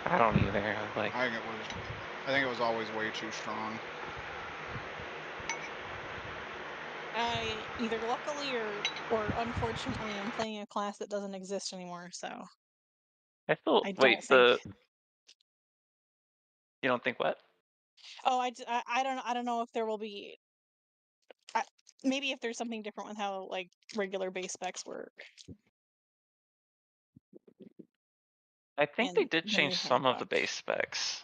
I don't either. Like, I think it was always way too strong. I either luckily or unfortunately am playing a class that doesn't exist anymore, so I still I wait. don't think. You don't think what? Oh, I don't know if there will be. I, maybe if there's something different with how like regular base specs work I think they in did the change new some of the handbook. base specs.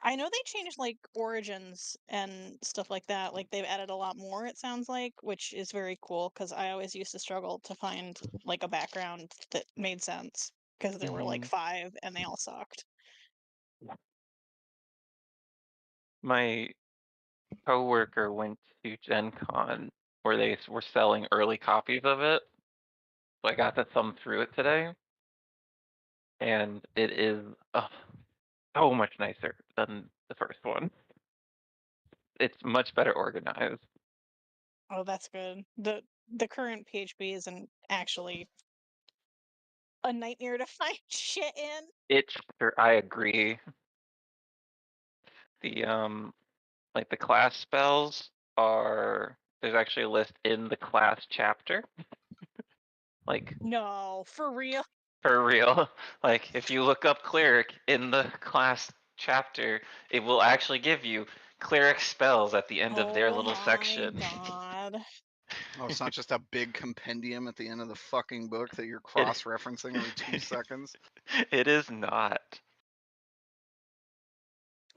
I know they changed like origins and stuff like that. Like they've added a lot more, it sounds like, which is very cool because I always used to struggle to find like a background that made sense because there were like 5 and they all sucked. My coworker went to Gen Con where they were selling early copies of it. So I got to thumb through it today. And it is so much nicer than the first one. It's much better organized. Oh, that's good. The current PHP isn't actually a nightmare to find shit in. I agree. The like the class spells there's actually a list in the class chapter. Like No, for real. for real. Like if you look up cleric in the class chapter, it will actually give you cleric spells at the end of their Oh little my section. god. Oh, it's not just a big compendium at the end of the fucking book that you're It, cross-referencing every 2 seconds. it is not.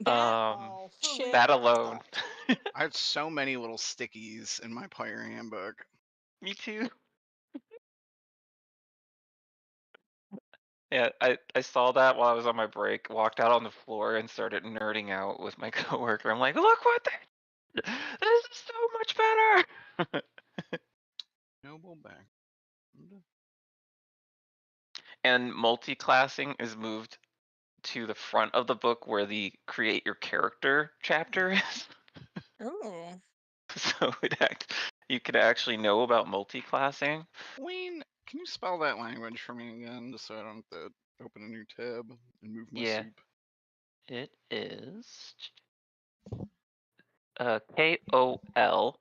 That Oh, for shit That real? alone. sucked. I had so many little stickies in my player handbook. Me too. Yeah, I saw that while I was on my break, walked out on the floor and started nerding out with my coworker. I'm like, look what this is so much better. Noble back. And multi-classing is moved to the front of the book where the create your character chapter is. Ooh. So you could actually know about multi-classing. Wayne, can you spell that language for me again, just so I don't have to open a new tab and move my Yeah, soup? it is KOLASI.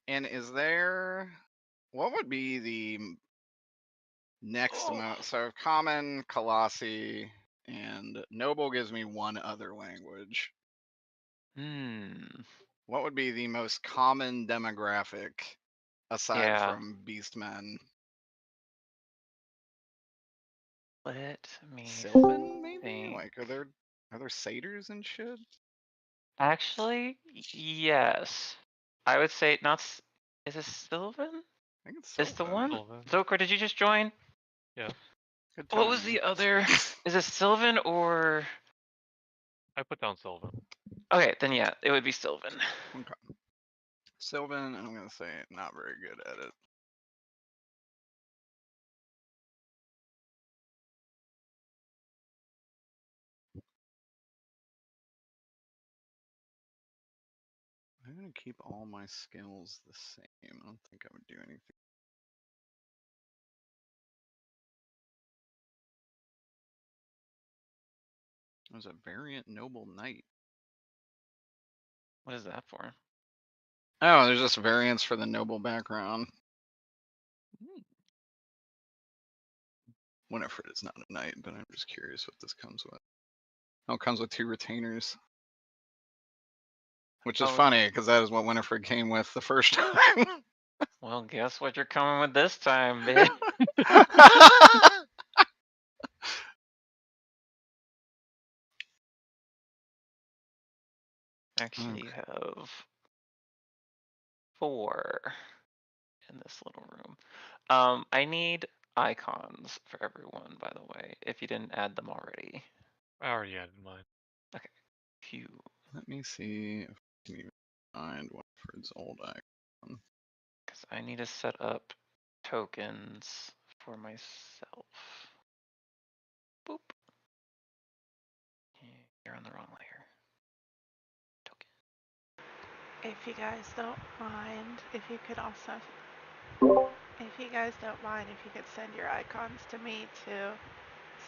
And is there, what would be the next amount? So common, Colossi, and noble gives me one other language. What would be the most common demographic aside Yeah. from beastmen? Let me Sylvan, maybe? think. Like, are there satyrs and shit? Actually, yes. I would say not. Is it Sylvan? I think it's Is the Sylvan. one? Zokar, did you just join? Yeah. Good What was timing. the other? Is it Sylvan or? I put down Sylvan. Okay, then yeah, it would be Sylvan. Okay. Sylvan, I'm gonna say not very good at it. I'm gonna keep all my skills the same. I don't think I would do anything. There's a variant noble knight. What is that for? Oh, there's just variants for the noble background. Winifred is not a knight, but I'm just curious what this comes with. Oh, it comes with 2 retainers. Which is funny, because that is what Winifred came with the first time. Well, guess what you're coming with this time, bitch. Actually, you have 4 in this little room. I need icons for everyone, by the way, if you didn't add them already. I already added mine. Okay. Phew. Let me see if I can even find Winifred's old icon. Because I need to set up tokens for myself. Boop. You're on the wrong layer. Token. If you guys don't mind, if you could also If you guys don't mind, if you could send your icons to me too,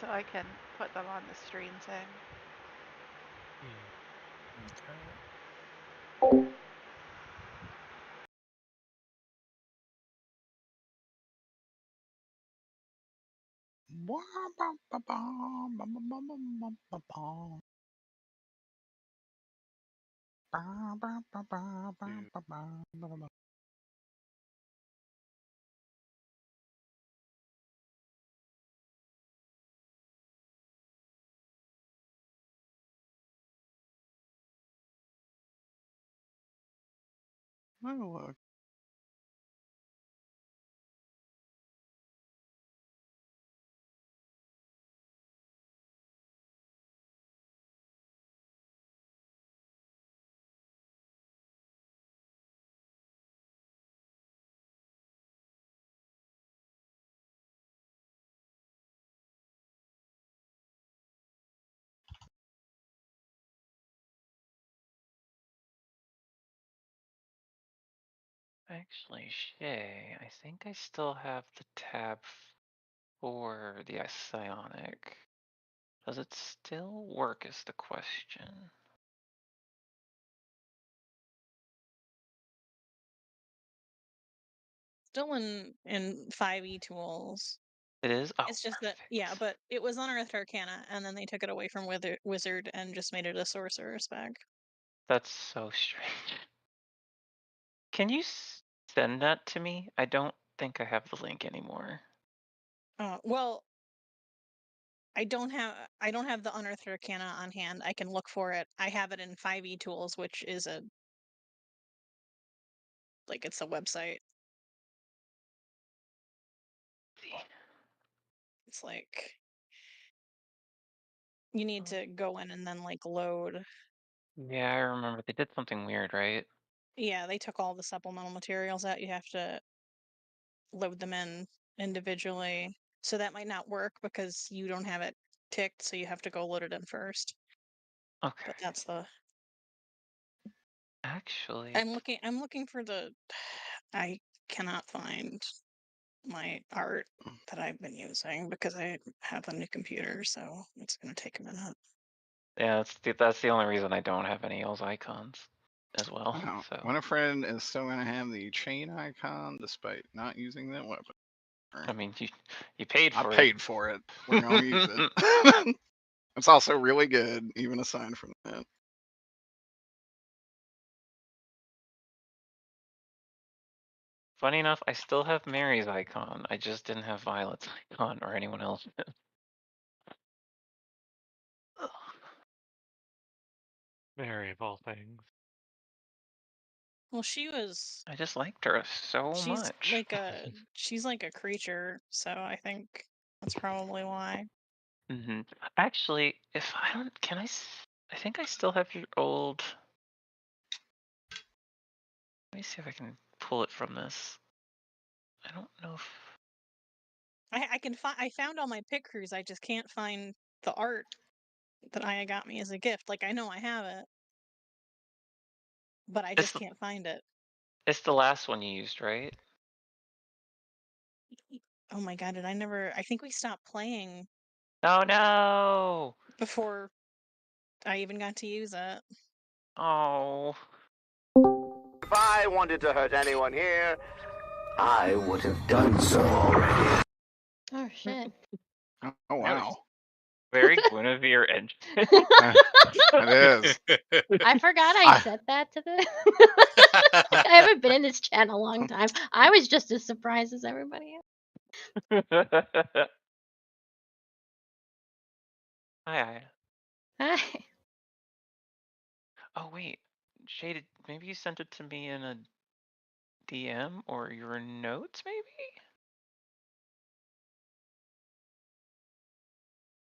so I can put them on the stream thing. Okay. Oh, look. Actually, Shay, I think I still have the tab for the psionic. Does it still work is the question. Still in 5e tools. It is? Oh, It's just that, perfect. yeah, but it was Unearthed Arcana, and then they took it away from Wizard and just made it a sorcerer spec. That's so strange. Can you send that to me? I don't think I have the link anymore. Well, I don't have the Unearthed Arcana on hand. I can look for it. I have it in 5e tools, which is it's a website. It's like you need to go in and then load. Yeah, I remember they did something weird, right? Yeah, they took all the supplemental materials out. You have to load them in individually. So that might not work because you don't have it ticked, so you have to go load it in first. Okay. But that's the Actually, I'm looking for the I cannot find my art that I've been using because I have a new computer, so it's gonna take a minute. yeah, that's the only reason I don't have any of those icons as well. Wow. So Winifred is still going to have the chain icon despite not using that weapon. I mean, you paid I for paid for it. We're going to use it. It's also really good, even aside from that. Funny enough, I still have Mary's icon. I just didn't have Violet's icon or anyone else. Mary of all things. Well, she was I just liked her so she's much. she's like a creature, so I think that's probably why. Actually, if I don't, I think I still have your old. Let me see if I can pull it from this. I don't know if. I found all my pit crews. I just can't find the art that Aya got me as a gift. Like I know I have it, but I just can't find it. It's the last one you used, right? Oh my god, did I never I think we stopped playing Oh no! before I even got to use it. Oh. If I wanted to hurt anyone here, I would have done so already. Oh shit. Oh, wow. Very Guinevere and. It is. I forgot I said that to the. I haven't been in this chat in a long time. I was just as surprised as everybody else. Hi. Hi. Oh wait, Shaded. Maybe you sent it to me in a DM or your notes, maybe.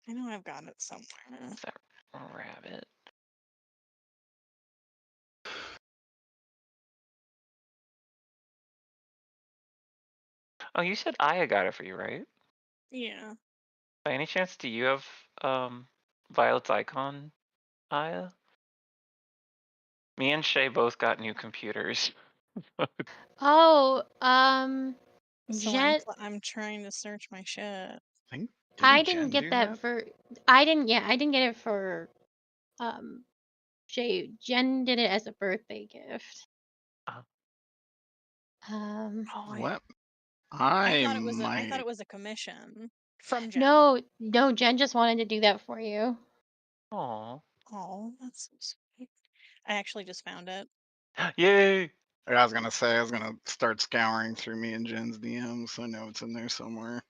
I know I've got it somewhere. Is that rabbit? Oh, you said Aya got it for you, right? Yeah. By any chance, do you have Violet's icon, Aya? Me and Shay both got new computers. Oh, So Jen, I'm trying to search my shit. Didn't I didn't Jen get do that for. I didn't. Yeah, I didn't get it for. Jay. Jen did it as a birthday gift. Uh. Oh, What? I I thought it was might. a commission from Jen. No, Jen just wanted to do that for you. Aw. Oh, that's so sweet. I actually just found it. Yay! I was gonna say I was gonna start scouring through me and Jen's DMs, so I know it's in there somewhere.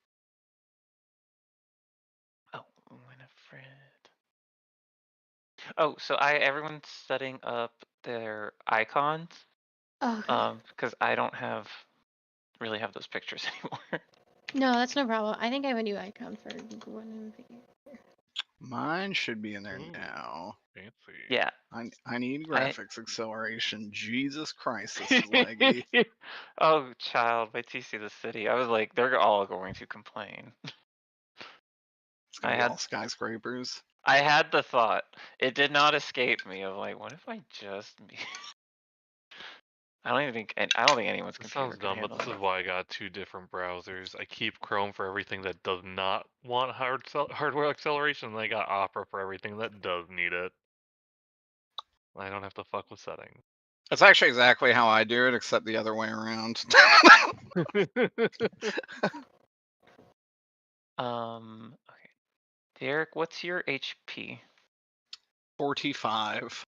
Oh, Winifred. Oh, so everyone's setting up their icons. Okay. Because I don't really have those pictures anymore. No, that's no problem. I think I have a new icon for Guinevere. Mine should be in there Ooh, now. fancy. Yeah. I need graphics acceleration. Jesus Christ, this is laggy. Oh, child, wait till you see the city. I was like, they're all going to complain. It's gonna be all skyscrapers. I had the thought. It did not escape me of like, what if I just I don't think anyone's This computer sounds can dumb, but handle this it. is why I got 2 different browsers. I keep Chrome for everything that does not want hardware acceleration, and I got Opera for everything that does need it. I don't have to fuck with settings. That's actually exactly how I do it, except the other way around. Okay. Derek, what's your HP? 45.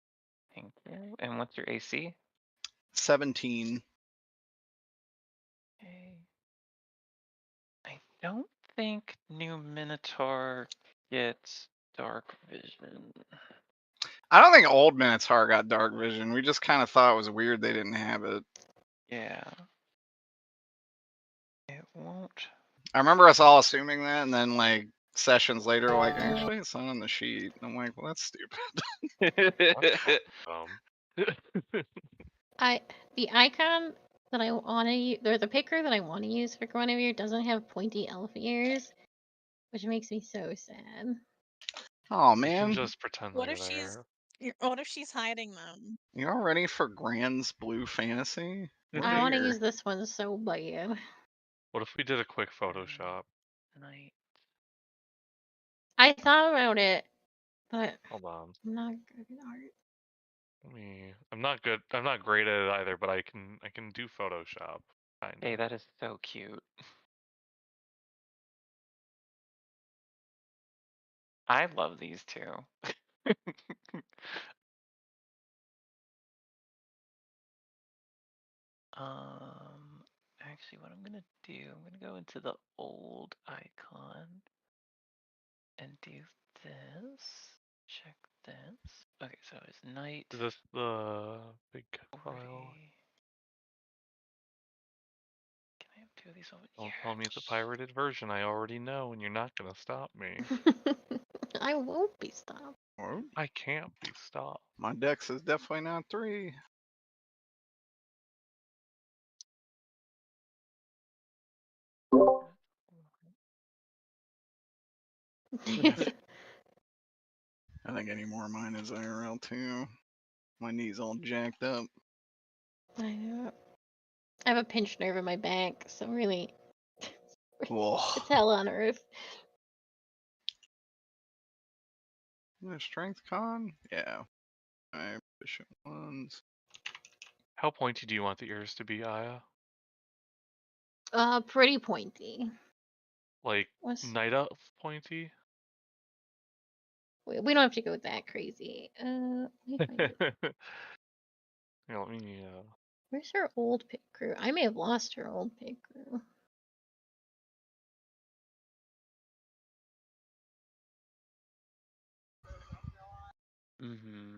Thank you. And what's your AC? 17. Okay. I don't think new Minotaur gets dark vision. I don't think old Minotaur got dark vision. We just kind of thought it was weird they didn't have it. Yeah. It won't. I remember us all assuming that, and then like sessions later, we're like, actually, it's not on the sheet. I'm like, well, that's stupid. The icon that I want to use, or the picker that I want to use for Guinevere doesn't have pointy elf ears, which makes me so sad. Oh You can man, just pretend What they're if there. what if she's hiding them? you all ready for Grand's Blue Fantasy? We're I want to here. use this one so bad. What if we did a quick Photoshop? Night. I thought about it, but Hold on. I'm not good at art. I'm not good. I'm not great at it either, but I can do Photoshop. Kind of. Hey, that is so cute. I love these two. Actually, what I'm gonna do, I'm gonna go into the old icon and do this. Check this. Okay, so it's night. Is this the big file? 40. Can I have two of these over? Don't tell me it's a pirated version. I already know, and you're not gonna stop me. I won't be stopped. Oh, I can't be stopped. my dex is definitely not 3. I think any more of mine is IRL too. My knee's all jacked up. I know. I have a pinched nerve in my back, so really, Whoa. it's hell on earth. Strength con? Yeah. Alright, efficient ones. How pointy do you want the ears to be, Aya? Pretty pointy. Like What's... Night Elf pointy? We don't have to go that crazy. Let me find it. Yeah, let me. Where's her old pit crew? I may have lost her old pit crew. Mm-hmm.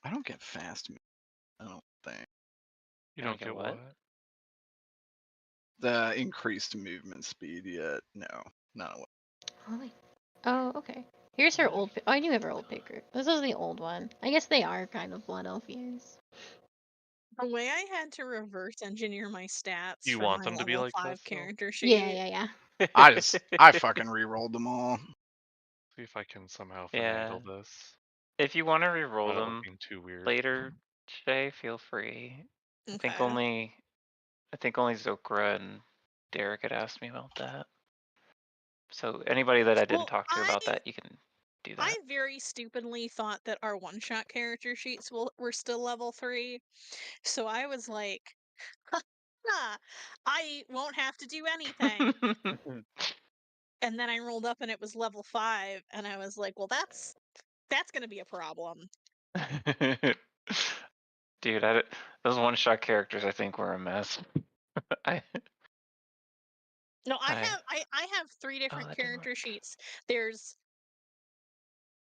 I don't get fast. I don't think. You don't get what? The increased movement speed yet. No, not what. Oh, okay. Here's her old. Oh, I do have her old pit crew. This is the old one. I guess they are kind of blood elf ears. The way I had to reverse engineer my stats You for want my them to be level like 5 this, though? character sheet. Yeah. I fucking re-rolled them all. See if I can somehow Yeah. finagle this. If you want to re-roll without them being too weird. later, Shay, feel free. I think Okay. only Zokra and Derek had asked me about that. So anybody that I didn't Well, talk to about that, you can do that. I very stupidly thought that our one-shot character sheets were still level 3, so I was like, "Ha, I won't have to do anything." And then I rolled up and it was level 5, and I was like, "Well, that's gonna be a problem." Dude, those one-shot characters I think were a mess. I No, I I have 3 different that didn't character work. sheets.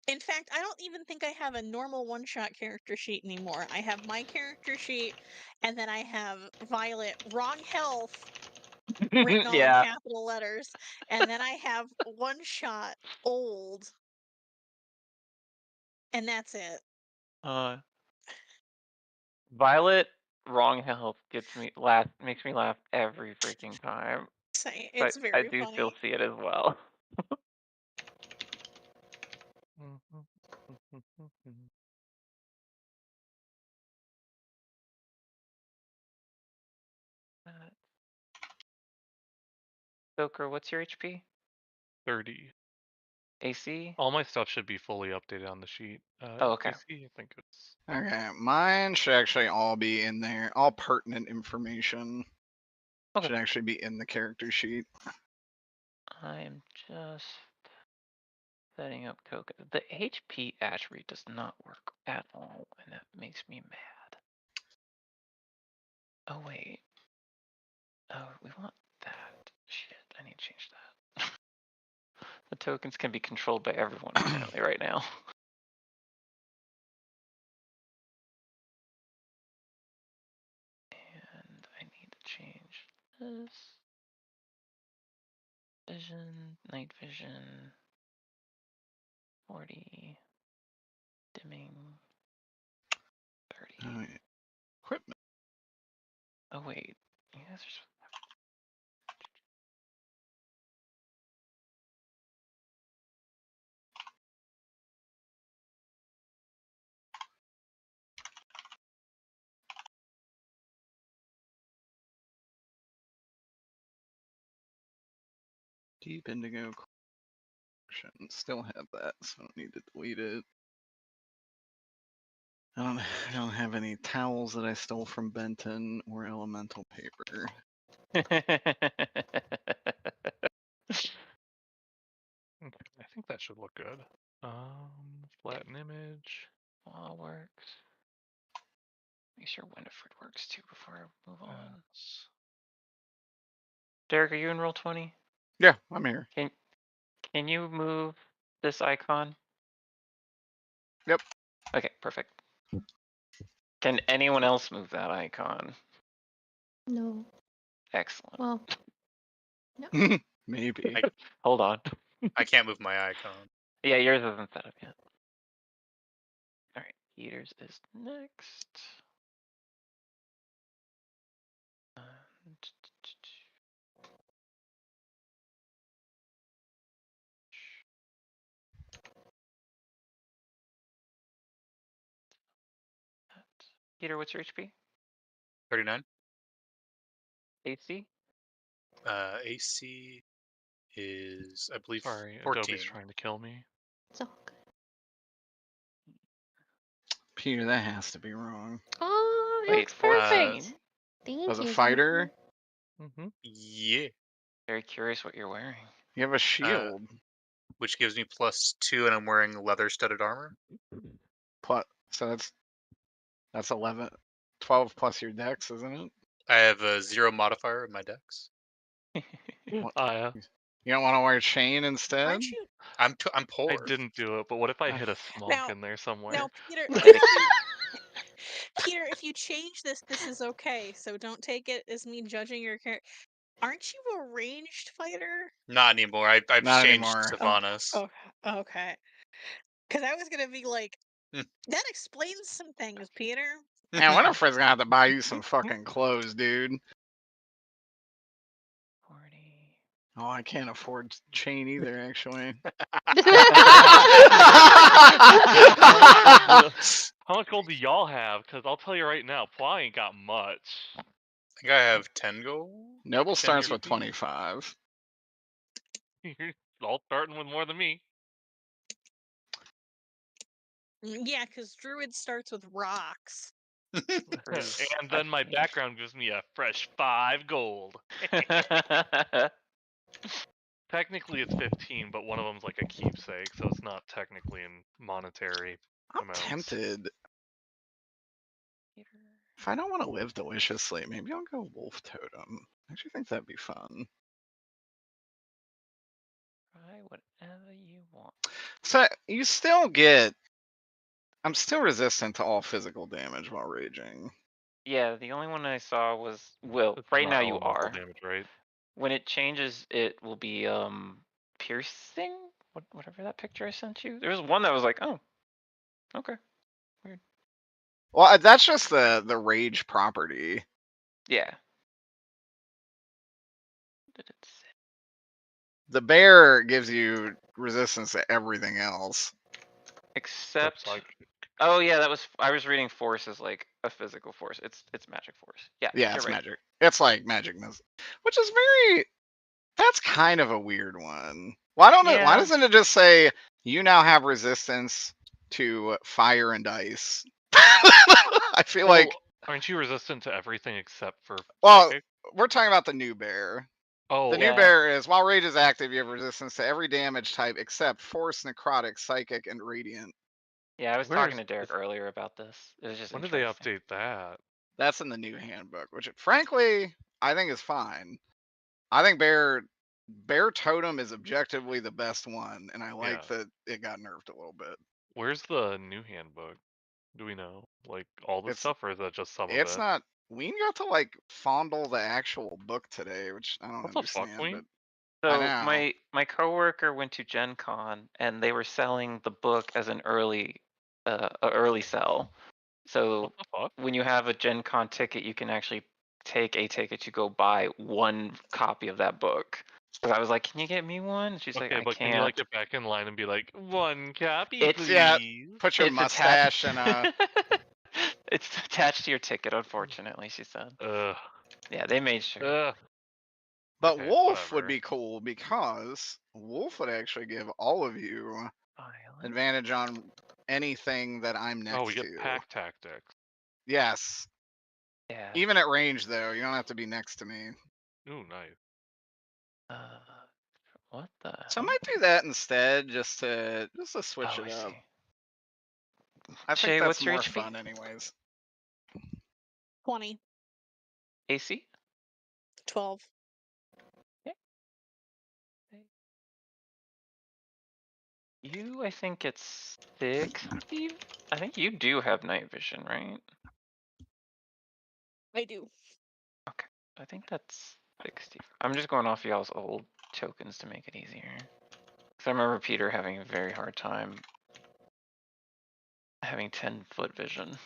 In fact, I don't even think I have a normal one-shot character sheet anymore. I have my character sheet, and then I have Violet wrong health written all in Yeah. capital letters, and then I have one-shot old, and that's it. Violet wrong health makes me laugh every freaking time. It's I very do still funny. see it as well. Joker, what's your HP? 30. AC? All my stuff should be fully updated on the sheet. Oh, okay. AC, I think it's. Okay, mine should actually all be in there. All pertinent information Okay. should actually be in the character sheet. I'm just setting up token. The HP attribute does not work at all, and that makes me mad. Oh wait. Oh, we want that. Shit, I need to change that. The tokens can be controlled by everyone apparently right now. And I need to change this. Vision, night vision, 40, dimming, 30. Equipment. Oh wait, you guys are. Deep Indigo Collection. Still have that, so I don't need to delete it. I don't have any towels that I stole from Benton or elemental paper. Okay, I think that should look good. Flatten image. All works. Make sure Winifred works too before I move on. Derek, are you in roll 20? Yeah, I'm here. Can you move this icon? Yep. Okay, perfect. Can anyone else move that icon? No. Excellent. Well, Maybe. Hold on. I can't move my icon. Yeah, yours isn't set up yet. All right, Peters is next. Peter, what's your HP? 39. AC? AC is, I believe, Sorry, 14. Adobe's trying to kill me. it's all good. Peter, that has to be wrong. Oh, it Wait, looks perfect. 14? Thank As a you. fighter, Mm-hmm. Yeah. Very curious what you're wearing. you have a shield. Which gives me +2, and I'm wearing leather-studded armor. So that's 11, 12 plus your dex, isn't it? I have a 0 modifier in my dex. What? Yeah. You don't want to wear chain instead? Aren't you I'm poor. I didn't do it, but what if I hit a smunk Now- in there somewhere? now, Peter? Peter, if you change this is okay. So don't take it as me judging your character. Aren't you a ranged fighter? Not anymore. I've Not changed anymore. Sylvanas. Oh, okay. Because I was gonna be like, Hmm. that explains some things, Peter. Man, Winifred's gonna have to buy you some fucking clothes, dude. 40. Oh, I can't afford chain either, actually. How much gold do y'all have? Because I'll tell you right now, Pwa ain't got much. I think I have 10 gold. Noble 10 starts with rupees? 25. You're all starting with more than me. Yeah, because Druid starts with rocks. Whereas And then my background gives me a fresh 5 gold. Technically it's 15, but one of them's like a keepsake, so it's not technically in monetary I'm amounts. tempted. If I don't want to live deliciously, maybe I'll go Wolf Totem. I actually think that'd be fun. Try whatever you want. So you still get. I'm still resistant to all physical damage while raging. Yeah, the only one I saw was It's right not now you elemental are. damage, right? When it changes, it will be piercing. Whatever that picture I sent you. There was one that was like, oh, okay, weird. Well, that's just the rage property. Yeah. What did it say? The bear gives you resistance to everything else. Except. psychic. Oh yeah, I was reading force as like a physical force. It's magic force. Yeah. Yeah, you're it's right. magic. It's like magic miss, which is very. That's kind of a weird one. Why don't it? Why Yeah. doesn't it just say you now have resistance to fire and ice? I feel Well, like. aren't you resistant to everything except for Well, psychic? we're talking about the new bear. Oh, The new Yeah. bear is while rage is active, you have resistance to every damage type except force, necrotic, psychic, and radiant. Yeah, I was Where talking is to Derek earlier about this. It was just when did they interesting. update that? That's in the new handbook, which frankly I think is fine. I think bear totem is objectively the best one, and I like Yeah. that it got nerfed a little bit. Where's the new handbook? Do we know? Like all the It's stuff, or is that just some of it's it? not. We got to like fondle the actual book today, which I don't What the fuck, understand, Queen? but I So know. my coworker went to Gen Con and they were selling the book as an early sell. So What the fuck? when you have a Gen Con ticket, you can actually take a ticket to go buy one copy of that book. So I was like, "Can you get me one?" She's like, Okay, "I but can you like can't." get back in line and be like, 1 copy, It's Yeah, please? put your it's mustache attached. and It's attached to your ticket, unfortunately. She said. Ugh. Yeah, they made sure. Ugh. But Okay, Wolf would whatever. be cool because Wolf would actually give all of you Island. advantage on anything that I'm next Oh, we get to. pack tactics. Yes. Yeah. Even at range though, you don't have to be next to me. Ooh, nice. What the So I hell? might do that instead just to switch Oh, it I up. see. I think Shay, that's what's your more HP? fun anyways. 20, AC? 12. You, I think it's 60. I think you do have night vision, right? I do. Okay. I think that's 60. I'm just going off y'all's old tokens to make it easier. Because I remember Peter having a very hard time having 10-foot vision.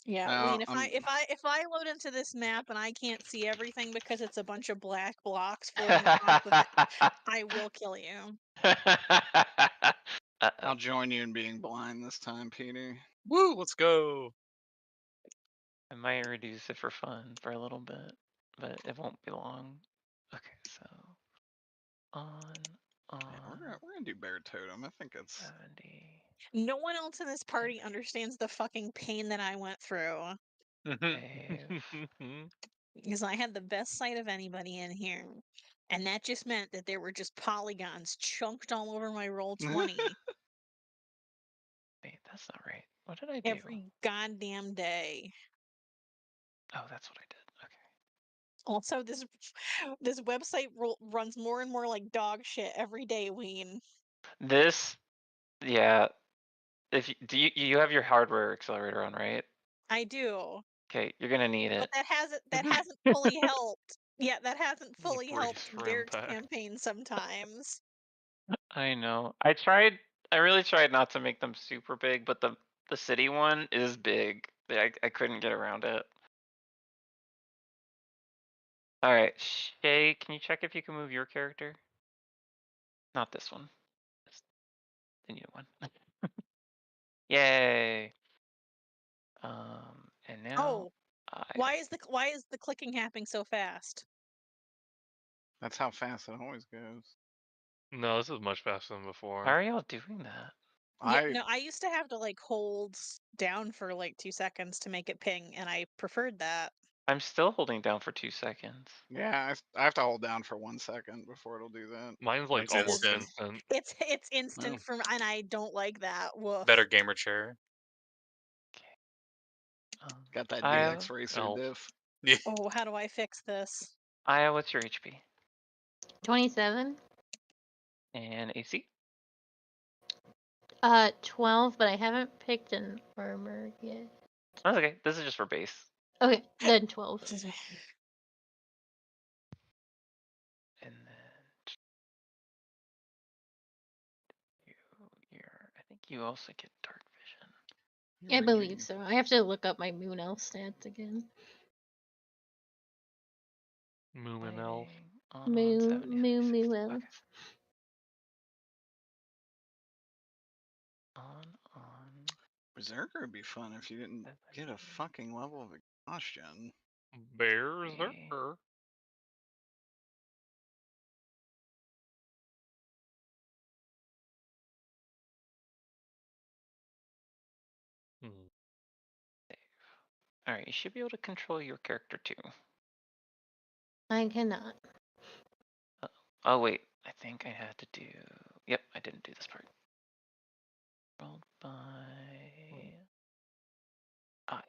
Yeah, No, Ween, if I load into this map and I can't see everything because it's a bunch of black blocks floating across the map, I will kill you. I'll join you in being blind this time, Peter. Woo, let's go. I might reduce it for fun for a little bit, but it won't be long. Okay, so Yeah, we're gonna do bear totem. I think it's 70. No one else in this party understands the fucking pain that I went through. Save. Because I had the best sight of anybody in here. And that just meant that there were just polygons chunked all over my roll 20 Wait, that's not right. What did I do? every goddamn day. Oh, that's what I did. Okay. Also, this website runs more and more like dog shit every day, Ween. This, yeah. If you, you have your hardware accelerator on, right? I do. Okay, you're gonna need But it. that hasn't fully helped. Yeah, that hasn't fully Brace helped for Derek's impact. campaign sometimes. I know. I really tried not to make them super big, but the city one is big. I couldn't get around it. All right, Shay, can you check if you can move your character? Not this one. The new one. Yay. And now Oh, why is the clicking happening so fast? That's how fast it always goes. No, this is much faster than Why before. are y'all doing that? Yeah, no, I used to have to like hold down for like 2 seconds to make it ping, and I preferred that. I'm still holding down for 2 seconds. Yeah, I have to hold down for 1 second before it'll do that. Mine's like Mine's almost instant. instant. It's instant Oh. from, and I don't like that. Woof. Better gamer chair. Got that Aya, DX racer Elf. diff. Yeah. Oh, how do I fix this? Aya, what's your HP 27. and AC? 12, but I haven't picked an armor yet. That's okay. This is just for base. Okay, then 12. And then I think you also get dark vision. I believe so. I have to look up my moon elf stats again. Moon and elf. Moo elf. Okay. On. Berserker would be fun if you didn't get a fucking level of exhaustion. Berserker. Alright, you should be able to control your character too. I cannot. Oh wait, I think I had to do... Yep, I didn't do this part. Rolled by... Aya.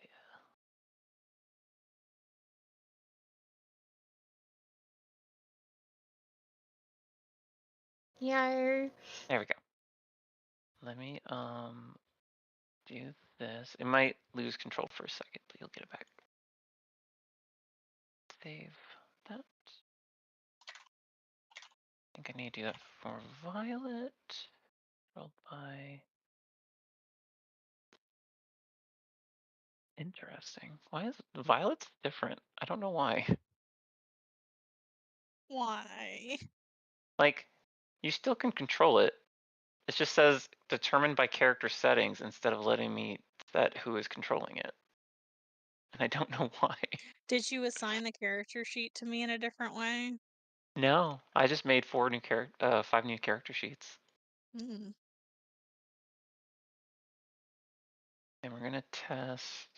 Yeah. There we go. Let me do this. It might lose control for a second, but you'll get it back. Save that. I think I need to do that for Violet. Rolled by... Interesting. Why is Violet's different? I don't know why. Why? Like, you still can control it. It just says determined by character settings instead of letting me set who is controlling it. And I don't know why. Did you assign the character sheet to me in a different way? No, I just made 5 new character sheets. Mm. And we're gonna test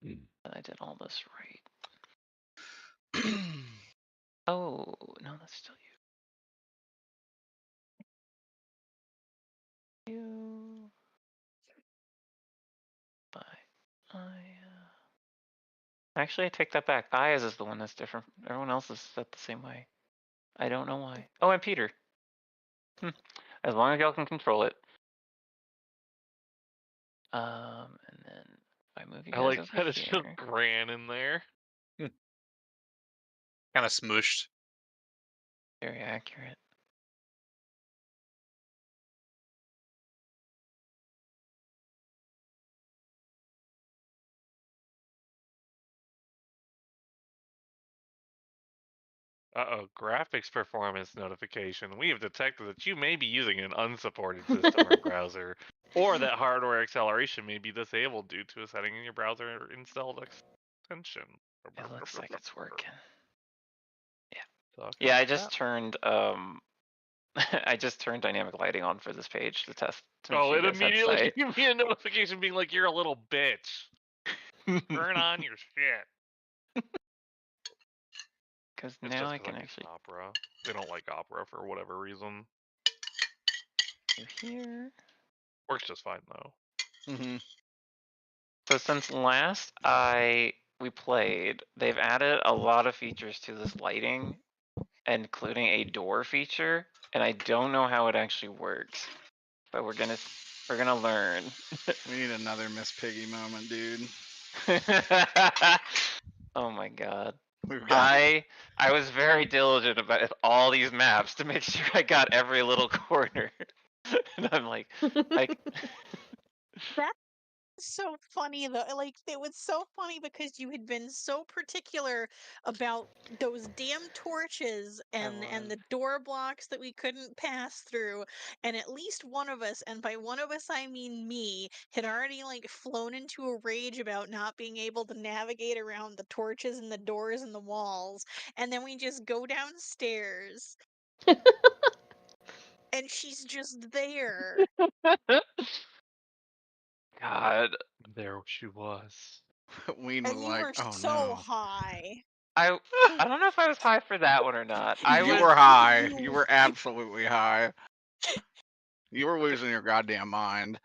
that I did all this right. Oh, no, that's still you. You. By Aya. Actually, I take that back. Aya's is the one that's different. Everyone else is set the same way. I don't know why. Oh, and Peter. As long as y'all can control it. And then if I move you I guys like over that it's here. just Gran in there. Kind of smooshed. Very accurate. Uh-oh, graphics performance notification. We have detected that you may be using an unsupported system or browser, or that hardware acceleration may be disabled due to a setting in your browser installed extension. It looks like it's working. Yeah. Yeah, I just turned I just turned dynamic lighting on for this page to test to make Oh, sure it you guys had immediately sight. gave me a notification being like, you're a little bitch. Turn on your shit. Because It's now just I 'cause can I'm actually using Opera. They don't like Opera for whatever reason. do here. Works just fine though. So since last we played, they've added a lot of features to this lighting, including a door feature, and I don't know how it actually works. But we're gonna learn. We need another Miss Piggy moment, dude. Oh my god. We've got I was very diligent about all these maps to make sure I got every little corner. And I'm like That's So funny though, like it was so funny because you had been so particular about those damn torches and was. the door blocks that we couldn't pass through, and at least one of us, and by one of us I mean me, had already like flown into a rage about not being able to navigate around the torches and the doors and the walls, and then we just go downstairs and she's just there. God, There she was. Ween was And you like, were "Oh so no." high. I I don't know if I was high for that one or not. I You was. were high. You You were absolutely high. You were losing your goddamn mind.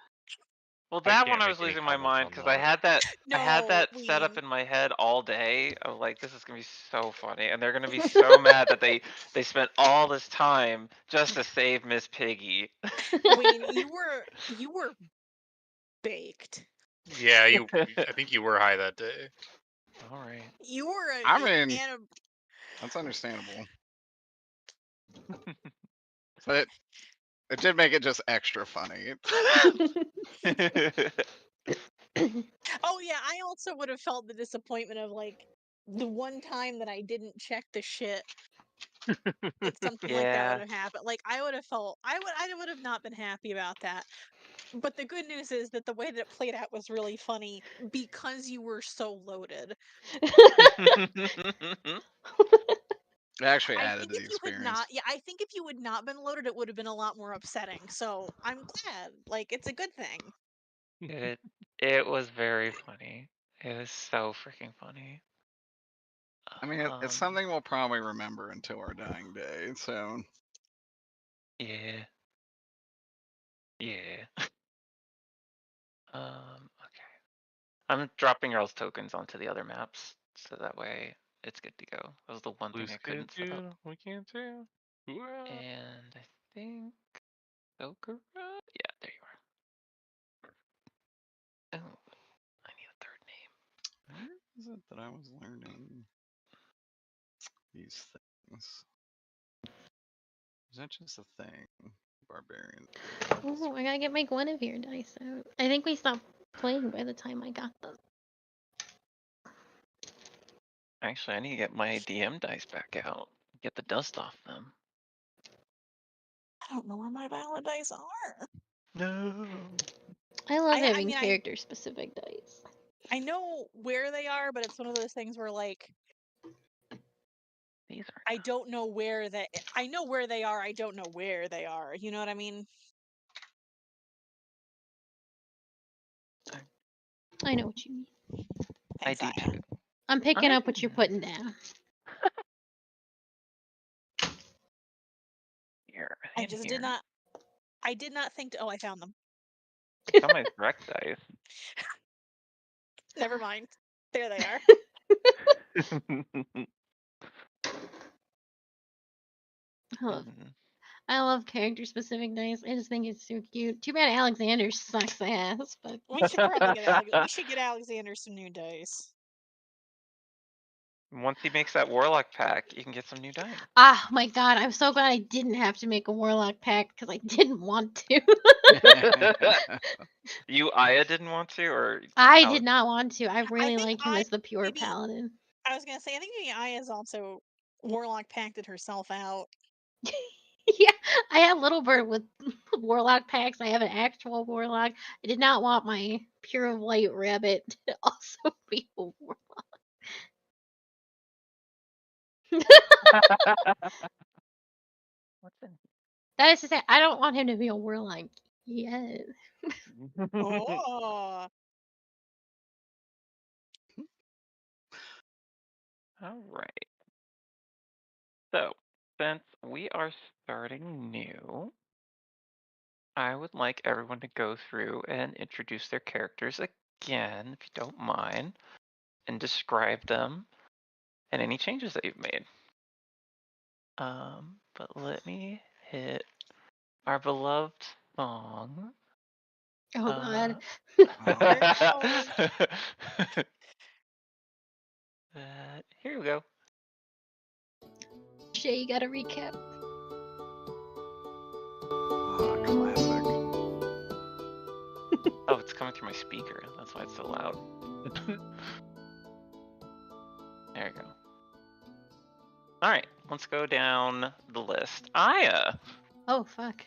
Well, I that one can't I make was any losing my comments mind on because I that. had that No, set up Ween. in my head all day. I was like, this is gonna be so funny, and they're gonna be so mad that they spent all this time just to save Miss Piggy. Ween, you were baked. Yeah, I think you were high that day. All right. You were I a mean, Anna. that's understandable. But it did make it just extra funny. Oh yeah, I also would have felt the disappointment of like the one time that I didn't check the shit. If something like that would Yeah. have happened, like I would have felt I would have not been happy about that. But the good news is that the way that it played out was really funny because you were so loaded. It actually I added think to the if you had not, experience. yeah, I think if you had not been loaded, it would have been a lot more upsetting. So I'm glad. Like it's a good thing. It was very funny. It was so freaking funny. I mean, it's something we'll probably remember until our dying day. So Yeah. Yeah. Okay. I'm dropping y'all's tokens onto the other maps, so that way it's good to go. That was the one Blue thing I couldn't set up. schedule, we can't tell. Hoorah. And I think Okura? Yeah, there you are. Oh, I need a third name. where is it that I was learning these things? Is that just a thing? Barbarian. Oh, I gotta get my Guinevere dice out. I think we stopped playing by the time I got them. Actually, I need to get my DM dice back out. Get the dust off them. I don't know where my valid dice are. No. I love I having mean, character specific dice. I know where they are, but it's one of those things where like These are. I don't know where they. I know where they are. I don't know where they are. You know what I mean? I know what you mean. I Thanks, do Aya. too. I'm picking I up what you're putting down. Here. I In just here. did not. I did not think to. Oh, I found them. Got my direct dice. Never mind. There they are. I love character specific dice. I just think it's so cute. Too bad Alexander sucks ass, but We should probably get we should get Alexander some new dice. Once he makes that warlock pack, you can get some new dice. ah, my god, I'm so glad I didn't have to make a warlock pack because I didn't want to. You Aya didn't want to, or I Alex? did not want to. I really think like him I as the pure maybe- paladin. I was gonna say I think maybe Aya's also warlock packed herself out. Yeah, I have Little Bird with warlock packs. I have an actual warlock. I did not want my pure white rabbit to also be a warlock. What's in? That is to say, I don't want him to be a warlock yet. Oh. All right. So, since we are starting new, I would like everyone to go through and introduce their characters again, if you don't mind, and describe them and any changes that you've made. But let me hit our beloved song. Oh god. Here we go. Shay, you gotta recap. Classic. Oh, it's coming through my speaker. That's why it's so loud. There you go. All right, let's go down the list. Aya. Oh fuck.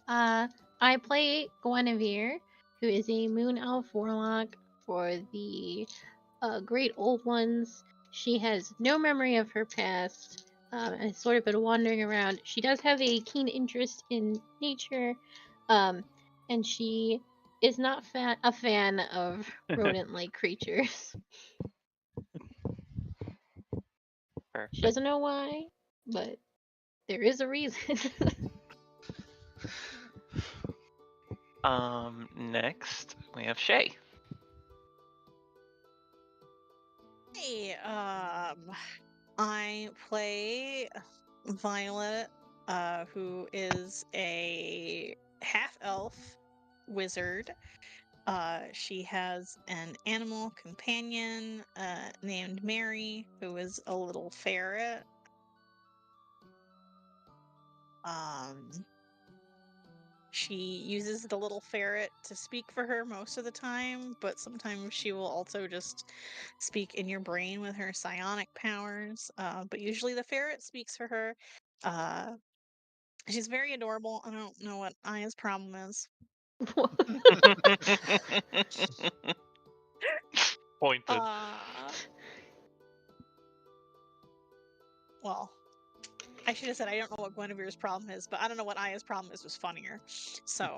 I play Guinevere, who is a moon elf warlock for the Great Old Ones. She has no memory of her past and has sort of been wandering around. She does have a keen interest in nature, and she is not a fan of rodent-like creatures. Perfect. She doesn't know why, but there is a reason. Next we have Shay. Hey, I play Violet, who is a half-elf wizard. She has an animal companion named Mary, who is a little ferret. She uses the little ferret to speak for her most of the time, but sometimes she will also just speak in your brain with her psionic powers. But usually the ferret speaks for her. She's very adorable. I don't know what Aya's problem is. Pointed. Well, I should have said I don't know what Guinevere's problem is, but I don't know what Aya's problem is was funnier. So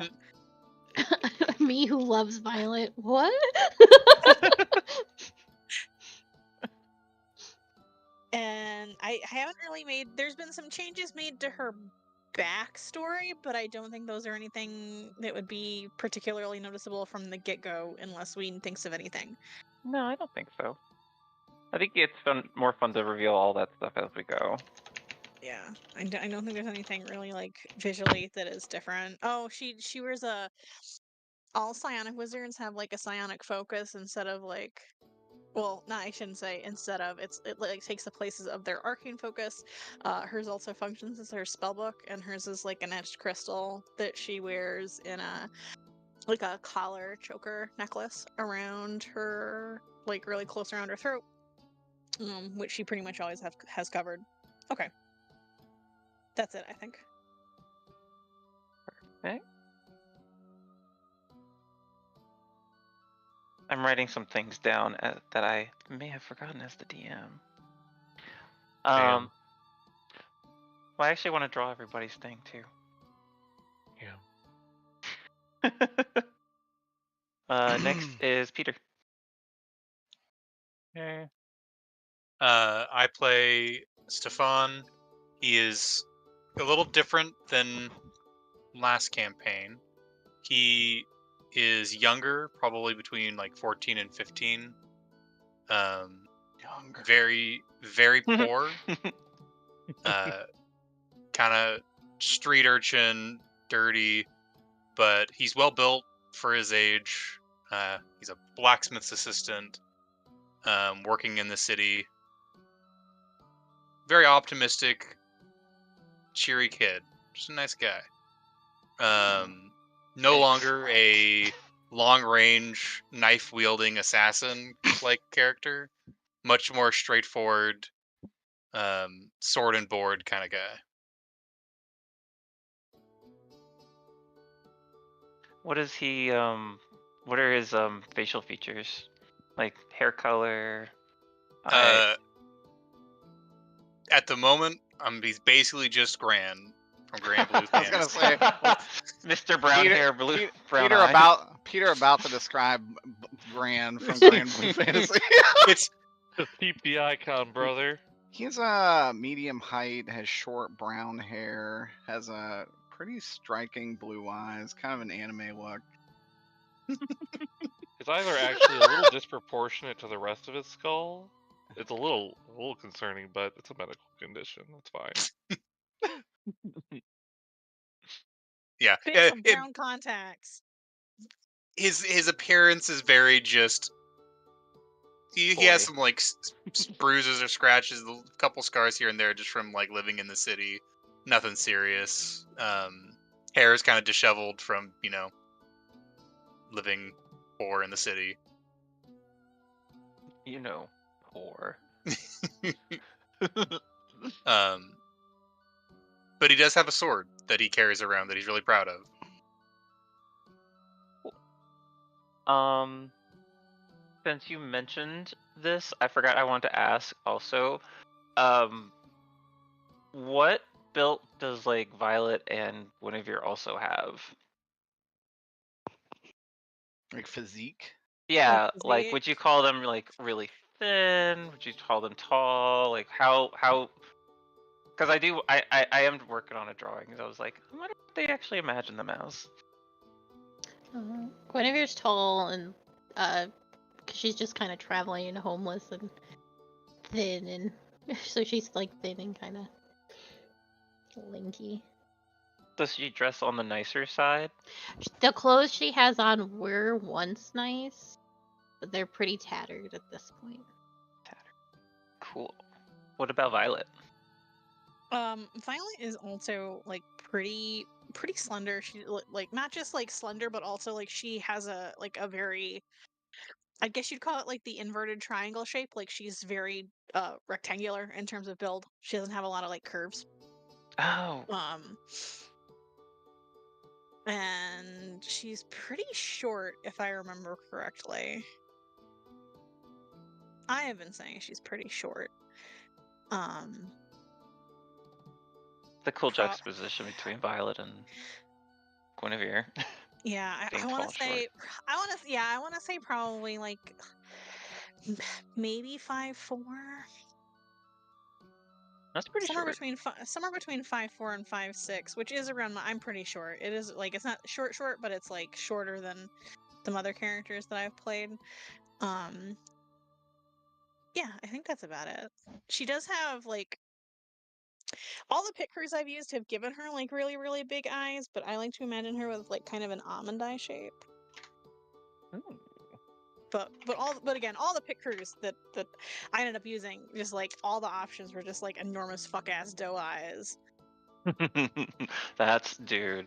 Me who loves Violet. What? and I haven't really there's been some changes made to her backstory, but I don't think those are anything that would be particularly noticeable from the get-go unless Ween thinks of anything. No, I don't think so. I think it's more fun to reveal all that stuff as we go. Yeah, I don't think there's anything really like visually that is different. Oh, she wears all psionic wizards have like a psionic focus instead of like, well, no, I shouldn't say instead of, it like takes the places of their arcane focus. Hers also functions as her spellbook, and hers is like an etched crystal that she wears in a collar choker necklace around her, like really close around her throat, which she pretty much always has covered. Okay, that's it, I think. Okay. I'm writing some things down that I may have forgotten as the DM. Damn. Well, I actually want to draw everybody's thing too. Yeah. Next is Peter. Okay. I play Stefan. He is a little different than last campaign. He is younger, probably between like 14 and 15. Younger. Very, very poor. Kind of street urchin, dirty, but he's well built for his age. He's a blacksmith's assistant, working in the city. Very optimistic, cheery kid. Just a nice guy. No longer a long-range, knife-wielding assassin-like character. Much more straightforward, sword and board kind of guy. What is he? What are his facial features? Like hair color. At the moment, he's basically just Gran from Grand Blue I was gonna Fantasy. say, Mr. Brown Peter- hair, brown Peter eye. Peter about to describe Gran from Grand Blue Fantasy. It's Just keep the icon, brother. He's a medium height, has short brown hair, has a pretty striking blue eyes, kind of an anime look. It's either actually a little disproportionate to the rest of his skull. It's a little concerning, but it's a medical condition. That's fine. yeah. Fit some brown contacts. His appearance is very just. He has some like bruises or scratches, a couple scars here and there, just from like living in the city. Nothing serious. Hair is kind of disheveled from, living poor in the city. Poor. But he does have a sword that he carries around that he's really proud of. Since you mentioned this, I forgot I wanted to ask also, what build does like Violet and Guinevere also have? Like physique. Yeah, like physique? would you call them like really thin? Would you call them tall? Like how? Because I am working on a drawing. I was like, I wonder what they actually imagine them as. Guinevere's tall and cause she's just kind of traveling and homeless and thin, and so she's like thin and kind of lanky. Does she dress on the nicer side? The clothes she has on were once nice, but they're pretty tattered at this point. Cool. What about Violet? Violet is also like pretty slender. She like not just like slender, but also like she has a very, I guess you'd call it like the inverted triangle shape. Like she's very rectangular in terms of build. She doesn't have a lot of like curves. Oh, And she's pretty short if I remember correctly. I have been saying she's pretty short. the cool juxtaposition between Violet and Guinevere. Yeah, Being I want tall, to say, I want to say probably like maybe 5'4". That's pretty Somewhere short. between 5'4" and 5'6", which is around I'm pretty short. It is like it's not short, but it's like shorter than the other characters that I've played. Yeah, I think that's about it. She does have like all the pit crews I've used have given her like really, really big eyes, but I like to imagine her with like kind of an almond eye shape. Ooh. But again, all the pit crews that I ended up using, just like all the options were just like enormous fuck ass doe eyes. Dude.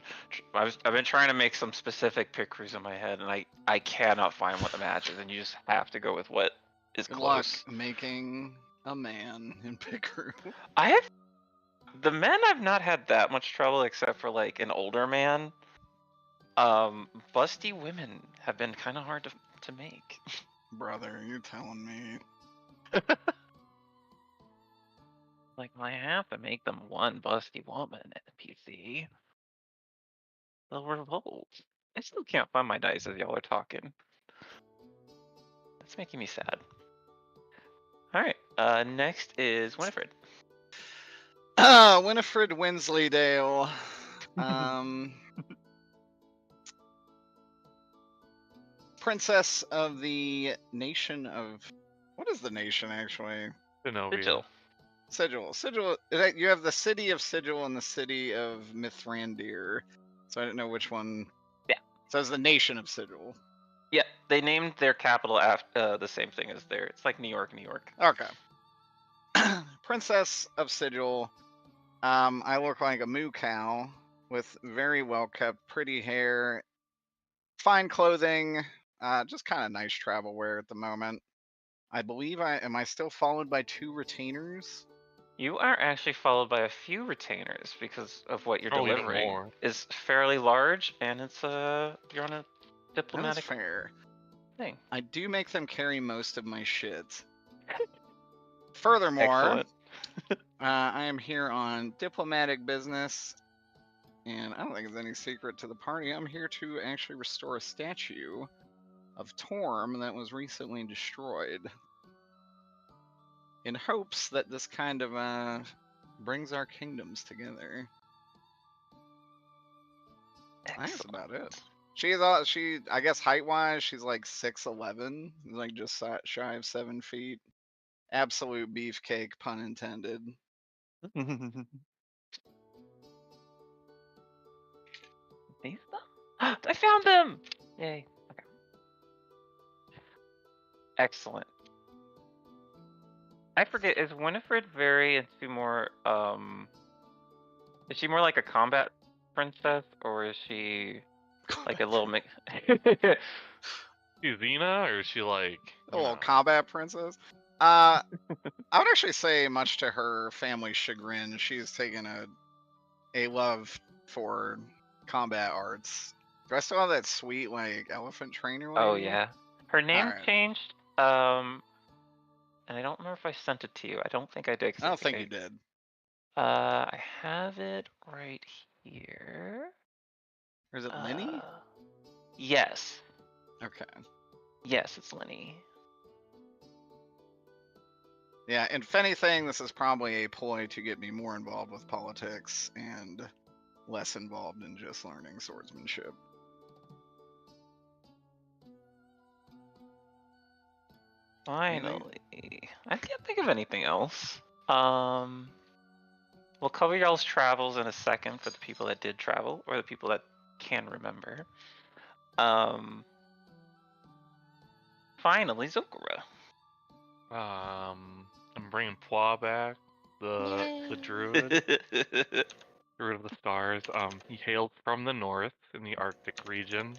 I've been trying to make some specific pick crews in my head, and I cannot find what the match is, and you just have to go with what is Good close. luck making a man in pit crew. The men I've not had that much trouble except for like an older man. Busty women have been kind of hard to make. Brother, you're telling me. Like, I have to make them one busty woman in a PC. They'll revolt. I still can't find my dice as y'all are talking. That's making me sad. Alright, next is Winifred. Winifred Wensleydale. Princess of the nation of... What is the nation, actually? Genovia. Sigil. Sigil. You have the city of Sigil and the city of Mithrandir. So I didn't know which one. Yeah. So it's the nation of Sigil. Yeah, they named their capital after the same thing as it's like New York, New York. Okay. Princess of Sigil. I look like a moo cow with very well kept, pretty hair, fine clothing, just kind of nice travel wear at the moment. I believe am I still followed by 2 retainers? You are actually followed by a few retainers because of what you're Probably even delivering more. is fairly large, and it's you're on a That is diplomatic fair. thing. I do make them carry most of my shit. Furthermore, Excellent. I am here on diplomatic business, and I don't think it's any secret to the party. I'm here to actually restore a statue of Torm that was recently destroyed, in hopes that this kind of brings our kingdoms together. That's about it. She I guess height wise she's like 6'11", like just shy of 7 feet. Absolute beefcake, pun intended. These stuff? I found them! Yay. Okay. Excellent. I forget, is Winifred very into more, is she more like a combat princess, or is she like a little mix? Is Xena, or is she like A you little know? combat princess. I would actually say, much to her family's chagrin, she's taken a love for combat arts. Do I still have that sweet like elephant trainer lady? Oh yeah, her name Alright. changed. And I don't remember if I sent it to you. I don't think I did. 'Cause I don't think you did. I have it right here. Or is it Lenny? Yes. Okay. Yes, it's Lenny. Yeah, and if anything, this is probably a ploy to get me more involved with politics and less involved in just learning swordsmanship. Finally. I can't think of anything else. We'll cover y'all's travels in a second for the people that did travel, or the people that can remember. Finally, Zokura. I'm bringing Pwa back, the druid, druid of the stars. He hails from the north in the Arctic region.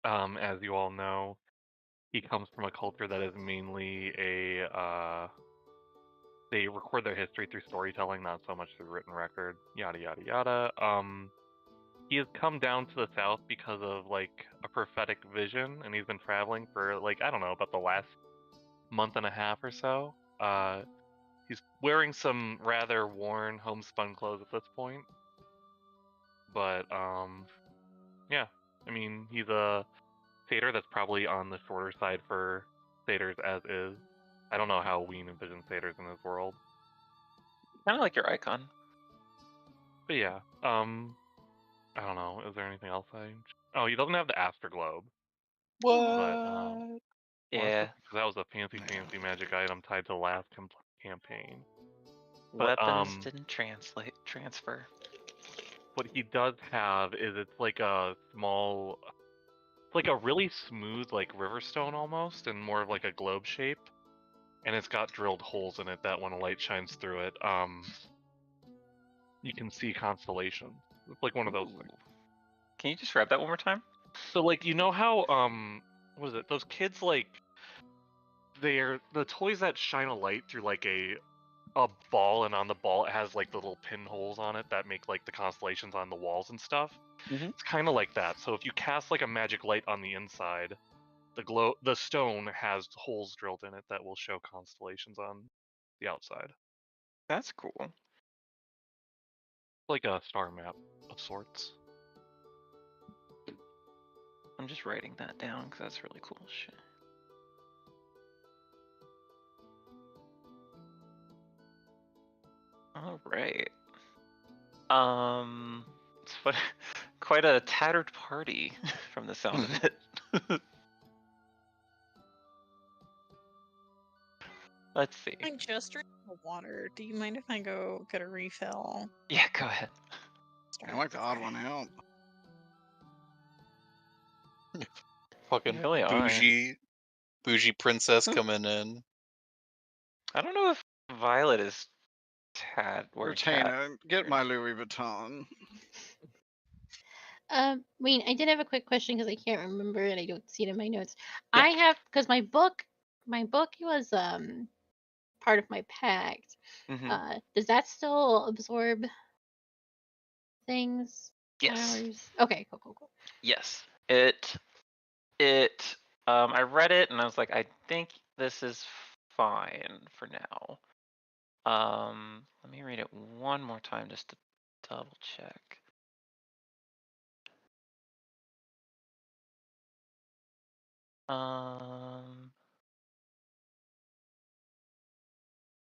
As you all know, he comes from a culture that is mainly they record their history through storytelling, not so much through written record. Yada yada yada. He has come down to the south because of like a prophetic vision, and he's been traveling for like I don't know about the last month and a half or so. He's wearing some rather worn homespun clothes at this point, but yeah. I mean, he's a satyr that's probably on the shorter side for satyrs as is. I don't know how we envision satyrs in this world, Kind of like your icon. but yeah. I don't know. Is there anything else Oh, he doesn't have the Afterglobe. What? But Yeah. that was a fancy magic item tied to the last campaign. But Weapons didn't transfer. what he does have is it's like a small, it's like a really smooth like riverstone almost, and more of like a globe shape, and it's got drilled holes in it that when a light shines through it, you can see constellations. It's like one of those things. Can you describe that one more time? So like you know how what is it? Those kids like they're the toys that shine a light through like a ball, and on the ball it has like the little pinholes on it that make like the constellations on the walls and stuff. Mhm. It's kind of like that. So if you cast like a magic light on the inside, the stone has holes drilled in it that will show constellations on the outside, That's cool. like a star map of sorts. I'm just writing that down because that's really cool shit. All right. It's quite a tattered party from the sound of it. Let's see. I just drank the water. Do you mind if I go get a refill? Yeah, go ahead. I like the odd one out. Fucking Really are. bougie princess coming in. I don't know if Violet is wearing tat. Retainer, get my Louis Vuitton. Wayne, I did have a quick question because I can't remember and I don't see it in my notes. Yeah. I have because my book was part of my pact. Mhm. Does that still absorb things? Yes. Powers? Okay, cool. Yes. I read it and I was like, I think this is fine for now. Let me read it one more time just to double check.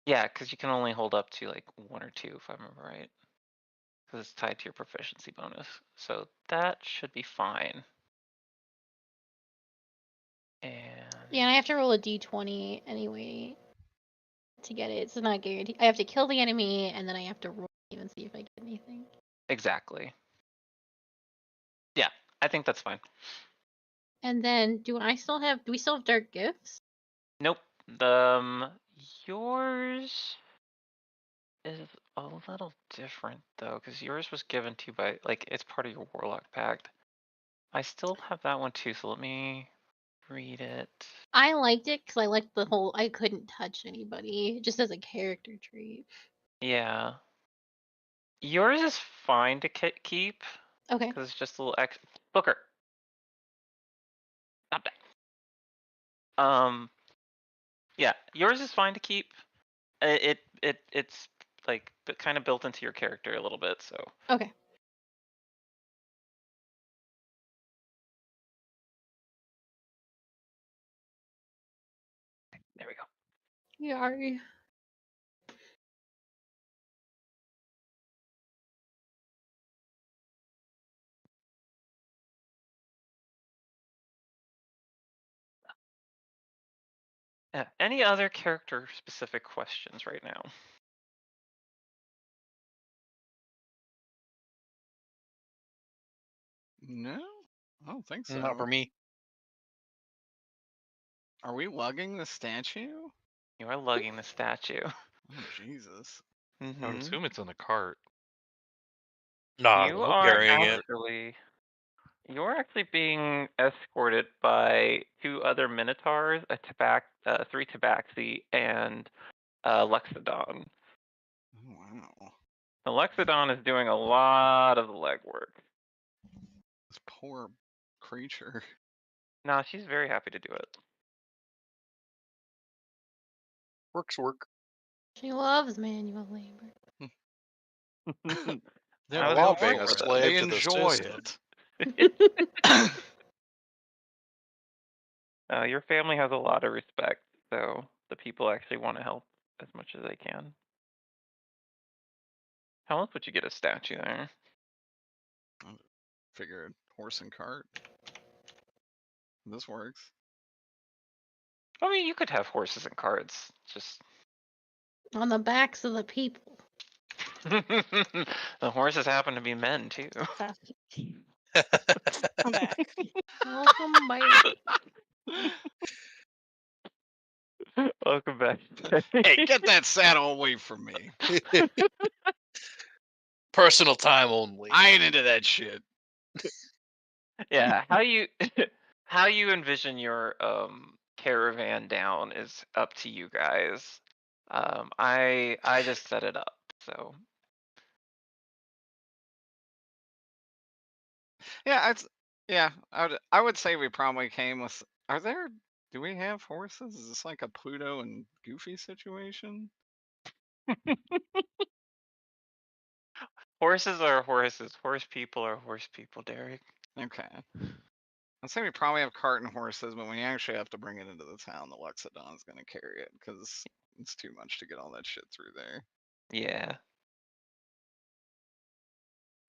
Yeah, because you can only hold up to like 1 or 2 if I remember right. Because it's tied to your proficiency bonus. So that should be fine. And Yeah, and I have to roll a d20 anyway to get it. It's not guaranteed. I have to kill the enemy and then I have to roll and see if I get anything. exactly. Yeah, I think that's fine. And then do we still have dark gifts? Nope. Yours is a little different though, because yours was given to you by like it's part of your Warlock Pact. I still have that one too, so let me read it. I liked it because I liked the whole I couldn't touch anybody, just as a character trait. Yeah. Yours is fine to keep Okay. because it's just a little extra. Booker. Stop that. Yeah, yours is fine to keep. It's like kind of built into your character a little bit, so. Okay. There we go. Yari. Any other character specific questions right now? No, I don't think so. Not for me. Are we lugging the statue? You are lugging the statue. Oh Jesus! I would Mm-hmm. assume it's in a cart. Nah, You I'm are carrying it. actually. You're actually being escorted by 2 other Minotaurs, a 3 Tabaxi, and Lexodon. Oh wow! The Lexodon is doing a lot of the legwork. This poor creature. Nah, she's very happy to do it. Work. She loves manual labor. They're I was all going being a for that. slave They to the enjoy system. it. Your family has a lot of respect, so the people actually want to help as much as they can. How else would you get a statue there? Figured horse and cart. This works. I mean, you could have horses and carts. Just On the backs of the people. the horses happen to be men too. I'm back. Welcome back. Welcome back. Hey, get that saddle away from me. Personal time only. I ain't into that shit. Yeah, how you envision your caravan down is up to you guys. I just set it up, so Yeah, yeah. I would say we probably came with. Do we have horses? Is this like a Pluto and Goofy situation? horses are horses. Horse people are horse people, Derek. Okay. I'd say we probably have cart and horses, but when you actually have to bring it into the town, the Luxodon's going to carry it because it's too much to get all that shit through there. Yeah.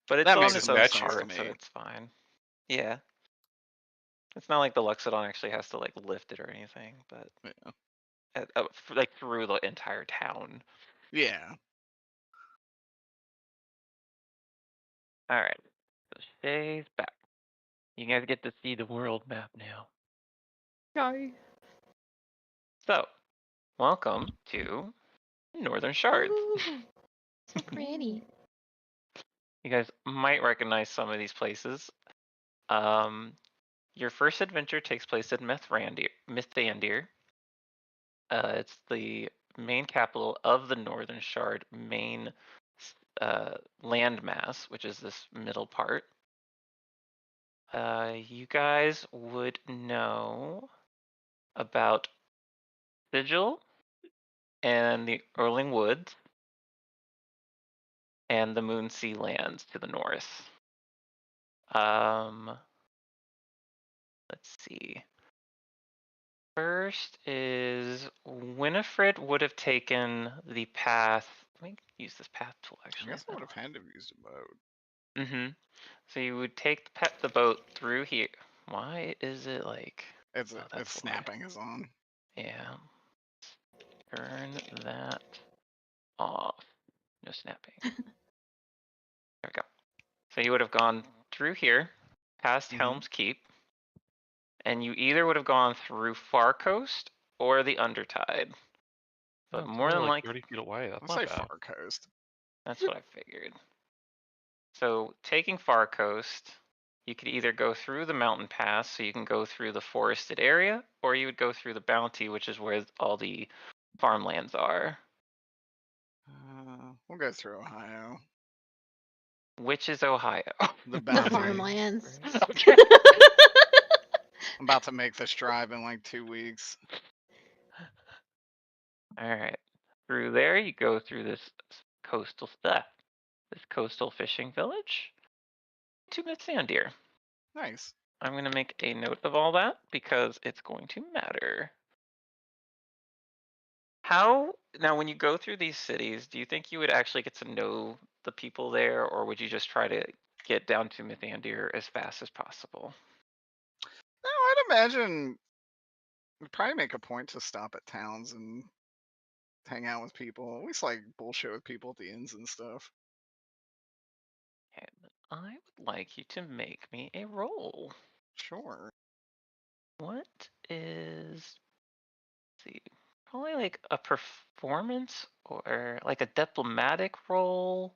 But it's That on makes its the own most sense to cart, so me. it's fine. Yeah. It's not like the Luxodon actually has to like lift it or anything, but Yeah. like through the entire town. Yeah. All right. So Shay's back. You guys get to see the world map now. Sorry. So, welcome to Northern Shard. Ooh, so pretty. You guys might recognize some of these places. Your first adventure takes place in Mithrandir. It's the main capital of the Northern Shard main landmass, which is this middle part. You guys would know about Sigil and the Erling Woods and the Moonsea Lands to the north. Let's see. First is Winifred would have taken the path. Let me use this path tool I actually. guess I would have had to have used a boat. Mm-hmm. So you would take the boat through here. Why is it like? It's Oh, it's why. snapping is on. Yeah. Turn that off. No snapping. There we go. So you would have gone through here, past Helm's Keep, and you either would have gone through Far Coast or the Undertide. but That's more only than like likely, 30 feet away. That's I'll not say bad. far coast. that's what I figured. So taking Far Coast, you could either go through the mountain pass, so you can go through the forested area, or you would go through the Bounty, which is where all the farmlands are. We'll go through Ohio. Which is Ohio. The The bounty. farmlands. Okay. I'm about to make this drive in like 2 weeks. All right. Through there, you go through this coastal stuff, this coastal fishing village to Miss Sandier. Nice. I'm going to make a note of all that because it's going to matter. How, now when you go through these cities, do you think you would actually get to know the people there, or would you just try to get down to Mithandir as fast as possible? No, I'd imagine we'd probably make a point to stop at towns and hang out with people. At least like bullshit with people at the inns and stuff. Okay, then I would like you to make me a roll. Sure. What is, let's see, probably like a performance or like a diplomatic roll.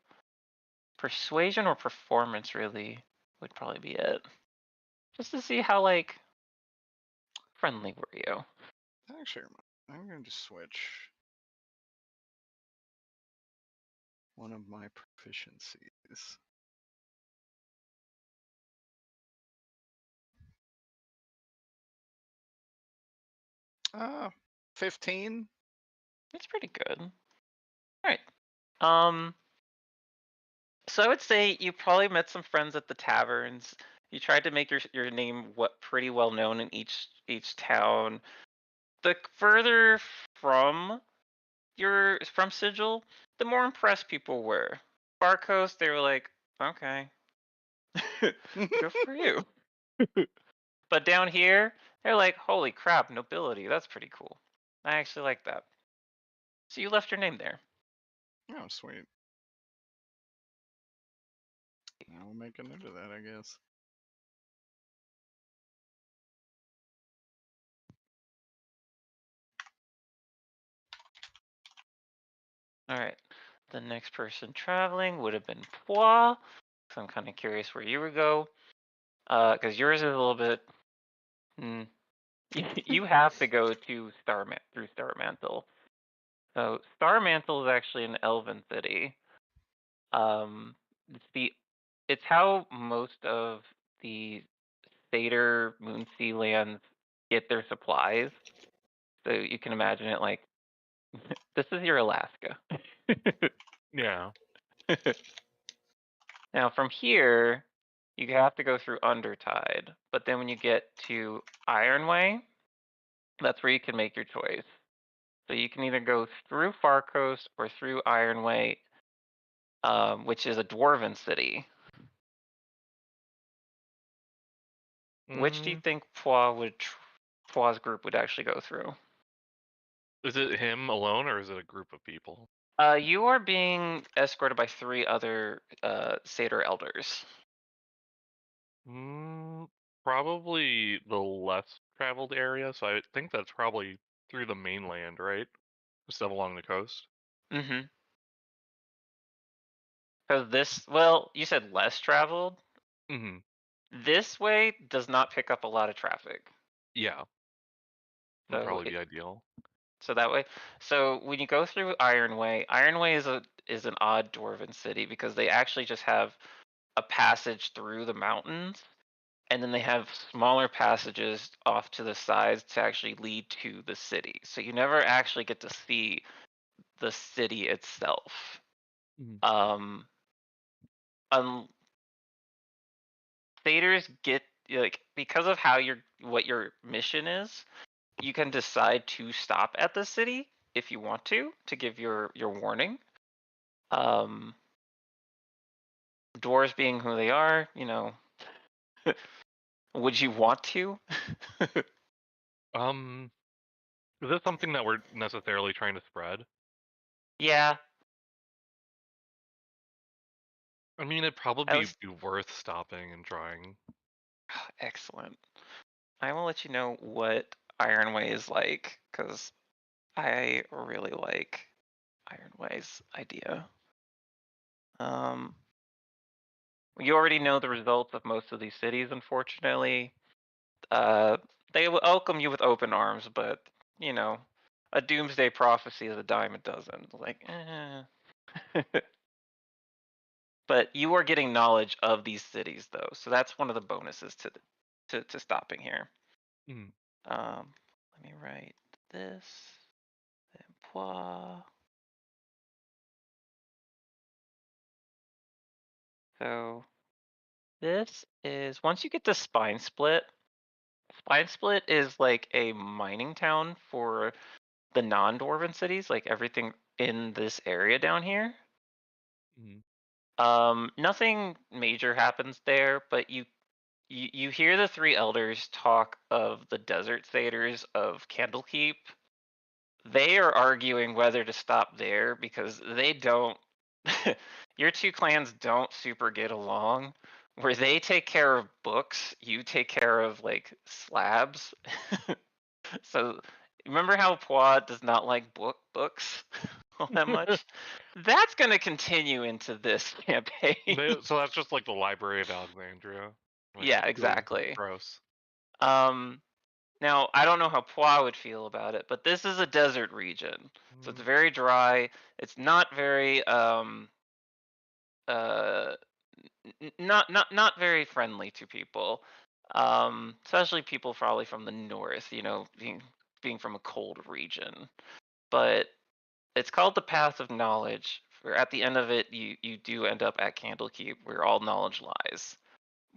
Persuasion or performance really would probably be it. Just to see how like friendly were you. Actually, I'm going to switch one of my proficiencies. Uh, 15. It's pretty good. All right. So I would say you probably met some friends at the taverns. You tried to make your name pretty well known in each town. The further from from Sigil, the more impressed people were. Far Coast, they were like, okay, good for you. But down here, they're like, holy crap, nobility, that's pretty cool. I actually like that. So you left your name there. Oh, sweet. I will make a note of that, I guess. All right. The next person traveling would have been Pois. So I'm kind of curious where you would go. Because yours is a little bit. You have to go to through Starmantle. So Starmantle is actually an elven city. It's it's how most of the Satyr Moonsea lands get their supplies. So you can imagine it like this is your Alaska. Yeah. Now from here, you have to go through Undertide, but then when you get to Ironway, that's where you can make your choice. So you can either go through Far Coast or through Ironway, which is a dwarven city. Which do you Mm, think Poi's group would actually go through? is it him alone or is it a group of people? You are being escorted by 3 other Satyr elders. Mm, probably the less traveled area, so I think that's probably through the mainland, right? Instead of along the coast. Mm-hmm. Because well, you said less traveled. Mm-hmm. This way does not pick up a lot of traffic. Yeah, would So probably be ideal. So that way, so when you go through Ironway, Ironway is an odd dwarven city because they actually just have a passage through the mountains, and then they have smaller passages off to the sides to actually lead to the city. So you never actually get to see the city itself. Mhm. Um, Satyrs get like because of how what your mission is, you can decide to stop at the city if you want to give your warning. Um, Dwarves being who they are, would you want to? Um, is this something that we're necessarily trying to spread? Yeah, I mean, it'd at probably least be worth stopping and trying. excellent. I will let you know what Ironway is like, because I really like Ironway's idea. You already know the results of most of these cities, unfortunately. They will welcome you with open arms, but you know, a doomsday prophecy is a dime a dozen. Like, but you are getting knowledge of these cities, though, so that's one of the bonuses to stopping here. Mm. Let me write this. Emploi. So this is once you get to Spine Split. Spine Split is like a mining town for the non-dwarven cities, like everything in this area down here. Mm. Nothing major happens there, but you hear the three elders talk of the desert satyrs of Candlekeep. They are arguing whether to stop there because they don't. Your two clans don't super get along. Where they take care of books, you take care of like slabs. So remember how Poit does not like books all that much? That's gonna continue into this campaign. So that's just like the Library of Alexandria. Which Yeah, is exactly. gross. Now I don't know how Poit would feel about it, but this is a desert region, so it's Mm. very dry. It's not very uh not very friendly to people, especially people probably from the north. You know, being from a cold region, but it's called the Path of Knowledge. Where at the end of it, you do end up at Candlekeep, where all knowledge lies.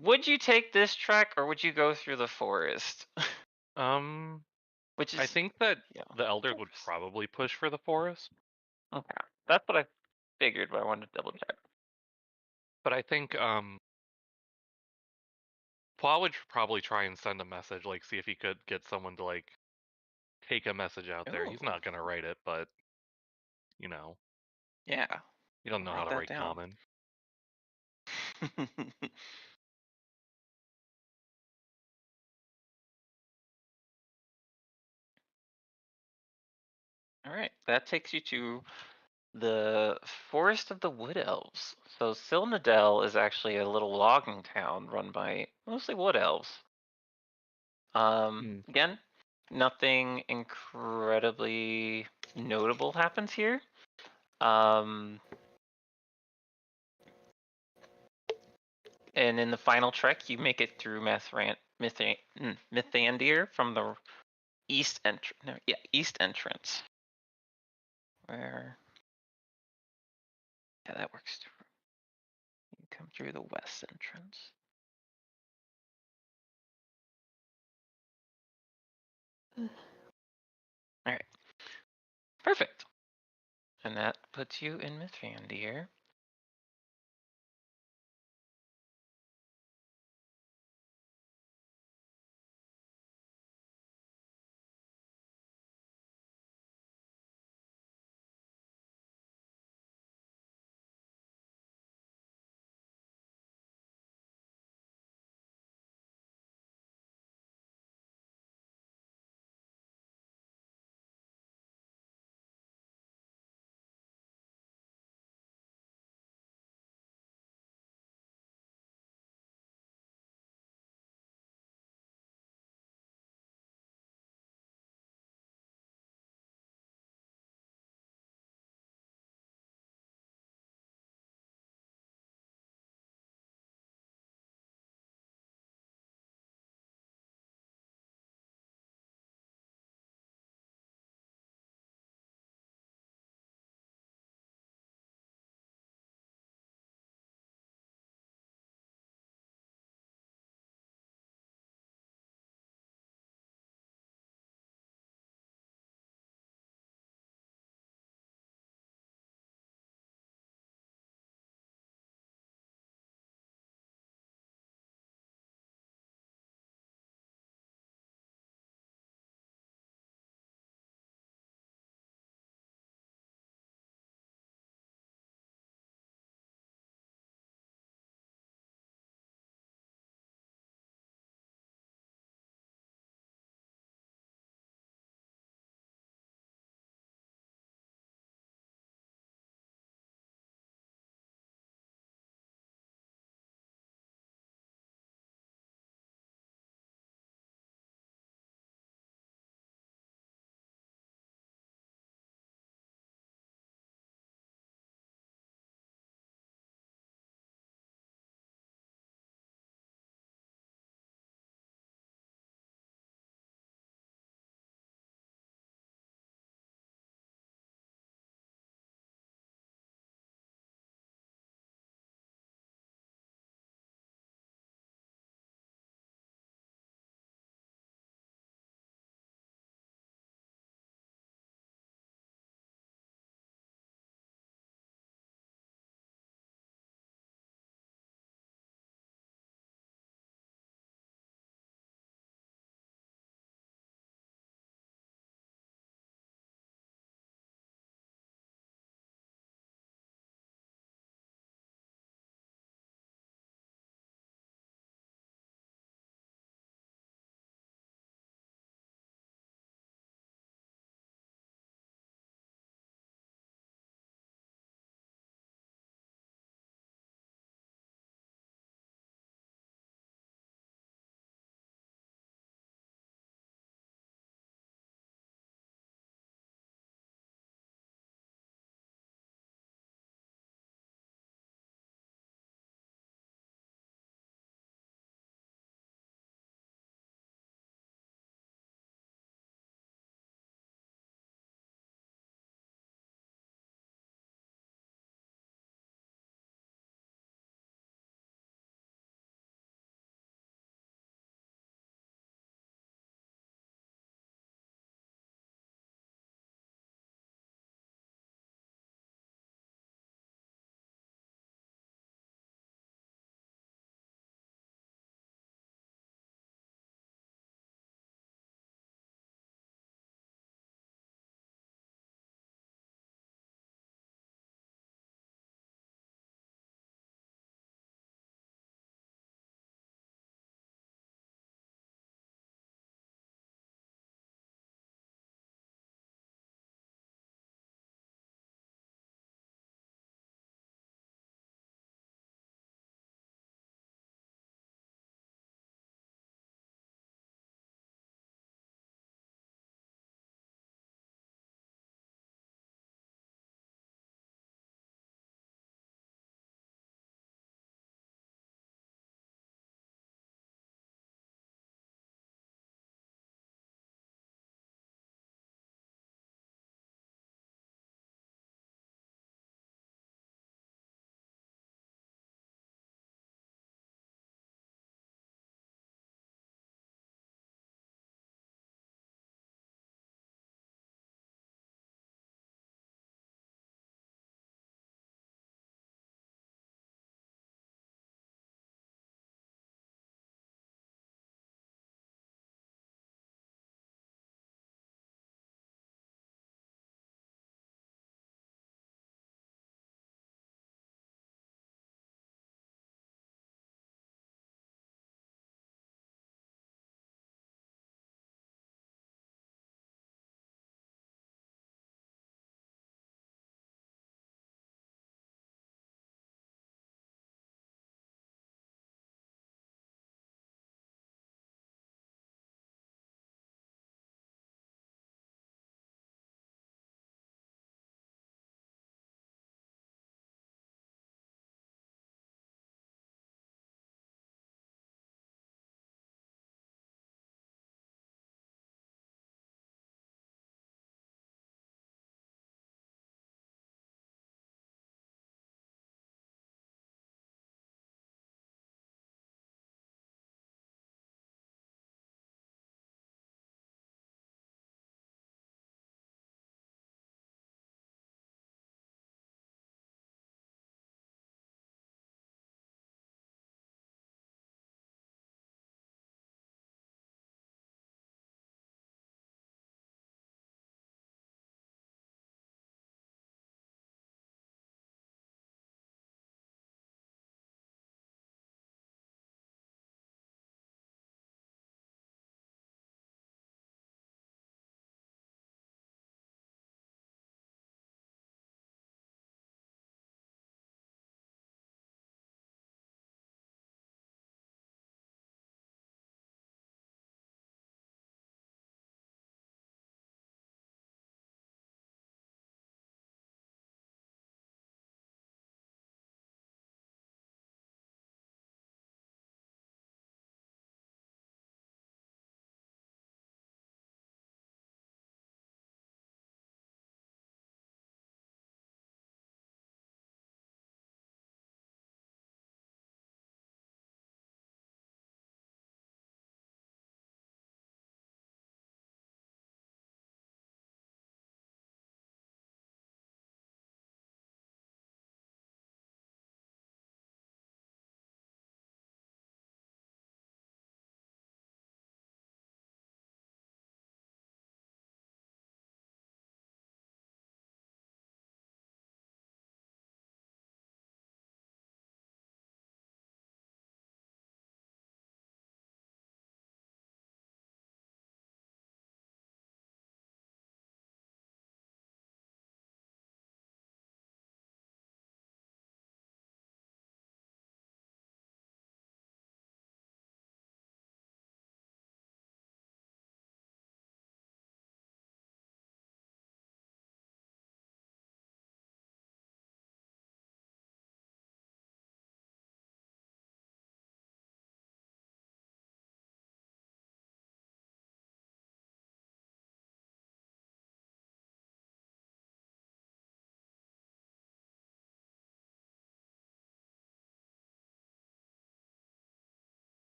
Would you take this trek, or would you go through the forest? Which I is, think that yeah, the elders would forest. probably push for the forest, Okay, that's what I figured, but I wanted to double check. but I think Paul would probably try and send a message, like see if he could get someone to like take a message out there. He's Oh, not gonna write it, but you know, yeah, you don't know how write to that write down. common. All right, that takes you to the Forest of the Wood Elves. So Silnadel is actually a little logging town run by mostly wood elves. Hmm. Again, nothing incredibly notable happens here. And in the final trek, you make it through Mithandir from the east entrance. No, yeah, east entrance. Where? Yeah, that works. You come through the west entrance. All right, perfect. And that puts you in Mithandir.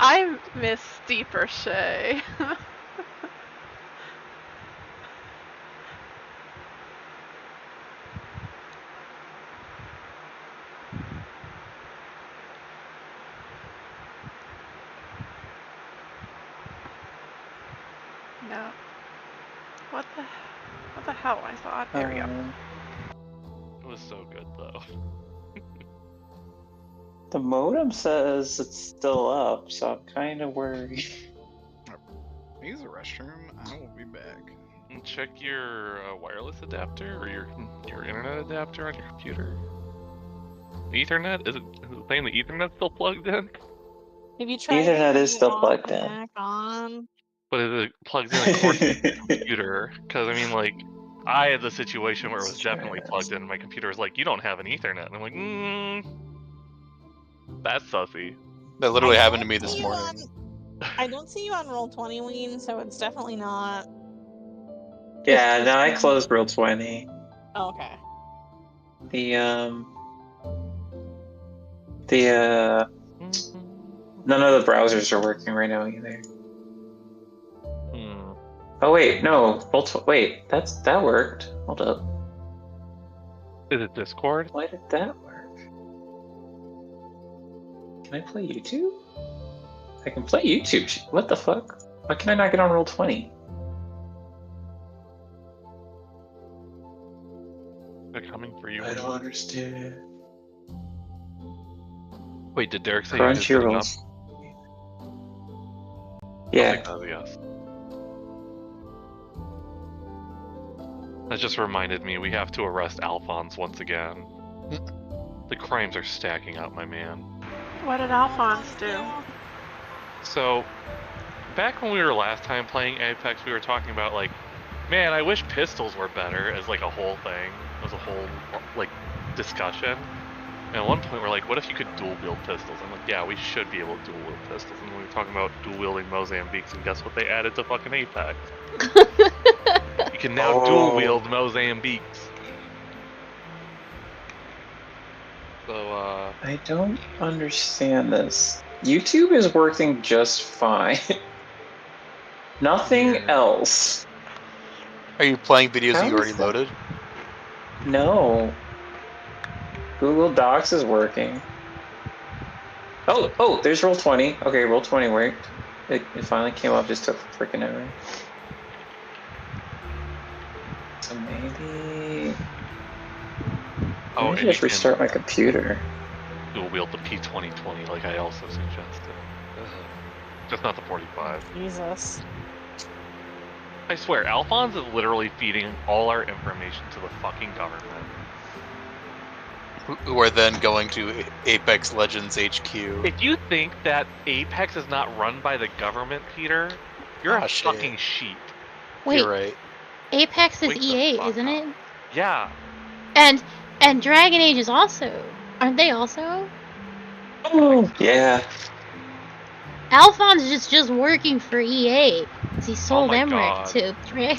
I miss Steeper Shay. No. What the hell? I thought. There we go. It was so good though. The modem says it's still up, so I'm kind of worried. Use the restroom. I will be back. And check your wireless adapter or your internet adapter on your computer. The Ethernet is it saying the Ethernet's still plugged in? Have you tried Ethernet turning is it still off plugged and in. back on? But is it plugged in according to the computer? Because I mean, like, I had the situation where it was definitely plugged in. And my computer was like, "You don't have an Ethernet," and I'm like, that's sussy. That literally I happened to don't me this see you morning. I don't see you on Roll20, Ween, so it's definitely not. Yeah, no, I closed Roll20. Oh, okay. None of the browsers are working right now either. Hmm. Oh wait, no, wait, that worked. Hold up. Is it Discord? Why did that work? Can I play YouTube? I can play YouTube. What the fuck? Why can I not get on Roll20? They're coming for you. I don't understand. Wait, did Derek say you guys setting up? Yeah. Yes. That just reminded me we have to arrest Alphonse once again. The crimes are stacking up, my man. What did Alphonse do? So, back when we were last time playing Apex, we were talking about, like, man, I wish pistols were better as, like, a whole thing. As a whole, like, discussion. And at one point, we're like, what if you could dual-wield pistols? I'm like, yeah, we should be able to dual-wield pistols. And we were talking about dual-wielding Mozambiques, and guess what they added to fucking Apex? You can now dual-wield Mozambiques. So, I don't understand this. YouTube is working just fine. Nothing else. Are you playing videos How that you already is that? loaded? No. Google Docs is working. Oh, there's Roll20. Okay, Roll20 worked. It finally came up, just took freaking ever. So maybe... oh, Let me and just you restart can my computer. dual-wield the P2020 like I also suggested. Just not the 45. Jesus. I swear, Alphonse is literally feeding all our information to the fucking government. Who are then going to Apex Legends HQ. If you think that Apex is not run by the government, Peter, you're a shit. fucking sheep. Wait, You're right. Apex is Wake the EA, fuck isn't up. it? Yeah. And Dragon Age is also. Aren't they also? Oh, yeah. Alphonse is just working for EA. He sold my Emmerich God. to Dragon.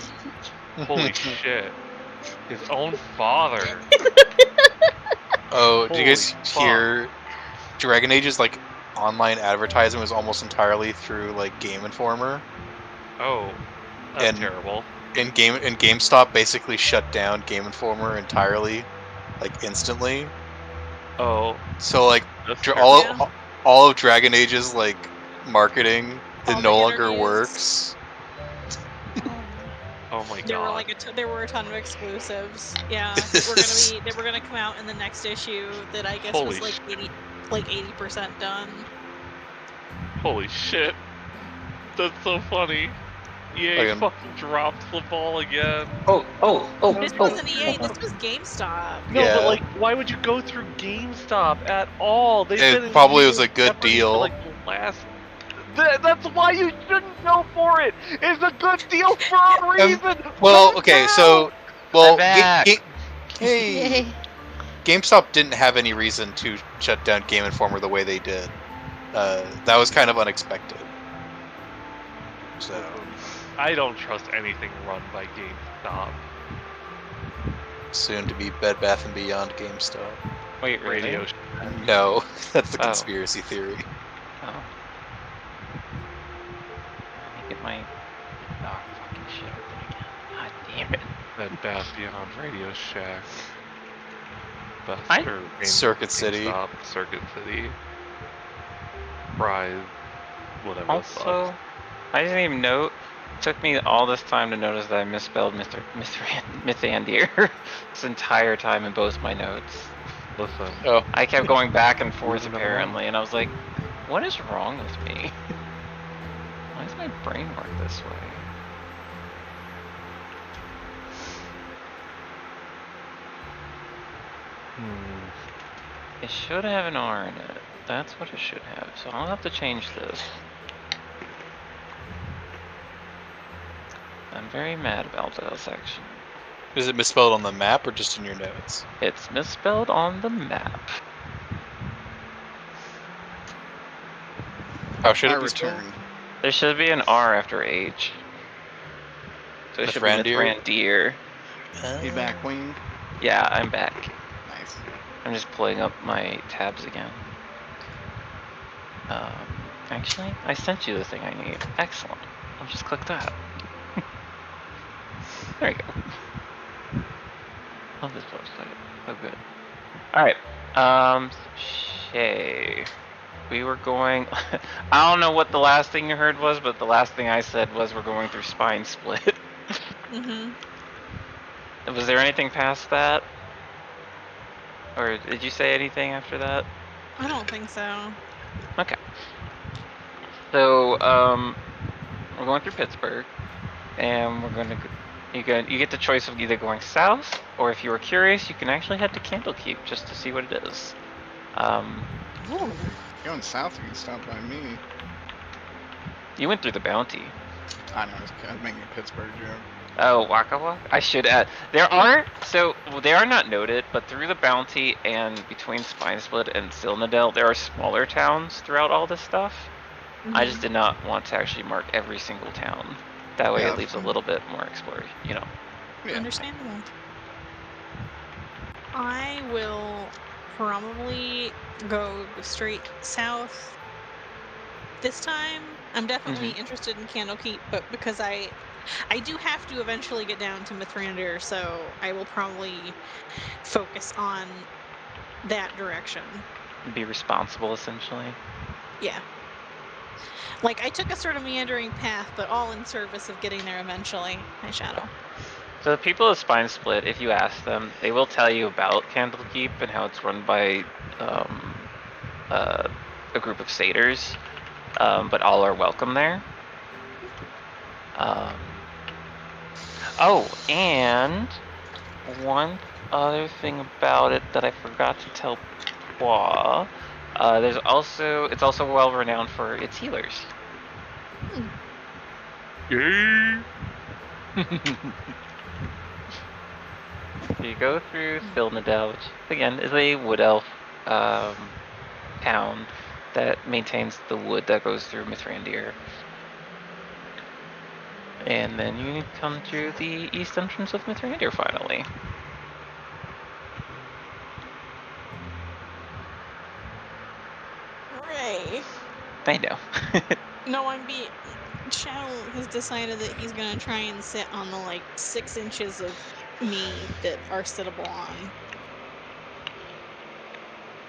Holy shit. His own father. Oh, did you guys Holy fuck. hear Dragon Age's like online advertising was almost entirely through like Game Informer? Oh, that's And- terrible. And GameStop basically shut down Game Informer entirely, like instantly. Oh, So like that's all terrible. all of Dragon Age's like marketing All it the no longer interviews. works. Oh my There were god. like there were a ton of exclusives. Yeah, they were gonna come out in the next issue that I guess Holy was like 80% done. Holy shit. That's so funny. EA Again. fucking dropped the ball again. This wasn't EA. This was GameStop. No, Yeah. but like, why would you go through GameStop at all? They've It been in probably was EA a good jeopardy deal. For like the last. That's why you shouldn't go for it. It's a good deal for a reason. Well, Go okay, now! so well, back. hey, Yay. GameStop didn't have any reason to shut down Game Informer the way they did. That was kind of unexpected. So I don't trust anything run by GameStop. soon to be Bed Bath and Beyond GameStop. Wait, Radio. No, that's the Oh. conspiracy theory. Oh. That Bastion Radio Shack. I- Circuit City. GameStop, Circuit City. Rise. Whatever the fuck. Also, I didn't even know. It took me all this time to notice that I misspelled Mithandier this entire time in both my notes. Listen. Oh, I kept going back and forth Losing another apparently, and I was like, what is wrong with me? Why does my brain work this way? It should have an R in it. That's what it should have. So I'll have to change this. I'm very mad about this, actually. is it misspelled on the map or just in your notes? It's misspelled on the map. How should I it be spelled? return. There should be an R after H. So it should be Mithrandir? Mithrandir. You back, Wing? Yeah, I'm back. Nice. I'm just pulling up my tabs again. Actually, I sent you the thing I need. Excellent. I'll just click that. There you go. Love this website. So good. Alright. Shay. We were going... I don't know what the last thing you heard was, but the last thing I said was we're going through Spine Split. Was there anything past that? Or did you say anything after that? I don't think so. Okay. So, we're going through Pittsburgh, and we're going to... You get the choice of either going south, or if you were curious, you can actually head to Candlekeep just to see what it is. Ooh. Going south, you can stop by me. You went through the Bounty. I know, I was making a Pittsburgh joke. Oh, Waka Waka? I should add. There are, so they are not noted, but through the Bounty and between Spine Split and Silnadel, there are smaller towns throughout all this stuff. I just did not want to actually mark every single town. That way it leaves a little bit more exploration, you know. Yeah. Understandable. I will probably go straight south this time. I'm definitely interested in Candlekeep, but because I do have to eventually get down to Mithrandir, so I will probably focus on that direction. Be responsible, essentially. Yeah. Like, I took a sort of meandering path, but all in service of getting there eventually. My shadow. So the people of Spine Split, if you ask them, they will tell you about Candlekeep and how it's run by a group of satyrs, but all are welcome there. Oh, and one other thing about it that I forgot to tell Pua, it's also well renowned for its healers. Yay! You go through Silnadel, which again is a wood elf town that maintains the wood that goes through Mithrandir. And then you come through the east entrance of Mithrandir finally. Hooray! I know. No, Shadow has decided that he's gonna try and sit on the, like, 6 inches of me that are sittable on.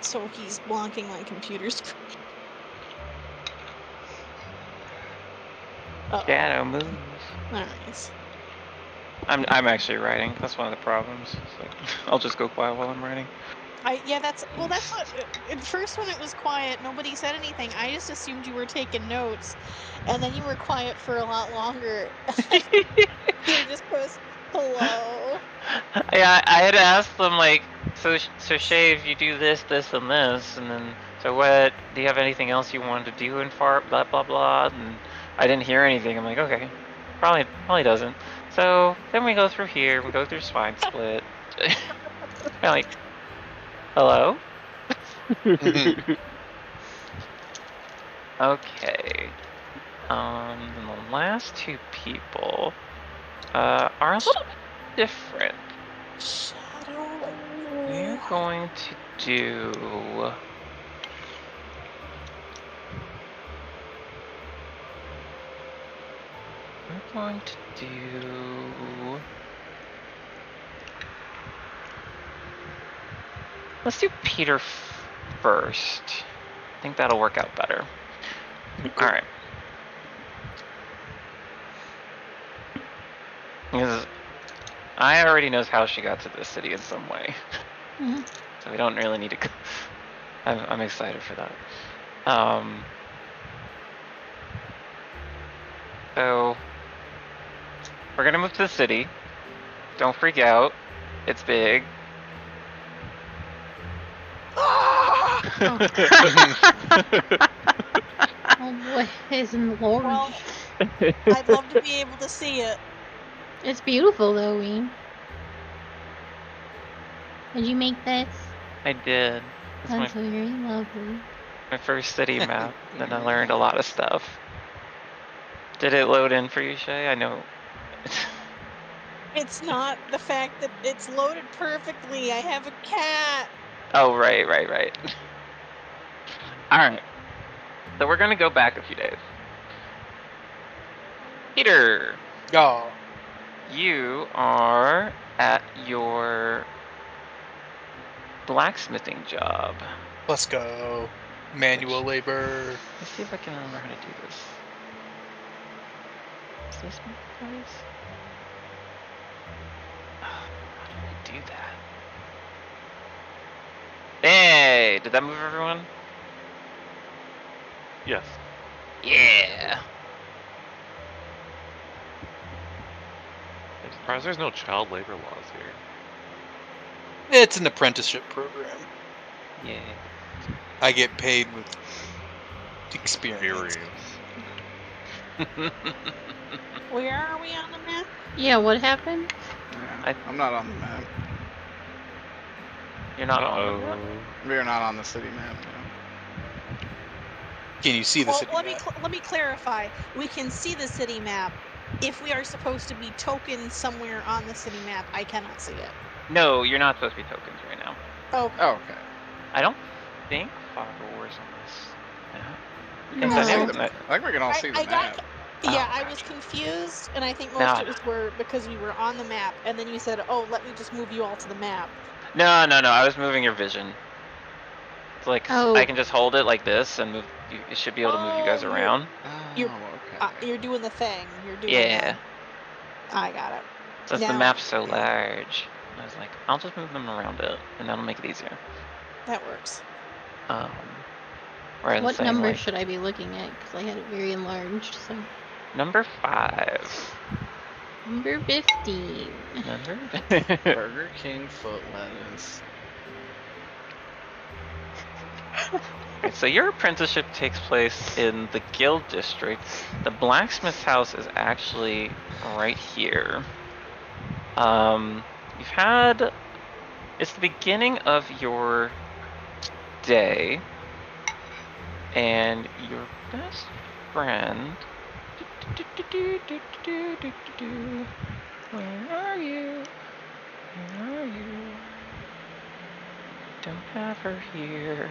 So he's blocking my computer screen. Shadow moves. Nice. I'm actually writing. That's one of the problems. So I'll just go quiet while I'm writing. That's what, at first when it was quiet, nobody said anything. I just assumed you were taking notes, and then you were quiet for a lot longer. You just goes, hello. Yeah, I had asked them, like, so Shay, if you do this, this, and this, and then, so what, do you have anything else you wanted to do in Fart, blah, blah, blah, and I didn't hear anything. I'm like, okay, probably doesn't. So, then we go through here, we go through Spine Split. I'm like, hello? Okay. And the last two people are a little bit different. Shadow. We're going to do... We're going to do... Let's do Peter first. I think that'll work out better. All right. Because I already knows how she got to this city in some way, so we don't really need to. I'm excited for that. So we're gonna move to the city. Don't freak out. It's big. Oh boy, it's large. Well, I'd love to be able to see it. It's beautiful though, Ween. Did you make this? I did. That's very lovely. My first city map, and I learned a lot of stuff. Did it load in for you, Shay? I know. It's not the fact that it's loaded perfectly. I have a cat. Oh, right. Alright. So we're gonna go back a few days. Peter! Oh. You are at your blacksmithing job. Let's go. Manual labor. Let's see if I can remember how to do this. Is this my place? Oh, how do I do that? Hey! Did that move everyone? Yes. Yeah! I'm surprised there's no child labor laws here. It's an apprenticeship program. Yeah. I get paid with experience. Where are we on the map? Yeah, what happened? Yeah, I'm not on the map. You're not on the map? We're not on the city map. No. Can you see the Well, city let map? me clarify. We can see the city map. If we are supposed to be tokens somewhere on the city map, I cannot see it. No, you're not supposed to be tokens right now. Oh. Okay. I don't think Fog Wars on this map. We can all see the map. I think we can all see the map. Yeah, I was confused, and I think most of us were because we were on the map, and then you said, "Oh, let me just move you all to the map." No. I was moving your vision. It's like I can just hold it like this and move. You should be able to move you guys around. You're doing the thing. You're doing. Yeah. I got it. Since the map's so large, I was like, I'll just move them around it, and that'll make it easier. That works. What number should I be looking at? Because I had it very enlarged. So. Number 5. Number 15. Burger King foot lettuce. Okay, so your apprenticeship takes place in the Guild District. The blacksmith's house is actually right here. You've had... It's the beginning of your day, and your best friend... Where are you? Where are you? Don't have her here.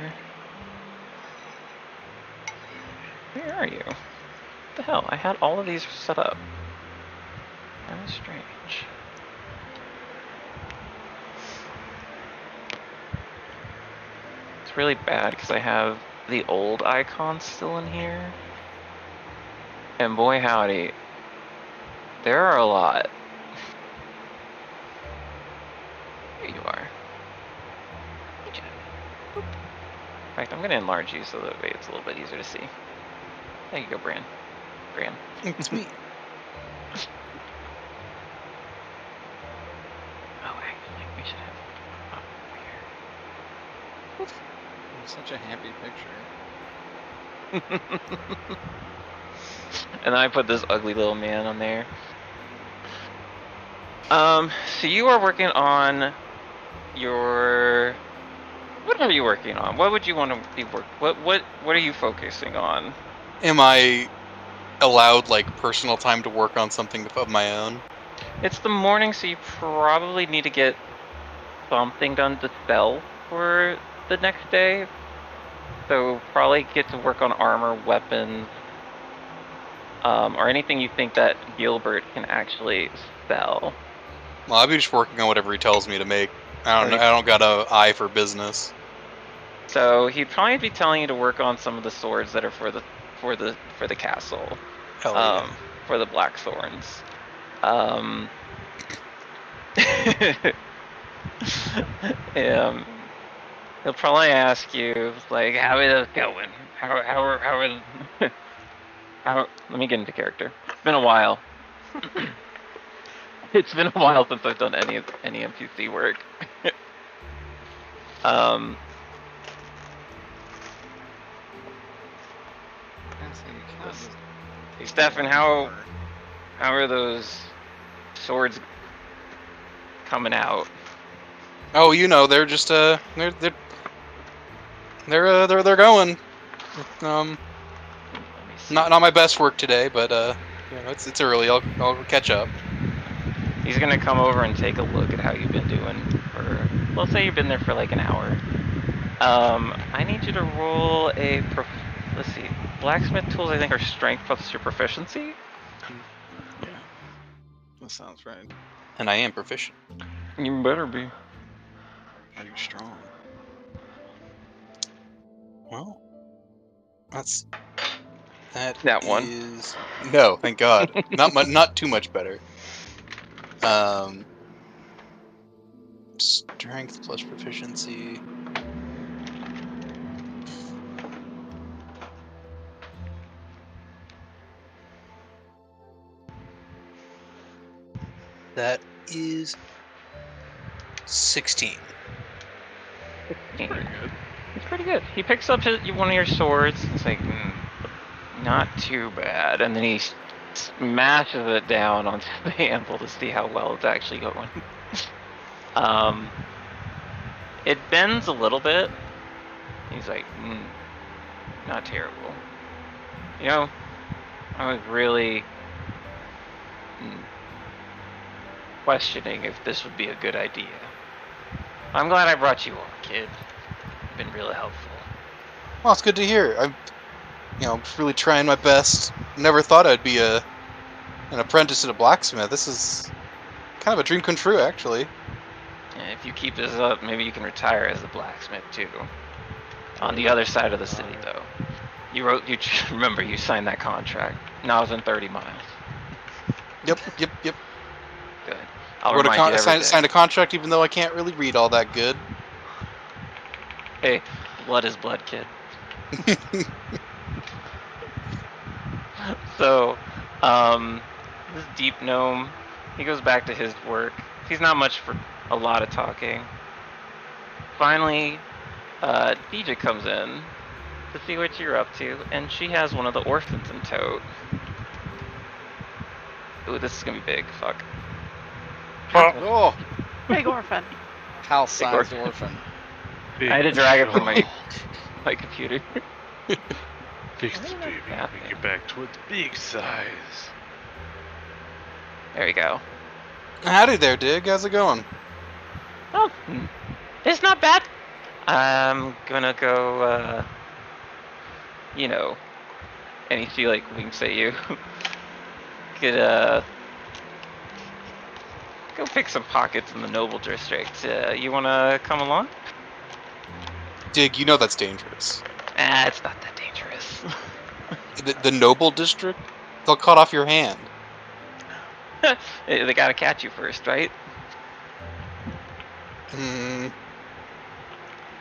Where are you? What the hell? I had all of these set up. That was strange. It's really bad because I have the old icons still in here. And boy howdy, there are a lot. Here you are. Good job. Boop. In fact, I'm going to enlarge you so that way it's a little bit easier to see. There you go, Bran. It's me. Oh, actually, we should have up here. Such a happy picture. And then I put this ugly little man on there. So you are working on your... What are you working on? What would you want to be What are you focusing on? Am I allowed like personal time to work on something of my own? It's the morning, so you probably need to get something done to sell for the next day. So probably get to work on armor, weapons, or anything you think that Gilbert can actually sell. Well, I'll be just working on whatever he tells me to make. I don't got an eye for business. So he'd probably be telling you to work on some of the swords that are for the castle. Hell yeah. For the Blackthorns. He'll probably ask you like, "How is it going? How are how?" Let me get into character. It's been a while. It's been a while since I've done any NPC work. Stefan, how are those swords coming out? Oh, you know, they're just they're going. Not my best work today, but you know, it's early. I'll catch up. He's gonna come over and take a look at how you've been doing for. Let's say you've been there for like an hour. I need you to roll a. Let's see. Blacksmith tools, I think, are strength plus your proficiency. Yeah, that sounds right. And I am proficient. You better be. Are you strong? Well, that one. is no, thank God. Not too much better. Strength plus proficiency. That is 16. Pretty good. It's pretty good. He picks up one of your swords. It's like, not too bad. And then he smashes it down onto the anvil to see how well it's actually going. It bends a little bit. He's like, not terrible. You know, I was really questioning if this would be a good idea. I'm glad I brought you on, kid. You've been really helpful. Well, it's good to hear. I'm, really trying my best. Never thought I'd be an apprentice at a blacksmith. This is kind of a dream come true, actually. And if you keep this up, maybe you can retire as a blacksmith too. On the other side of the city, though. You remember you signed that contract. Now it's in 30 miles. Yep. Good. Signed a contract even though I can't really read all that good. Hey, blood is blood, kid. So, this deep gnome, he goes back to his work. He's not much for a lot of talking. Finally, DJ comes in to see what you're up to, and she has one of the orphans in tow. Ooh, this is gonna be big. Fuck. Oh, Big orphan. House-sized orphan. I had to drag it from my computer. Fix this baby. Make it back to its big size. There you go. Howdy there, Dig. How's it going? Oh, it's not bad. I'm gonna go, and she like winks at you. Could go pick some pockets in the Noble District. You wanna come along? Dig, you know that's dangerous. It's not that dangerous. The Noble District? They'll cut off your hand. They gotta catch you first, right?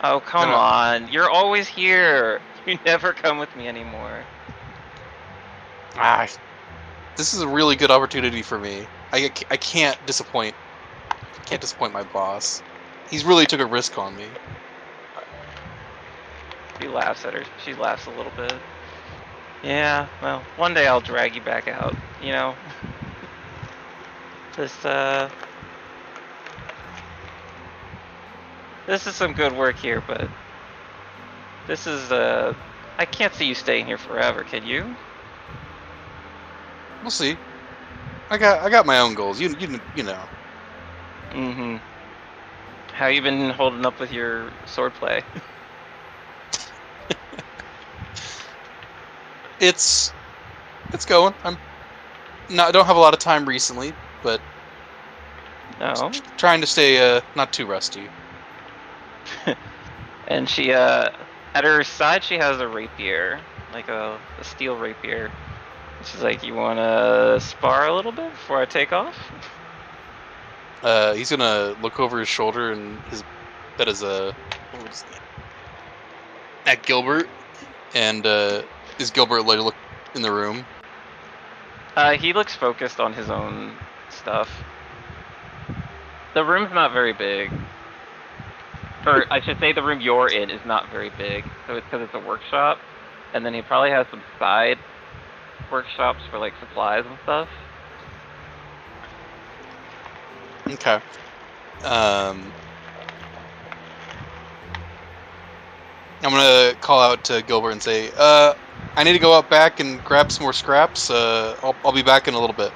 Oh, come on. You're always here. You never come with me anymore. This is a really good opportunity for me. I can't disappoint. Can't disappoint my boss. He's really took a risk on me. He laughs at her. She laughs a little bit. Yeah, well, one day I'll drag you back out, This is some good work here, but this is, I can't see you staying here forever, can you? We'll see. I got my own goals. You know. Mm-hmm. How you been holding up with your swordplay? It's going. I don't have a lot of time recently, but No. Trying to stay not too rusty. And she, at her side, she has a rapier, like a steel rapier. She's like, "You wanna spar a little bit before I take off?" He's gonna look over his shoulder and that is what was his name? At Gilbert, and is Gilbert like look in the room? He looks focused on his own stuff. The room's not very big. Or I should say the room you're in is not very big. So it's because it's a workshop. And then he probably has some side workshops for like supplies and stuff. Okay. I'm gonna call out to Gilbert and say, I need to go out back and grab some more scraps. I'll be back in a little bit.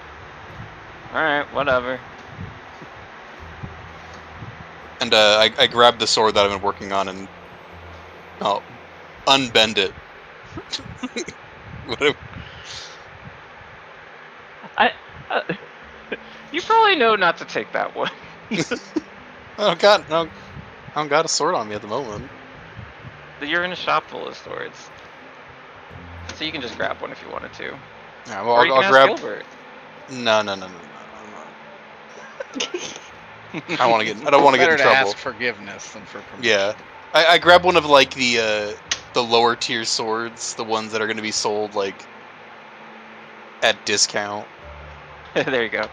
Alright, whatever. And I grab the sword that I've been working on and I'll unbend it. Whatever. You probably know not to take that one. I don't got a sword on me at the moment. You're in a shop full of swords. So you can just grab one if you wanted to. Yeah, well, Or you can I'll ask grab. Gilbert. No. I want to get. I don't want to get in Better to trouble. ask forgiveness than for permission. Yeah, I grab one of like the lower tier swords, the ones that are going to be sold like at discount. There you go.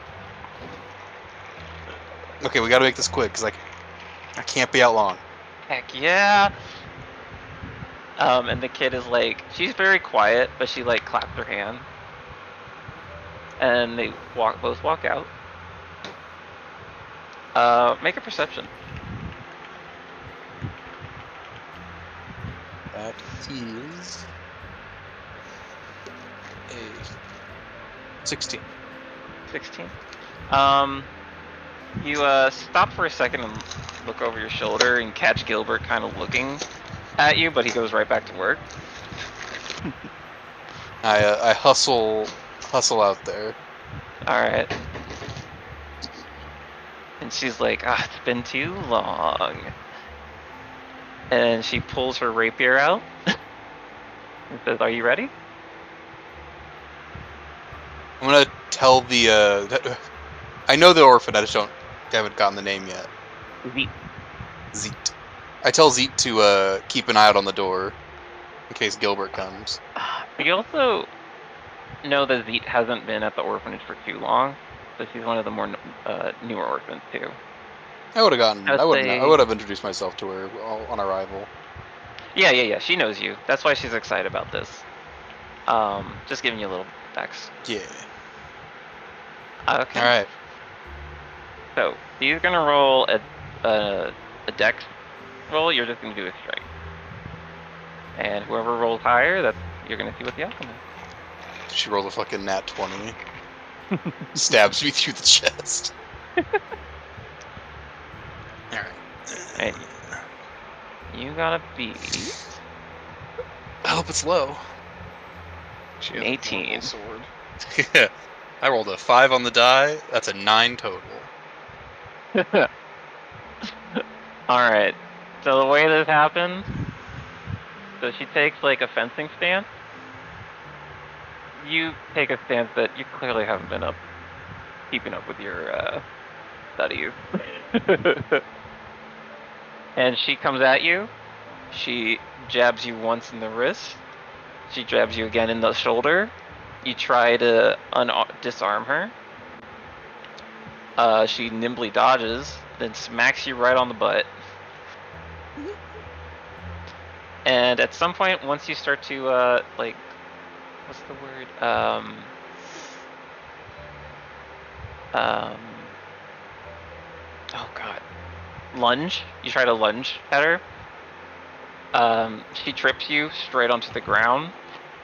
Okay, we got to make this quick because I can't be out long. Heck yeah. And the kid is like, she's very quiet, but she like claps her hand. And they both walk out. Make a perception. That is a 16. 16. You stop for a second and look over your shoulder and catch Gilbert kind of looking at you, but he goes right back to work. I hustle out there. All right. And she's like, it's been too long. And she pulls her rapier out and says, "Are you ready?" I'm gonna tell the I know the orphan. I haven't gotten the name yet. Zeet. I tell Zeet to keep an eye out on the door in case Gilbert comes. You also know that Zeet hasn't been at the orphanage for too long, so she's one of the more newer orphans too. I would have gotten. I I would have introduced myself to her on arrival. Yeah. She knows you. That's why she's excited about this. Just giving you a little Dex. Yeah. Okay. All right. So he's gonna roll a Dex roll. You're just gonna do a strike, and whoever rolls higher, you're gonna see what the outcome is. She rolled a fucking nat 20. Stabs me through the chest. Alright. You gotta beat I hope it's low. She an has a 18. normal sword. Yeah. I rolled a 5 on the die. That's a 9 total. Alright. So the way this happens, so she takes like a fencing stance. You take a stance that you clearly haven't been keeping up with your studies. And she comes at you. She jabs you once in the wrist. She jabs you again in the shoulder. You try to disarm her. She nimbly dodges, then smacks you right on the butt. And at some point, once you start to like, what's the word? Oh god. Lunge. You try to lunge at her. She trips you straight onto the ground,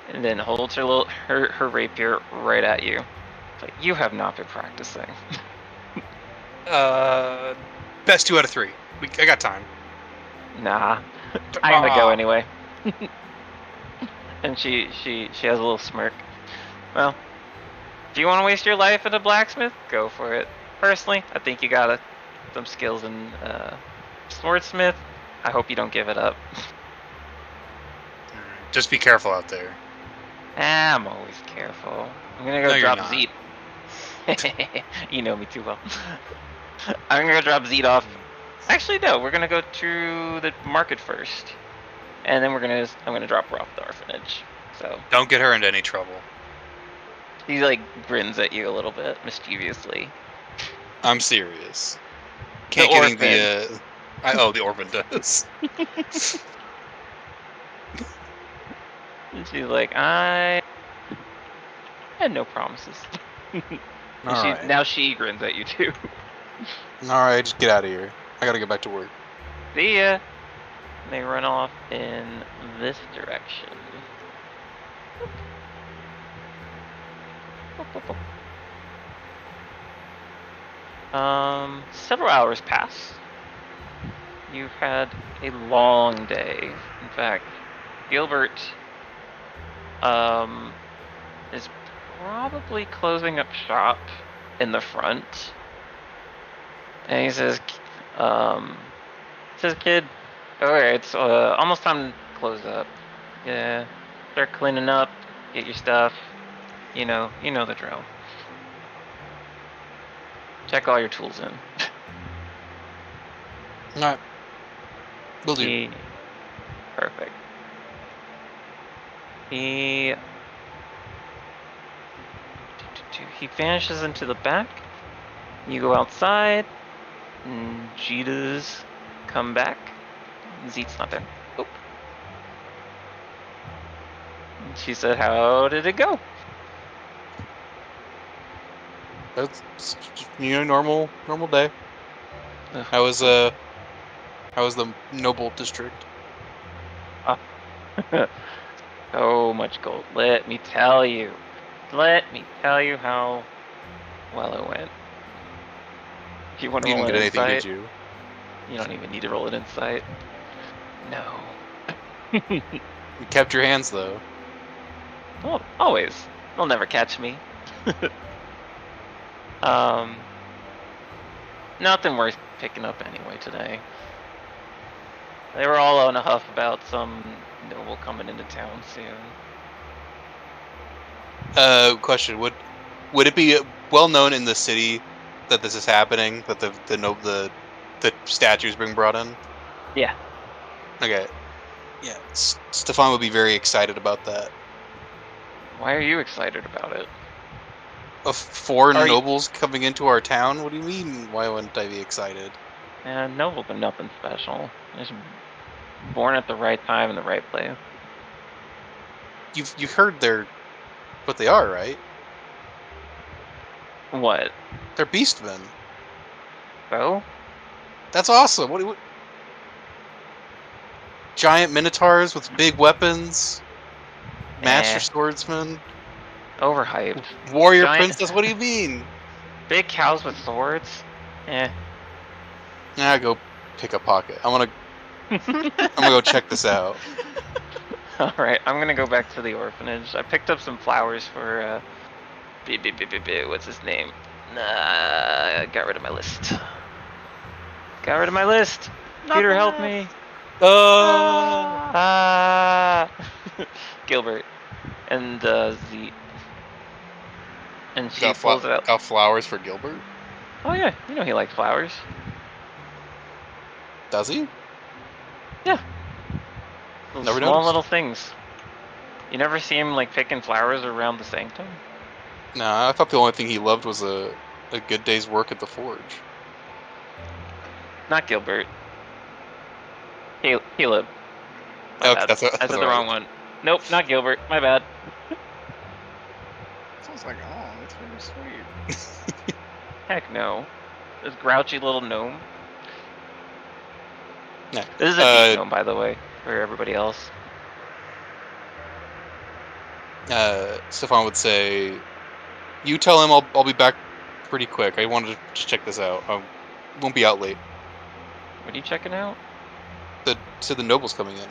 and then holds her rapier right at you. It's like, you have not been practicing. Best 2 out of 3. I got time. Nah. I'm gonna go anyway. And she has a little smirk. Well, if you want to waste your life at a blacksmith, go for it. personally, I think you got some skills in swordsmith. I hope you don't give it up. Just be careful out there. I'm always careful. I'm gonna No, go you're drop not. Zeet. You know me too well. I'm gonna drop Zeet off. Actually, no. We're gonna go to the market first, and then I'm gonna drop her off at the orphanage. So Don't get her into any trouble. he like grins at you a little bit mischievously. I'm serious. Can't get any the the orphan does. And she's like, I had no promises. Now she grins at you too. Alright, just get out of here. I gotta get back to work. See ya. And they run off in this direction. Several hours pass. You've had a long day. In fact, Gilbert is probably closing up shop in the front. And he says, kid, alright, it's almost time to close up. Yeah, start cleaning up, get your stuff. You know the drill. Check all your tools in. Alright. Will do. Perfect. He vanishes into the back. You go outside. And Jita's come back. Zeet's not there. Oh. She said, "How did it go?" That's normal day. Ugh. How was the noble district? So much gold. Let me tell you how well it went. If you want to You roll didn't an get anything, insight, did you? you don't even need to roll an insight. No. You kept your hands though. Well, always. They'll never catch me. Nothing worth picking up anyway today. They were all in a huff about some noble coming into town soon. Question: Would it be well known in the city that this is happening? That the statues being brought in? Yeah. Okay. Yeah, Stefan would be very excited about that. Why are you excited about it? Of foreign nobles coming into our town? What do you mean? Why wouldn't I be excited? Nobles are nothing special. They're just born at the right time in the right place. You've heard what they are, right? What? They're beastmen. So? That's awesome. What? Giant minotaurs with big weapons. Master swordsman. Overhyped. Warrior princess. What do you mean? Big cows with swords? Yeah, go pick a pocket. I'm gonna go check this out. Alright, I'm gonna go back to the orphanage. I picked up some flowers for what's his name? Got rid of my list. Peter, help me. Gilbert and Z. And she pulls it out. Got flowers for Gilbert? Oh yeah, he likes flowers. Does he? Yeah. Never Small noticed. little things. You never see him like picking flowers around the sanctum? Nah, I thought the only thing he loved was a good day's work at the forge. Not Gilbert. Caleb. Okay, bad. that's I said the wrong one. Nope, not Gilbert. My bad. Sounds like, oh, that's very sweet. Heck no. This grouchy little gnome. Nah. This is a deep gnome, by the way, for everybody else. Stefan would say, "You tell him I'll be back pretty quick. I wanted to just check this out. Won't be out late." What are you checking out? The nobles coming in.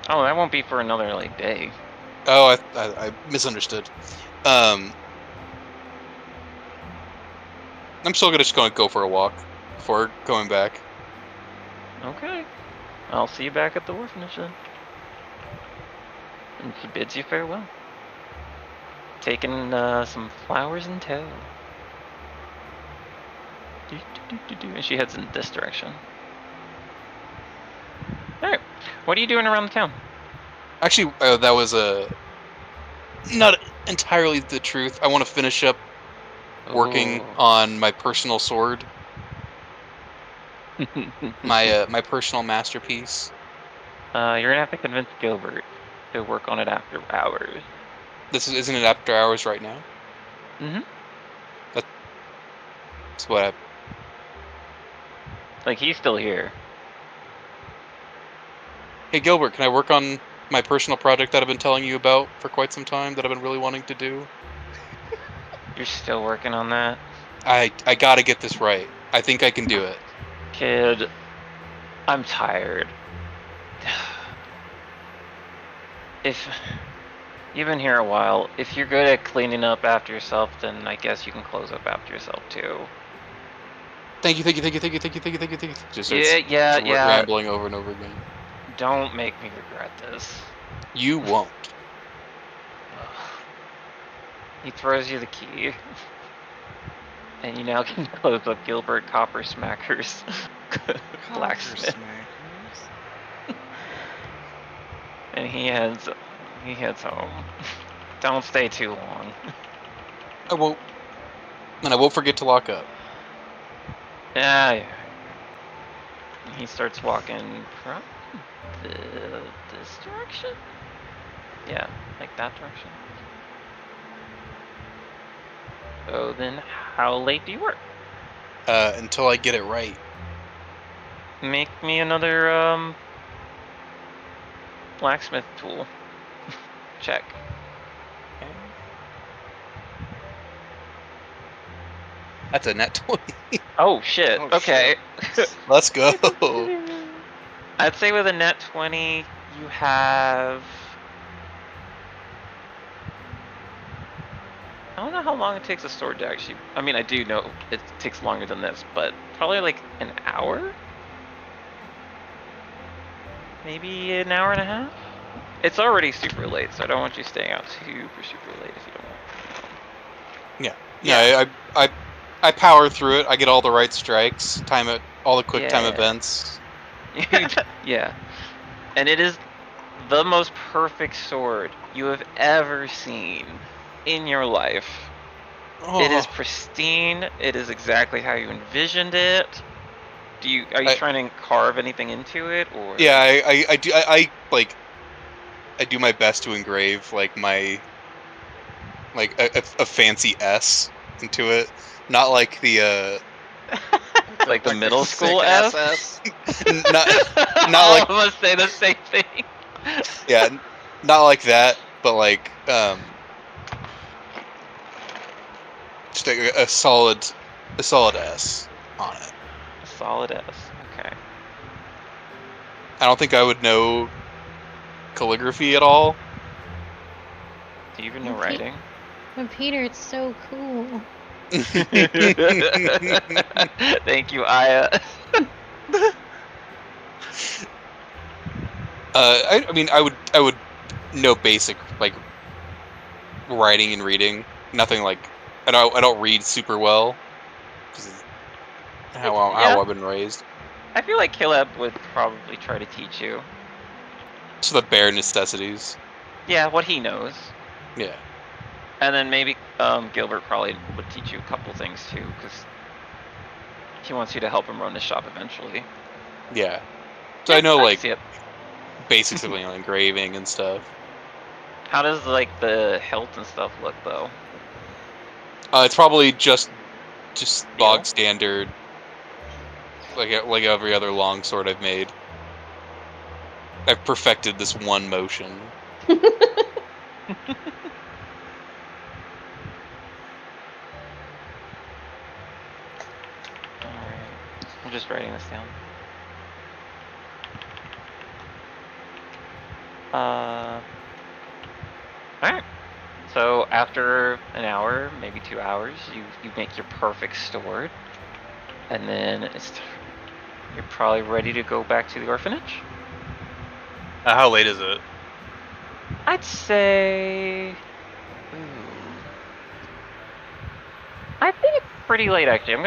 Oh, that won't be for another day. Oh, I misunderstood. I'm still gonna just go for a walk before going back. Okay. I'll see you back at the orphanage then. And he bids you farewell. Taking some flowers in tow. And she heads in this direction. Alright. What are you doing around the town? Actually, that was not entirely the truth. I want to finish up working on my personal sword. my personal masterpiece. You're gonna have to convince Gilbert to work on it after hours. Isn't it after hours right now? Mm-hmm. That's what Like, he's still here. Hey Gilbert, can I work on my personal project that I've been telling you about for quite some time that I've been really wanting to do? You're still working on that? I gotta get this right. I think I can do it. Kid, I'm tired. If you've been here a while, if you're good at cleaning up after yourself, then I guess you can close up after yourself too. Thank you. Just Yeah. rambling over and over again. Don't make me regret this. You won't. He throws you the key. And you now can close up Gilbert Coppersmacker's blacksmith. And he heads home. Don't stay too long. I won't. And I won't forget to lock up. Yeah. He starts walking from this direction? Yeah, like that direction. So then, how late do you work? Until I get it right. Make me another, blacksmith tool. Check. Okay. That's a net 20. Oh, shit. Oh, okay. shit. Let's go. I'd say with a net 20, you have... I don't know how long it takes a sword to actually... I mean, I do know it takes longer than this, but probably like an hour? Maybe an hour and a half? It's already super late, so I don't want you staying out super late if you don't want. Yeah, I power through it. I get all the right strikes, time it, all the quick time events. Yeah. And it is the most perfect sword you have ever seen in your life. Oh. It is pristine. It is exactly how you envisioned it. Are you trying to carve anything into it, or? Yeah, I do. I do my best to engrave like a fancy S into it, not like the like the middle school S. not All like of us say the same thing. Yeah, not like that, but like just a solid S on it. A solid S. Okay. I don't think I would know calligraphy at all. Do you even know writing? But Peter, it's so cool. Thank you, Aya. I mean, I would know basic like writing and reading. Nothing like I don't read super well. How I've been raised. I feel like Caleb would probably try to teach you. So the bare necessities. Yeah, what he knows. Yeah. And then maybe Gilbert probably would teach you a couple things too, because he wants you to help him run the shop eventually. Yeah. So I know like see it. basics of engraving and stuff. How does like the hilt and stuff look though? It's probably just bog standard, like every other longsword I've made. I've perfected this one motion. Alright. I'm just writing this down. Alright. So after an hour, maybe 2 hours, you make your perfect sword, and then you're probably ready to go back to the orphanage. How late is it? I'd say, I think it's pretty late actually. I'm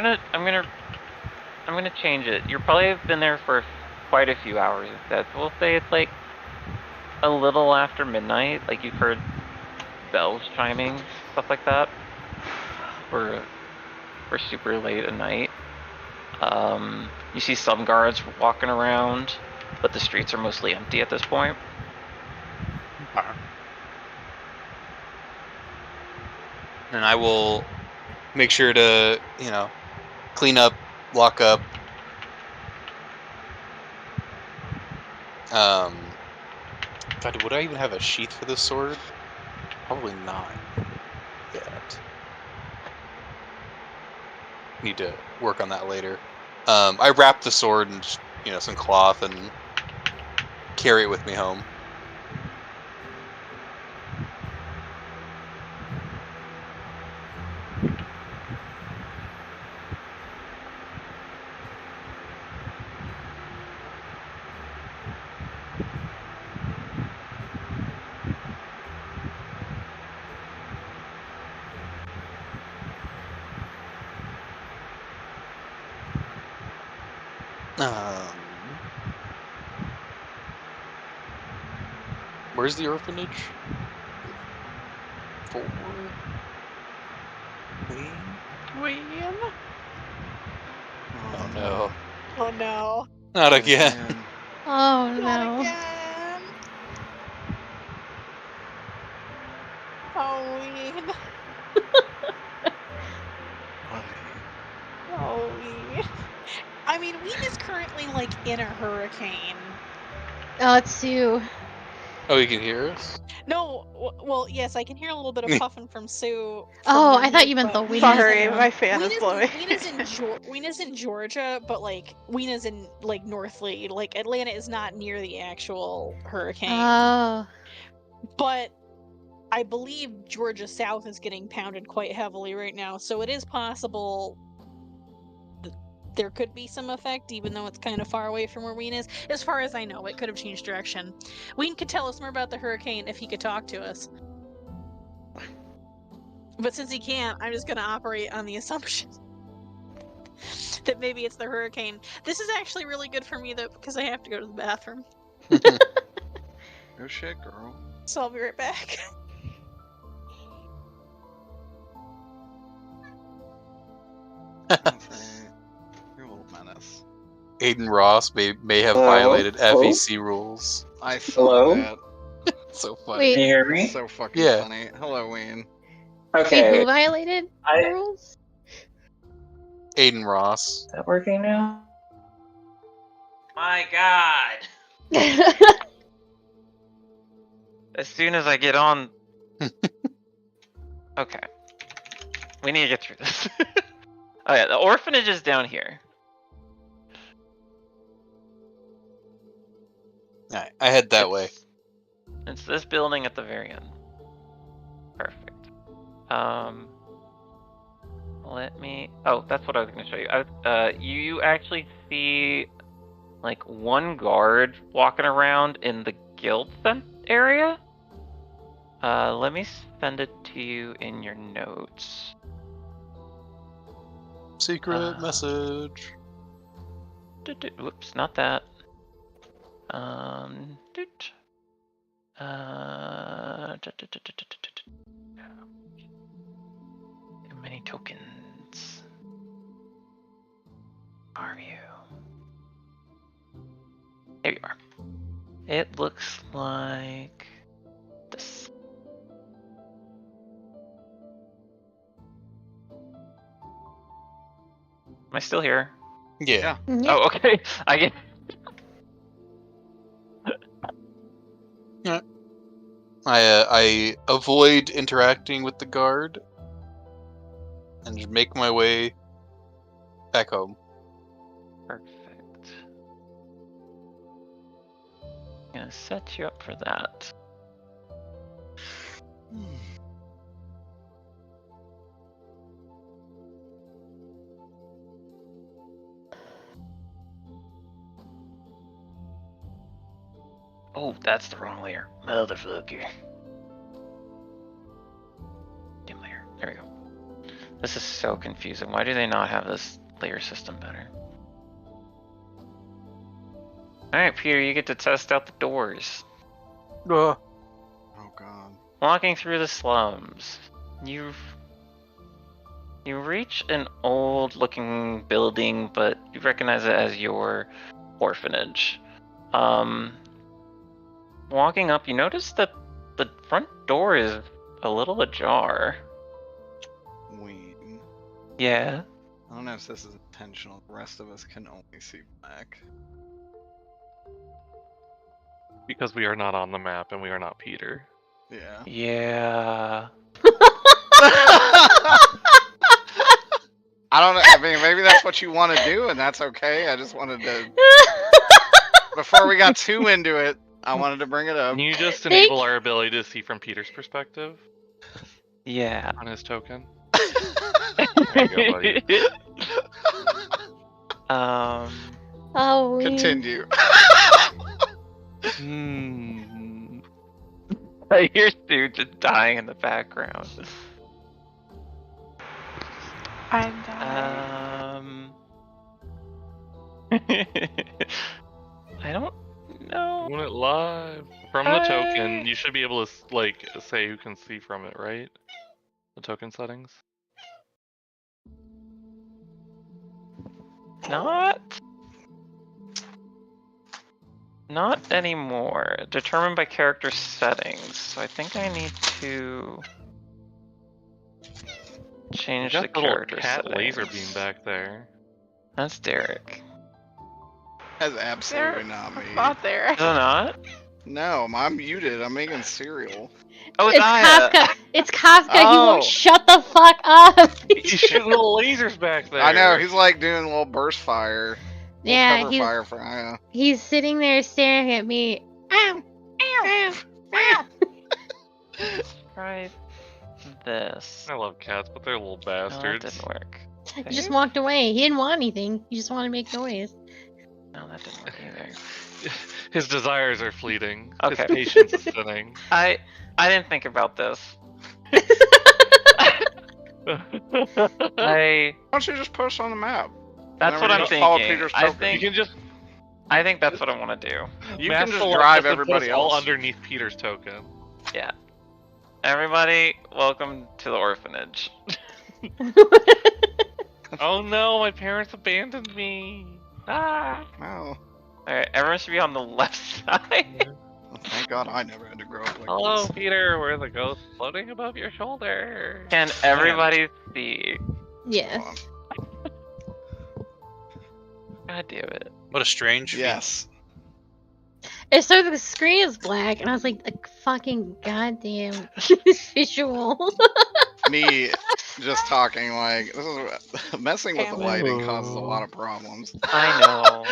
gonna change it. You're probably have been there for quite a few hours instead. So we'll say it's like a little after midnight. Like you've heard bells chiming, stuff like that. For super late at night. You see some guards walking around, but the streets are mostly empty at this point. And I will make sure to, clean up, lock up. God, would I even have a sheath for this sword? Probably not yet. Need to work on that later. I wrap the sword in just, some cloth and carry it with me home. Where's the orphanage? 4. Ween? Oh no. Oh no. Not again. Oh Not no. again. Oh, Ween. Oh, Ween. I mean, Ween is currently like in a hurricane. Oh, it's Sue. Oh, you can hear us? No, well, yes, I can hear a little bit of puffing from Sue. Oh, I thought you meant the wind. Sorry, my fan is blowing. Weena's in Georgia, but like Weena's in like North Lee. Like Atlanta is not near the actual hurricane. Oh. But I believe Georgia South is getting pounded quite heavily right now, so it is possible there could be some effect, even though it's kind of far away from where Ween is. As far as I know, it could have changed direction. Ween could tell us more about the hurricane if he could talk to us. But since he can't, I'm just going to operate on the assumption that maybe it's the hurricane. This is actually really good for me, though, because I have to go to the bathroom. No shit, girl. So I'll be right back. You're a little menace. Aiden Ross may have Hello? violated Hello? FEC rules. I saw that. So funny. Wait. Can you hear me? It's so fucking Yeah. funny. Hello, Wayne. Okay. Wait, who violated the rules? Aiden Ross. Is that working now? My God. As soon as I get on. Okay. We need to get through this. Oh yeah, the orphanage is down here. Alright, I head that way. It's this building at the very end. Perfect. Let me. Oh, that's what I was going to show you. You actually see like one guard walking around in the guild area. Let me send it to you in your notes. Secret message. Whoops, not that. Too many tokens. Are you? There you are. It looks like this. Am I still here? Yeah. Oh, okay. I get. Yeah. I avoid interacting with the guard and just make my way back home. Perfect. I'm gonna set you up for that. Oh, that's the wrong layer. Motherfucker. Dim layer. There we go. This is so confusing. Why do they not have this layer system better? Alright, Peter, you get to test out the doors. Oh god. Walking through the slums, you reach an old-looking building, but you recognize it as your orphanage. Walking up, you notice that the front door is a little ajar. Ween. Yeah. I don't know if this is intentional. The rest of us can only see black. Because we are not on the map and we are not Peter. Yeah. Yeah. I don't know. I mean, maybe that's what you want to do, and that's okay. I just wanted to. Before we got too into it, I wanted to bring it up. Can you just enable our ability to see from Peter's perspective Yeah. on his token? There you go, buddy. Oh, Ween. Continue. I hear Stu just dying in the background. I'm dying. I don't know. Doing it live from the token. You should be able to like say who can see from it, right? The token settings. Not anymore. Determined by character settings. So I think I need to change the character cat settings. laser beam back there. That's Derek. That's absolutely not me. Not there. Is it not? No, I'm muted. I'm making cereal. Oh, It's Kafka. It's Kafka. He Oh. won't shut the fuck up. He's shooting little lasers back there. I know. He's like doing a little burst fire. Yeah, Cover fire for Aya. he's sitting there staring at me. Ow! Ow! Ow! Try this. I love cats, but they're little bastards. No, that didn't work. He just walked away. He didn't want anything. He just wanted to make noise. No, that didn't work either. His desires are fleeting. Okay. His patience is thinning. I didn't think about this. Why don't you just post on the map? That's Whenever what you I'm just follow thinking. Peter's I token. think You can just I think that's what I want to do. You mask can just the left drive and put everybody us all else. underneath Peter's token. Yeah. Everybody, welcome to the orphanage. Oh no, my parents abandoned me. Ah. Oh, Alright, everyone should be on the left side. thank God I never had to grow up like Hello, this. Peter. Where are the ghosts floating above your shoulder? Can everybody see? Yes. God damn it. What a strange feat. Yes. And so the screen is black, and I was like, the fucking goddamn visual. Me just talking like this is messing with the lighting causes a lot of problems. I know.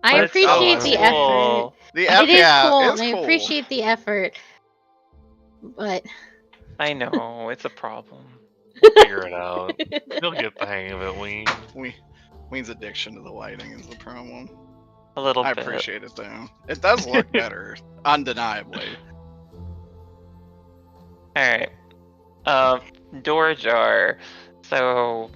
I But it's so appreciate the effort. cool. The It is yeah, cool, it's and I cool. appreciate the effort. But I know, it's a problem. Figure it out. You'll get the hang of it, Ween. Ween's addiction to the lighting is the problem. A little I bit. appreciate it though. It does look better, undeniably. Alright. Door ajar. So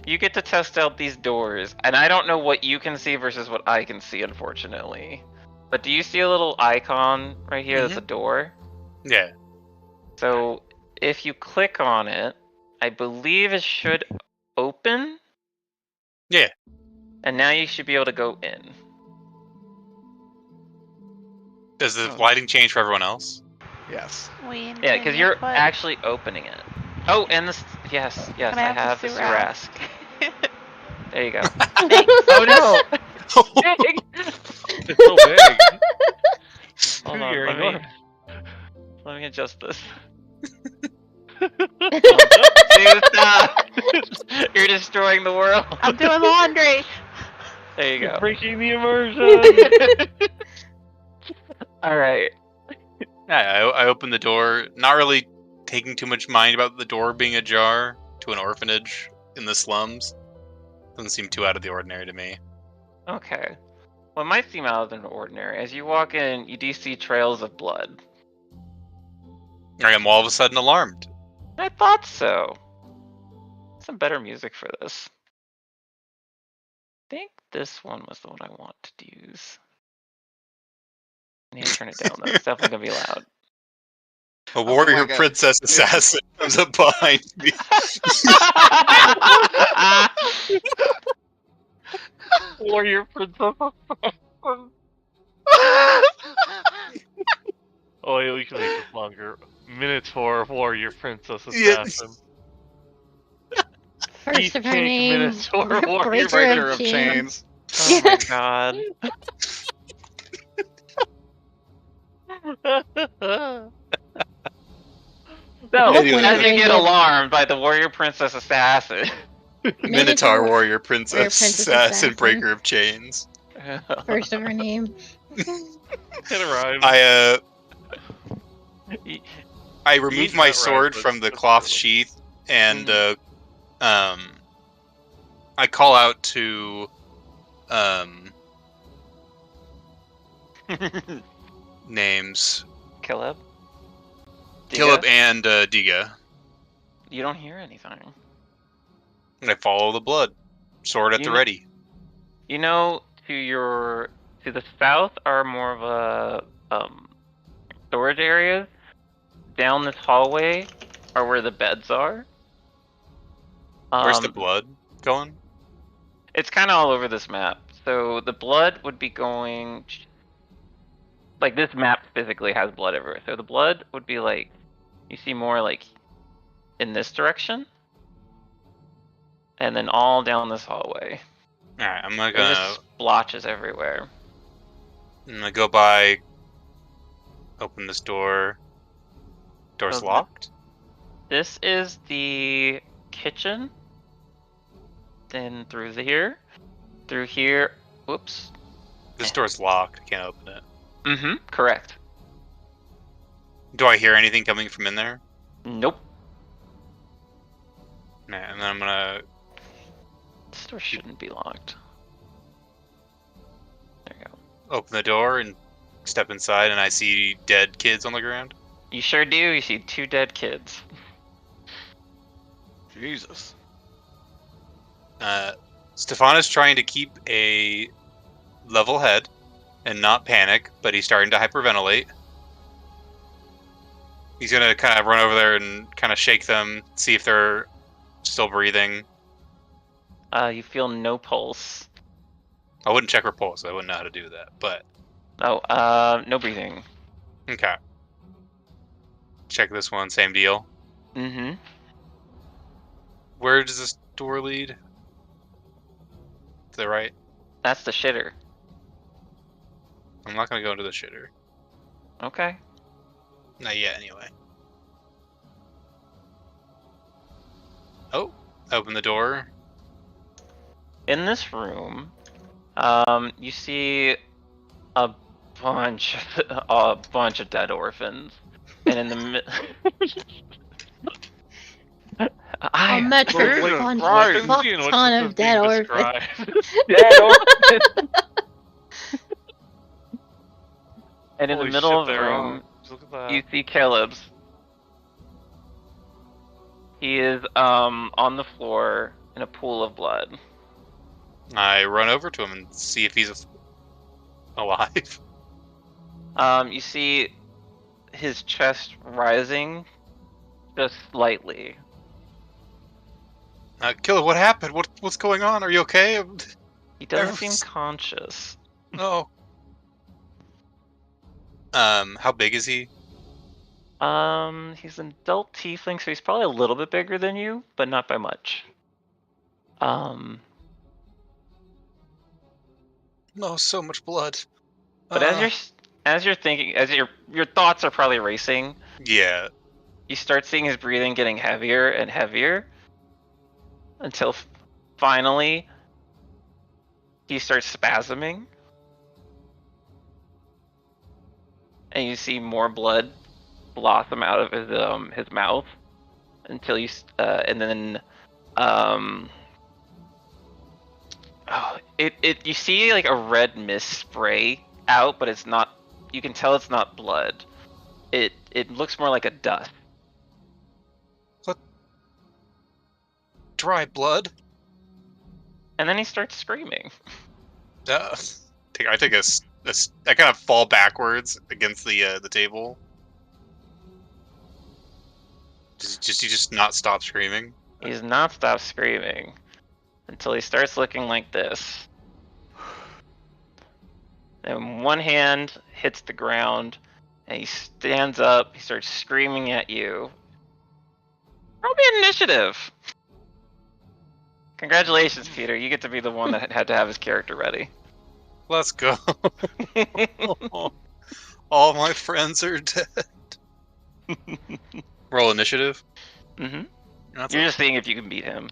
you get to test out these doors, and I don't know what you can see versus what I can see, unfortunately. But do you see a little icon right here that's a door? Yeah. So if you click on it, I believe it should open. Yeah. And now you should be able to go in. Does the lighting change for everyone else? Yes. Ween, Yeah, can because you you're put- actually opening it. Oh, and this. Yes, yes, Can I I have the the Surask? Surask. There you go. Oh no! Big! It's so big. Hold on, You're let me, enormous. let me adjust this. Dude, stop! You're destroying the world. I'm doing laundry. There you go. Breaking the immersion. All right. Yeah, I opened the door, not really taking too much mind about the door being ajar to an orphanage in the slums. Doesn't seem too out of the ordinary to me. Okay. What might seem out of the ordinary, as you walk in, you do see trails of blood. I am all of a sudden alarmed. I thought so. Some better music for this. I think this one was the one I want to use. I need to turn it down though. It's definitely gonna be loud. A warrior God. princess assassin comes up behind me. Warrior princess. Oh, yeah, we can make this longer. Minotaur warrior princess Yeah. assassin. First of her Beefcake name, Minotaur warrior Breaker Breaker of of Chains. chains. Oh my god. So, Anyway. as you get Breaker- alarmed by the warrior princess assassin. Minotaur warrior princess princess assassin breaker of chains. First of her name. It rhymes. I remove my sword from the cloth sheath and I call out to names. Caleb? Caleb and Diga. You don't hear anything. And I follow the blood. Sword at the ready. You know, to the south are more of a storage areas. Down this hallway are where the beds are. Where's the blood going? It's kind of all over this map. So the blood would be going... Like, this map physically has blood everywhere. So the blood would be like... You see more like in this direction. And then all down this hallway. Alright, I'm gonna There's just splotches everywhere. I'm gonna go by, open this door. Door's locked? This is the kitchen. Then through here. Through here. Whoops. This door's locked. I can't open it. Mm-hmm. Correct. Do I hear anything coming from in there? Nope. Nah, and then I'm gonna... This door shouldn't be locked. There you go. Open the door and step inside, and I see dead kids on the ground. You sure do. You see 2 dead kids. Jesus. Stefan is trying to keep a level head and not panic, but he's starting to hyperventilate. He's gonna kind of run over there and kind of shake them, see if they're still breathing. You feel no pulse. I wouldn't check her pulse. I wouldn't know how to do that, but... Oh, no breathing. Okay. Check this one, same deal. Mm-hmm. Where does this door lead? To the right? That's the shitter. I'm not gonna go into the shitter. Okay. Not yet, anyway. Oh, open the door. In this room, you see a bunch of dead orphans, and in the A metric ton of dead orphans. Dead orphans. And in Holy the middle shit, of the they're room, Look at that. you see Caleb's. He is on the floor in a pool of blood. I run over to him and see if he's alive. You see his chest rising just slightly. Killer, what happened? What's going on? Are you okay? He doesn't seem conscious. No. How big is he? He's an adult tiefling, so he's probably a little bit bigger than you, but not by much. No, so much blood. But as you're thinking, as your thoughts are probably racing. Yeah. You start seeing his breathing getting heavier and heavier, until finally he starts spasming, and you see more blood blossom out of his mouth until you and then You see like a red mist spray out, but it's not. You can tell it's not blood. It looks more like a dust. Dry blood. And then he starts screaming. I kind of fall backwards against the table. Does he just not stop screaming? He's not stopped screaming until he starts looking like this. And one hand hits the ground, and he stands up. He starts screaming at you. Roll me an initiative. Congratulations, Peter. You get to be the one that had to have his character ready. Let's go. All my friends are dead. Roll initiative. Mm-hmm. That's You're just seeing if you can beat him.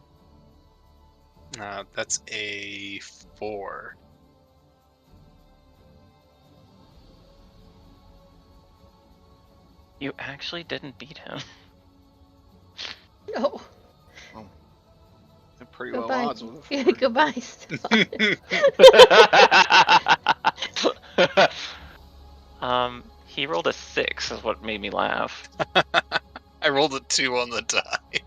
That's a 4. You actually didn't beat him. No. They're pretty Goodbye. well odds with a 4. Goodbye, Stefan. He rolled a 6 is what made me laugh. I rolled a 2 on the die.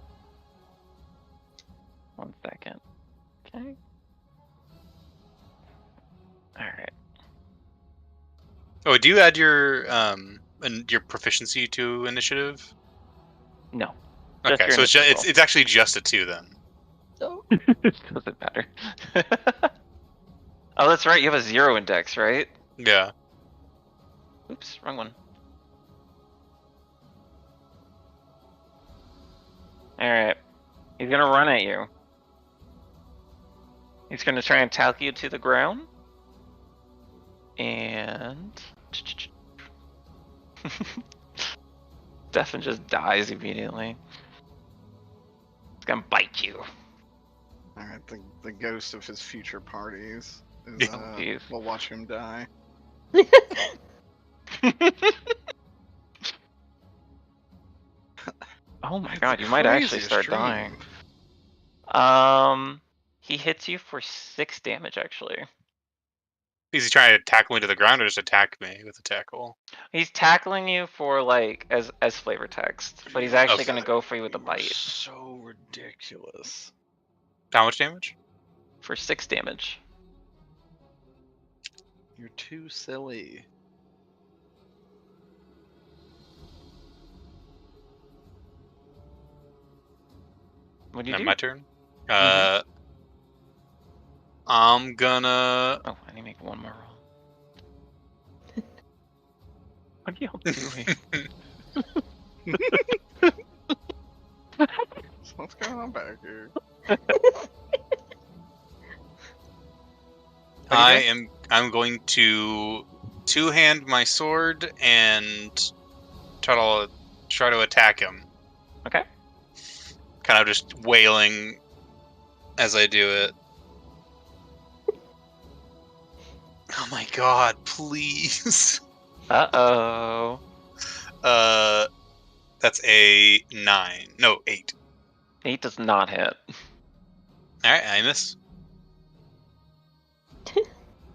1 second. Okay. Alright. Oh, do you add your proficiency to initiative? No. Okay, so it's actually just a 2 then. So Doesn't matter. Oh, that's right. You have a 0 index, right? Yeah. Oops, wrong one. Alright. He's gonna run at you. He's gonna try and tackle you to the ground. And... Stefan just dies immediately. He's gonna bite you. Alright, the ghost of his future parties is, we'll watch him die. Oh my god, you might actually start dying. He hits you for 6 damage, actually. Is he trying to tackle me to the ground or just attack me with a tackle? He's tackling you for like as flavor text, but he's actually gonna go for you with a bite. So ridiculous. How much damage? For 6 damage. You're too silly. What do you do? My turn. I'm gonna. Oh, I need to make one more roll. What are y'all doing? What's going on back here? I'm going to two-hand my sword and try to attack him. Okay. Kind of just wailing as I do it. Oh my god, please. Uh-oh. That's a 9. No, 8. 8 does not hit. Alright, I miss.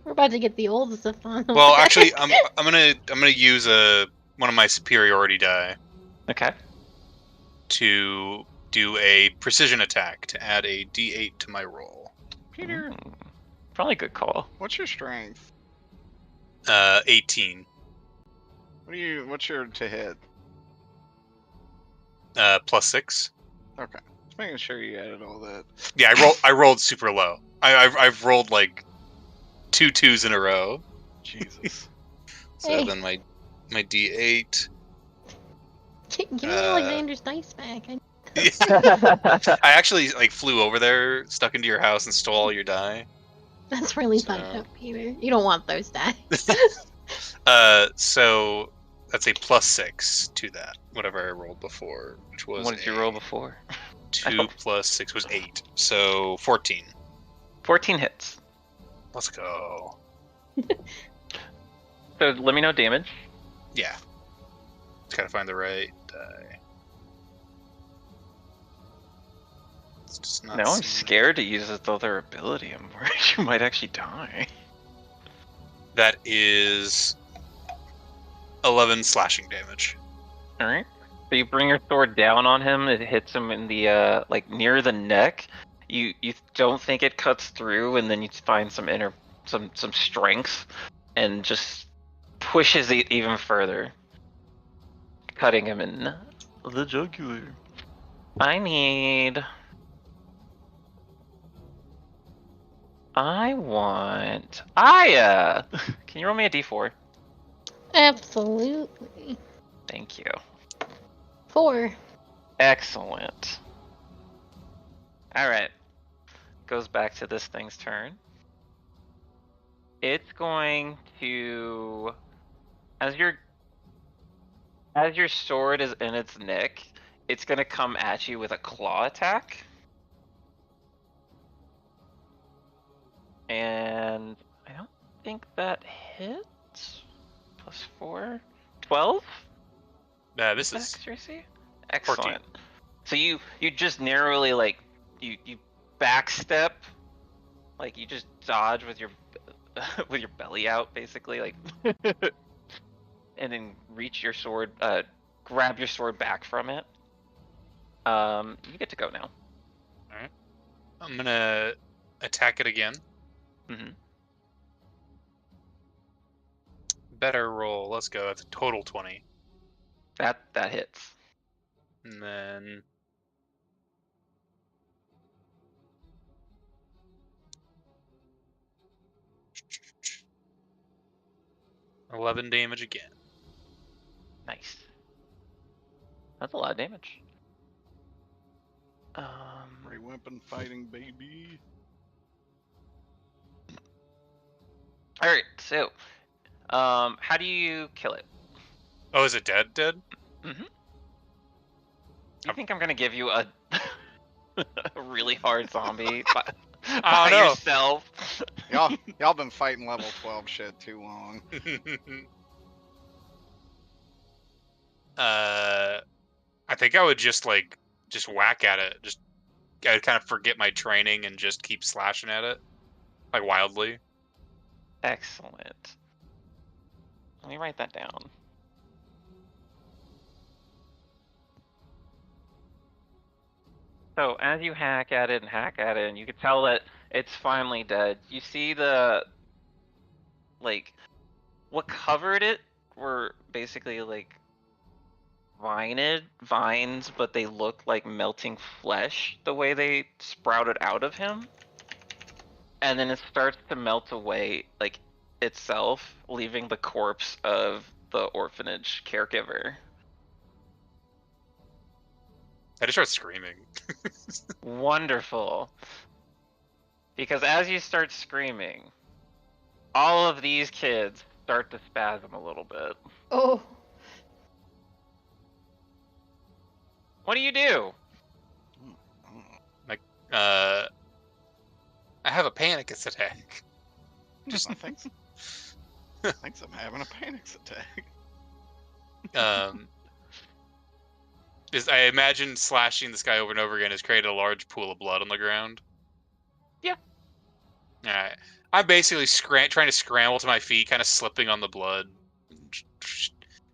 we're about to get the old stuff on. Well, actually, I'm gonna use one of my superiority die. Okay. To do a precision attack to add a D8 to my roll. Peter. Probably a good call. What's your strength? 18. What's your to hit? +6. Okay. Just making sure you added all that. Yeah, I rolled super low. I've rolled like 2 2s in a row. Jesus. So then my D8. Give me Alexander's dice back. I actually flew over there, stuck into your house, and stole all your die. That's really fucked up, Peter. You don't want those die. So that's a +6 to that, whatever I rolled before, which was. What did you roll before? 2 + 6 was 8, so 14. 14 hits. Let's go. So let me know damage. Yeah. Just gotta find the right die. It's just not. Now I'm seem- scared to use its other ability. I'm worried you might actually die. That is 11 slashing damage. All right. So you bring your sword down on him. It hits him in the like near the neck. You don't think it cuts through, and then you find some strength, and just pushes it even further, cutting him in the jugular. I want Aya. Can you roll me a d4? Absolutely. Thank you. 4. Excellent. All right. Goes back to this thing's turn. It's going to, as your sword is in its neck, it's going to come at you with a claw attack. And I don't think that hits. +4. 12? This is accuracy? 14. Excellent. So you just narrowly like you backstep, like you just dodge with your with your belly out, basically, like, and then reach your sword, grab your sword back from it. You get to go now. All right. I'm gonna attack it again. Mm-hmm. Better roll. Let's go. That's a total 20. That hits. And then 11 damage again. Nice. That's a lot of damage. Ray weapon fighting, baby. All right. So, how do you kill it? Oh, is it dead? Dead? Mm-hmm. Do you think I'm gonna give you a a really hard zombie by know. yourself? Y'all been fighting level 12 shit too long. I think I would just whack at it. I'd kind of forget my training and just keep slashing at it, like wildly. Excellent. Let me write that down. So as you hack at it, and you can tell that it's finally dead. You see what covered it were basically like vines, but they look like melting flesh the way they sprouted out of him. And then it starts to melt away like itself, leaving the corpse of the orphanage caregiver. I just start screaming. Wonderful. Because as you start screaming, all of these kids start to spasm a little bit. Oh. What do you do? I have a panic attack. I think I'm having a panic attack. I imagine slashing this guy over and over again has created a large pool of blood on the ground. Yeah. Alright. I'm basically trying to scramble to my feet, kind of slipping on the blood,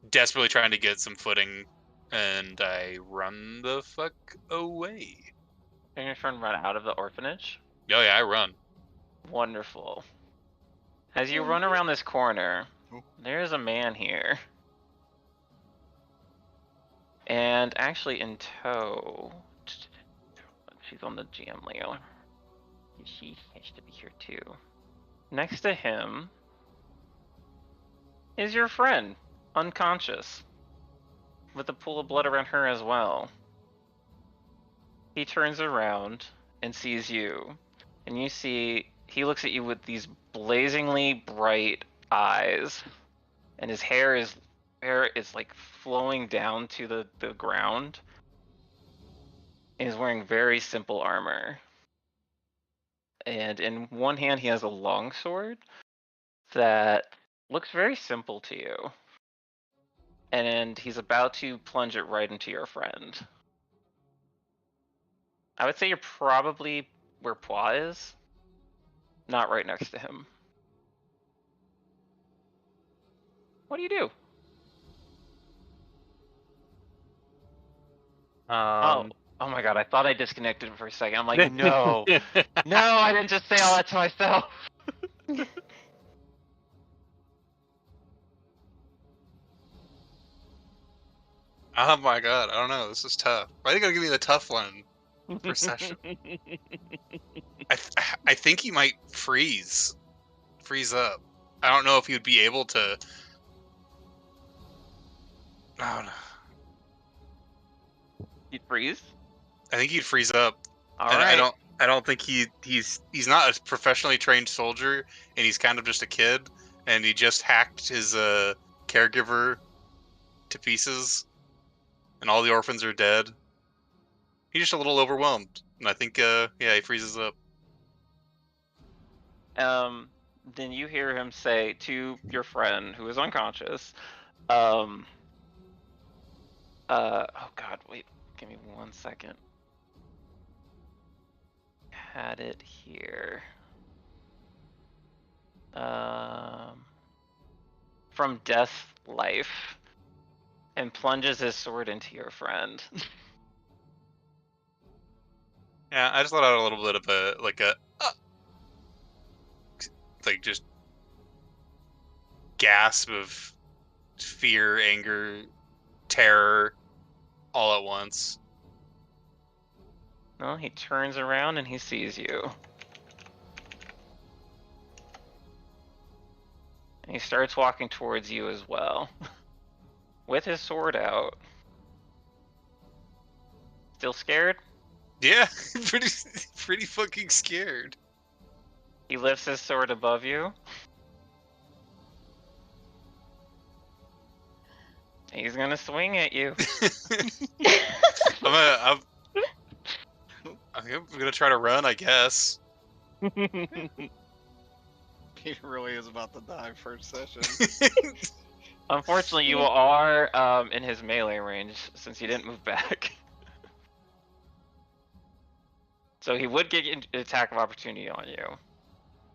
desperately trying to get some footing, and I run the fuck away. You're gonna try and run out of the orphanage? Oh yeah, I run. Wonderful. As you run around this corner, there's a man here. And actually in tow, she's on the GM Leo. She has to be here too. Next to him is your friend, unconscious, with a pool of blood around her as well. He turns around and sees you, and you see he looks at you with these blazingly bright eyes, and his hair is like flowing down to the ground. And he's wearing very simple armor. And in one hand he has a long sword that looks very simple to you. And he's about to plunge it right into your friend. I would say you're probably where Pwa is. Not right next to him. What do you do? Oh my god, I thought I disconnected for a second. I'm like, no. No, I didn't just say all that to myself. Oh my god, I don't know. This is tough. Why are you gonna give me the tough one? Procession. I think he might freeze up. I don't know if he'd be able to. Oh no. You'd freeze? I think he'd freeze up. All and right. I don't think he's not a professionally trained soldier, and he's kind of just a kid, and he just hacked his caregiver to pieces, and all the orphans are dead. He's just a little overwhelmed, and I think yeah, he freezes up. Then you hear him say to your friend who is unconscious, oh god, wait, give me 1 second. Had it here. From death, life, and plunges his sword into your friend. Yeah, I just let out a little bit of like just gasp of fear, anger, terror, all at once. Well, he turns around and he sees you. And he starts walking towards you as well. With his sword out. Still scared? Yeah, pretty fucking scared. He lifts his sword above you. He's gonna swing at you. I'm gonna try to run, I guess. He really is about to die first session. Unfortunately, you are in his melee range since you didn't move back. So he would get an attack of opportunity on you.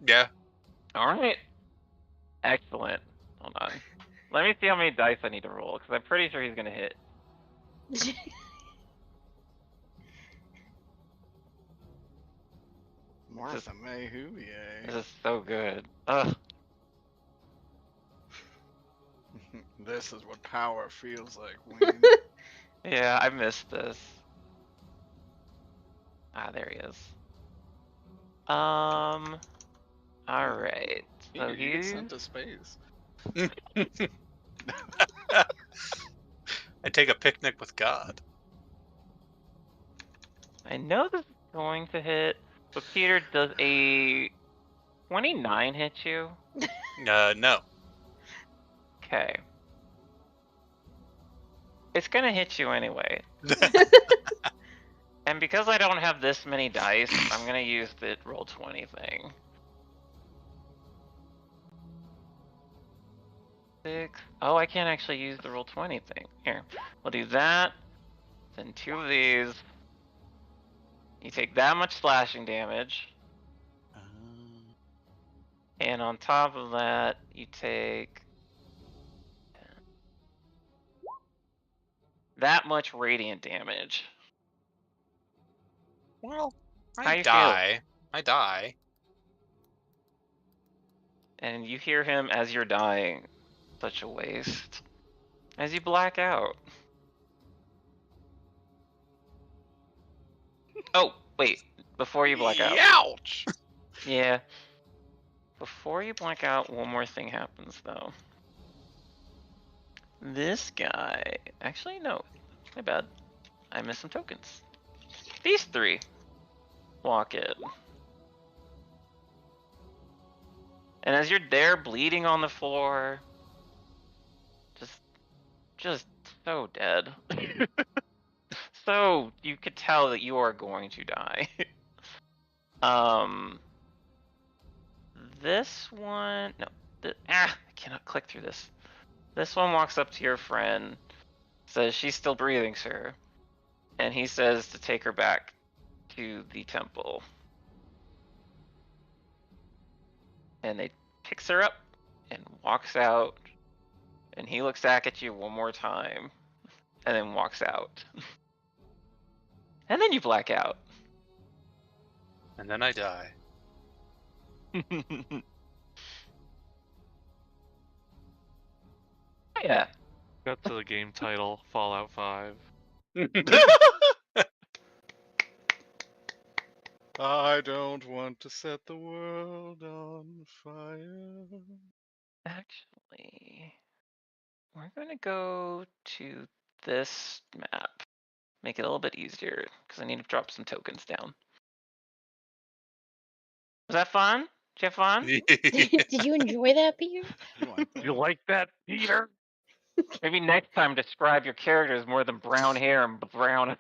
Yeah. Alright. Excellent. Hold on. Let me see how many dice I need to roll, because I'm pretty sure he's gonna hit. Martha May Huvier. This is so good. Ugh. This is what power feels like, Ween. Yeah, I missed this. Ah, there he is. Alright. So You get sent to space. I take a picnic with God. I know this is going to hit, but Peter, does a 29 hit you? No. Okay. It's gonna hit you anyway. And because I don't have this many dice, I'm gonna use the roll 20 thing. 6. Oh, I can't actually use the roll 20 thing. Here, we'll do that. Then 2 of these. You take that much slashing damage. And on top of that, you take that much radiant damage. Well, How you die. feel? I die. And you hear him as you're dying. Such a waste. As you black out. Oh, wait. Before you black out. Ouch! Yeah. Before you black out, one more thing happens, though. This guy... Actually, no. My bad. I missed some tokens. These 3 walk in. And as you're there bleeding on the floor, just so dead. So you could tell that you are going to die. This one, no, I cannot click through this. This one walks up to your friend, says, "She's still breathing, sir." And he says to take her back to the temple. And they picks her up and walks out. And he looks back at you one more time. And then walks out. And then you black out. And then I die. Yeah. Got to the game title, Fallout 5. I don't want to set the world on fire. Actually, we're going to go to this map. Make it a little bit easier, because I need to drop some tokens down. Was that fun? Did you have fun? Did you enjoy that, Peter? You like that, Peter? Maybe next time describe your characters more than brown hair and brown eyes.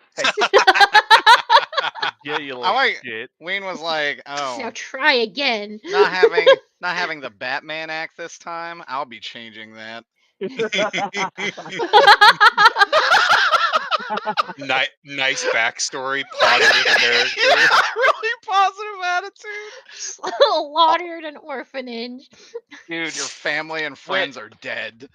Yeah, you I little like shit. Wayne was like, Now "Oh, try again. not having the Batman act this time. I'll be changing that." Nice backstory, positive character. Yeah, really positive attitude. Slaughtered an orphanage. Dude, Your family and friends are dead.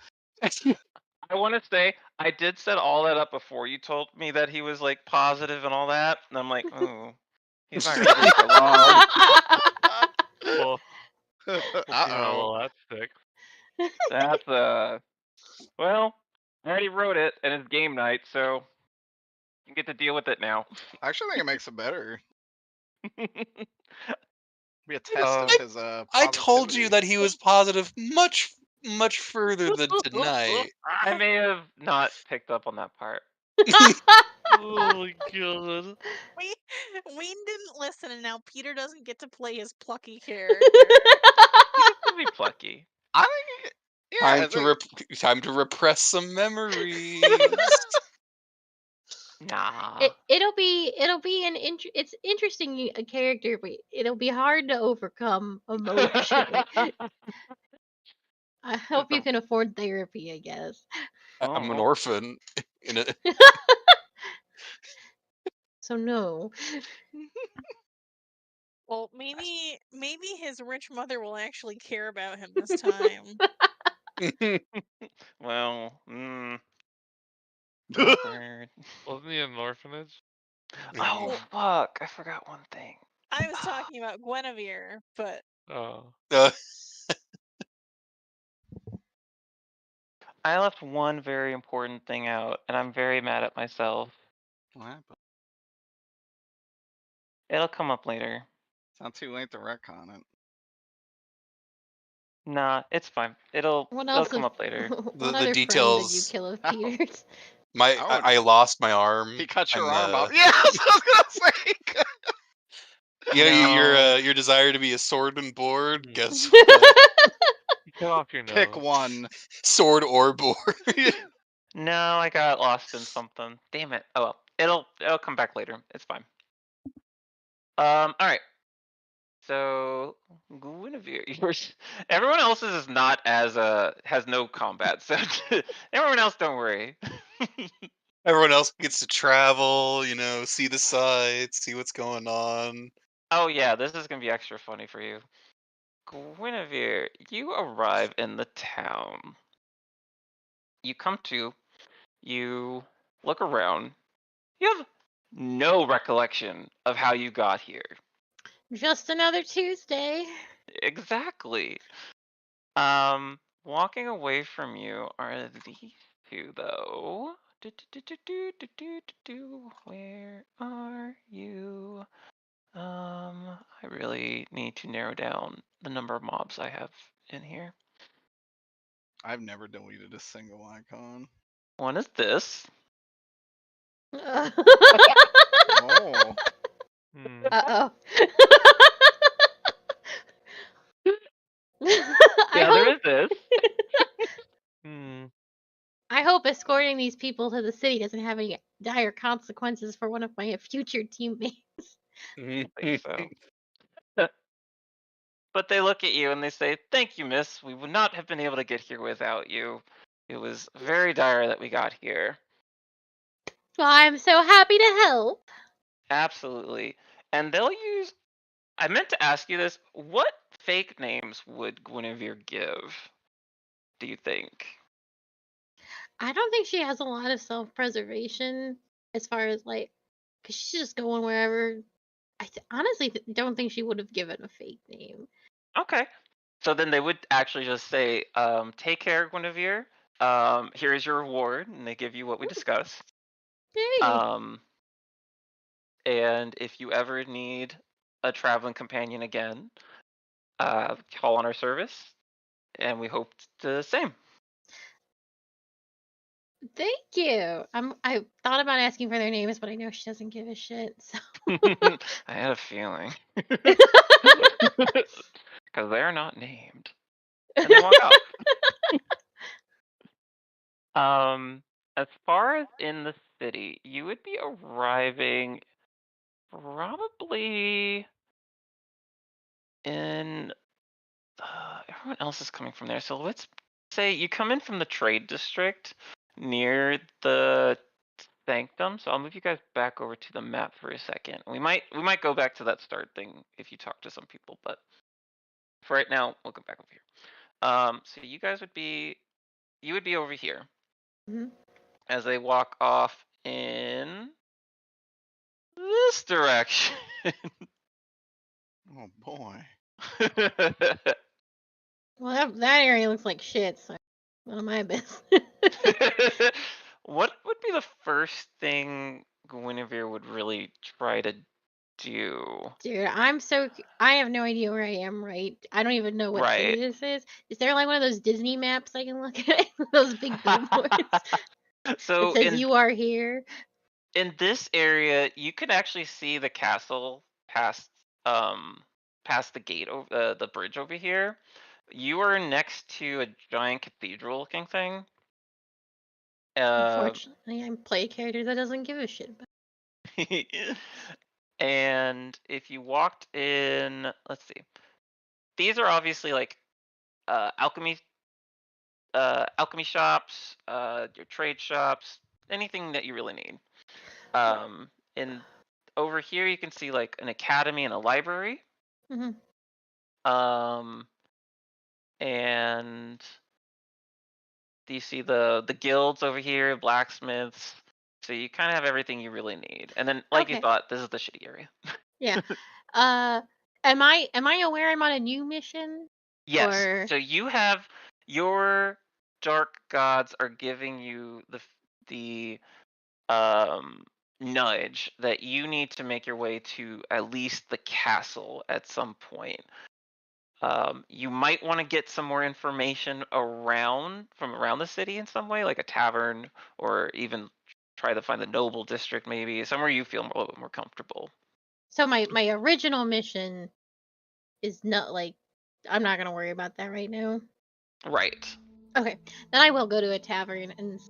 I want to say I did set all that up before you told me that he was like positive and all that, and I'm like, oh, he's not gonna be for long. Well, we'll see how Uh-oh. well that sticks. That's well, I already wrote it, and it's game night, so you get to deal with it now. I actually think it makes it better. Be a test Uh, of his I told you positivity. that he was positive much further than tonight. I may have not picked up on that part. Oh my god. Wayne didn't listen, and now Peter doesn't get to play his plucky character. You can still be plucky. I think, yeah, Time to repress some memories. Nah. It'll be it's interesting a character, but it'll be hard to overcome emotionally. I hope you can afford therapy, I guess. I'm an Oh. orphan. So no. Well, maybe his rich mother will actually care about him this time. Well, awkward. Wasn't he in an orphanage? Oh fuck! I forgot one thing. I was talking about Guinevere, but Oh. I left one very important thing out, and I'm very mad at myself. what happened? It'll come up later. It's not too late to retcon it. Nah, it's fine. It'll come up later. What The other details. friend did you kill of Peter's? I lost my arm. He cut your and, arm off. Yeah, I was gonna say. Yeah, your desire to be a sword and board. Guess You what? cut off your nose. Pick one. Sword or board. No, I got lost in something. Damn it. Oh well. It'll come back later. It's fine. Alright. So Guinevere, everyone else's is not as has no combat, so everyone else don't worry. Everyone else gets to travel, see the sights, see what's going on. Oh yeah, this is gonna be extra funny for you. Guinevere, you arrive in the town. You look around. You have no recollection of how you got here. Just another Tuesday. Exactly. Walking away from you are these two, though. Where are you? I really need to narrow down the number of mobs I have in here. I've never deleted a single icon. One is this. Oh. Uh-oh. The other is this. I hope escorting these people to the city doesn't have any dire consequences for one of my future teammates. I think so. But they look at you and they say, "Thank you, miss. We would not have been able to get here without you. It was very dire that we got here." Well, I'm so happy to help. Absolutely. and they'll use. I meant to ask you this. What fake names would Guinevere give? Do you think? I don't think she has a lot of self-preservation as far as like, cause she's just going wherever. Honestly don't think she would have given a fake name. Okay. So then they would actually just say, "Take care, Guinevere. Here is your reward," and they give you what we discussed. Yay! And if you ever need a traveling companion again, call on our service, and we hope the same. Thank you. I thought about asking for their names, but I know she doesn't give a shit. So I had a feeling. Because they're not named. And they walk out. As far as in the city, you would be arriving probably in. Everyone else is coming from there. So let's say you come in from the trade district near the sanctum. So I'll move you guys back over to the map for a second. We might go back to that start thing if you talk to some people, but for right now, we'll go back over here. So you guys would be over here. Mhm. As they walk off in this direction. Oh boy. Well, that area looks like shit. So none of my business. What would be the first thing Guinevere would really try to do? Dude, I have no idea where I am, right? I don't even know what Right. city this is. Is there like one of those Disney maps I can look at? Those big billboards So that says you are here? in this area, you can actually see the castle past the gate over the bridge over here. You are next to a giant cathedral looking thing. Unfortunately, I play a character that doesn't give a shit about. And if you walked in, let's see. These are obviously like alchemy shops, your trade shops, anything that you really need. And over here you can see like an academy and a library. Mhm. And do you see the guilds over here, blacksmiths? So you kind of have everything you really need. And then, like you Okay. thought, this is the shitty area. Yeah. Am I aware I'm on a new mission? Yes. Or So you have your dark gods are giving you the nudge that you need to make your way to at least the castle at some point. You might want to get some more information from around the city in some way, like a tavern, or even try to find the noble district, maybe somewhere you feel a little bit more comfortable. so my original mission is not like I'm not gonna worry about that right now. Right. Okay, then I will go to a tavern and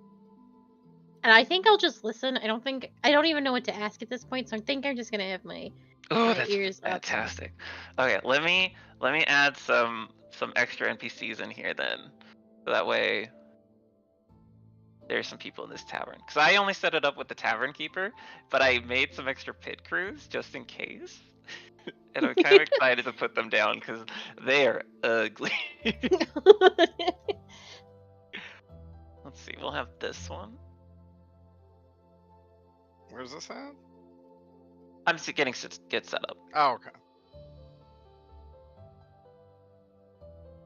I think I'll just listen. I don't even know what to ask at this point, so I think I'm just gonna have my That's ears fantastic. Okay, let me add some extra NPCs in here then, so that way there's some people in this tavern. Because I only set it up with the tavern keeper, but I made some extra pit crews just in case. And I'm kind of excited to put them down because they are ugly. Let's see, we'll have this one. Where's this at? I'm just getting get set up. Oh, okay.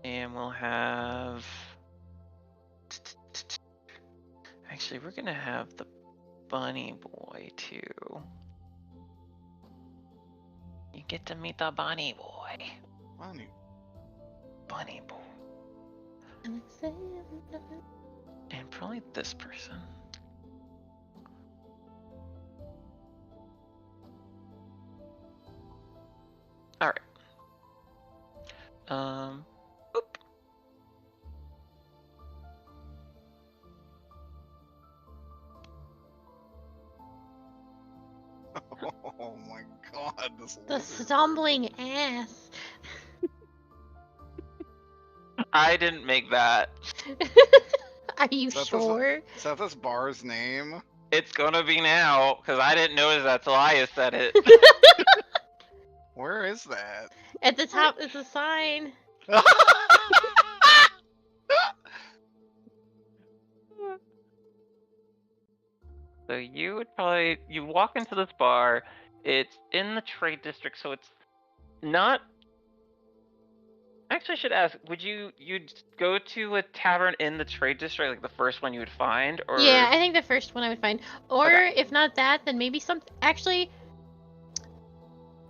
And we'll have. Actually, we're gonna have the bunny boy too. You get to meet the bunny boy. Bunny boy. And probably this person. Alright. Oop. Oh my god, this The lizard. stumbling ass. I didn't make that. Are you sure? Is that this bar's name? It's gonna be now, because I didn't notice that till I said it. Where is that? At the top is a sign. So you would probably walk into this bar. It's in the trade district, so it's not. Actually, I should ask. You'd go to a tavern in the trade district, like the first one you would find, or Yeah, I think the first one I would find. Or Okay. if not that, then maybe some. Actually,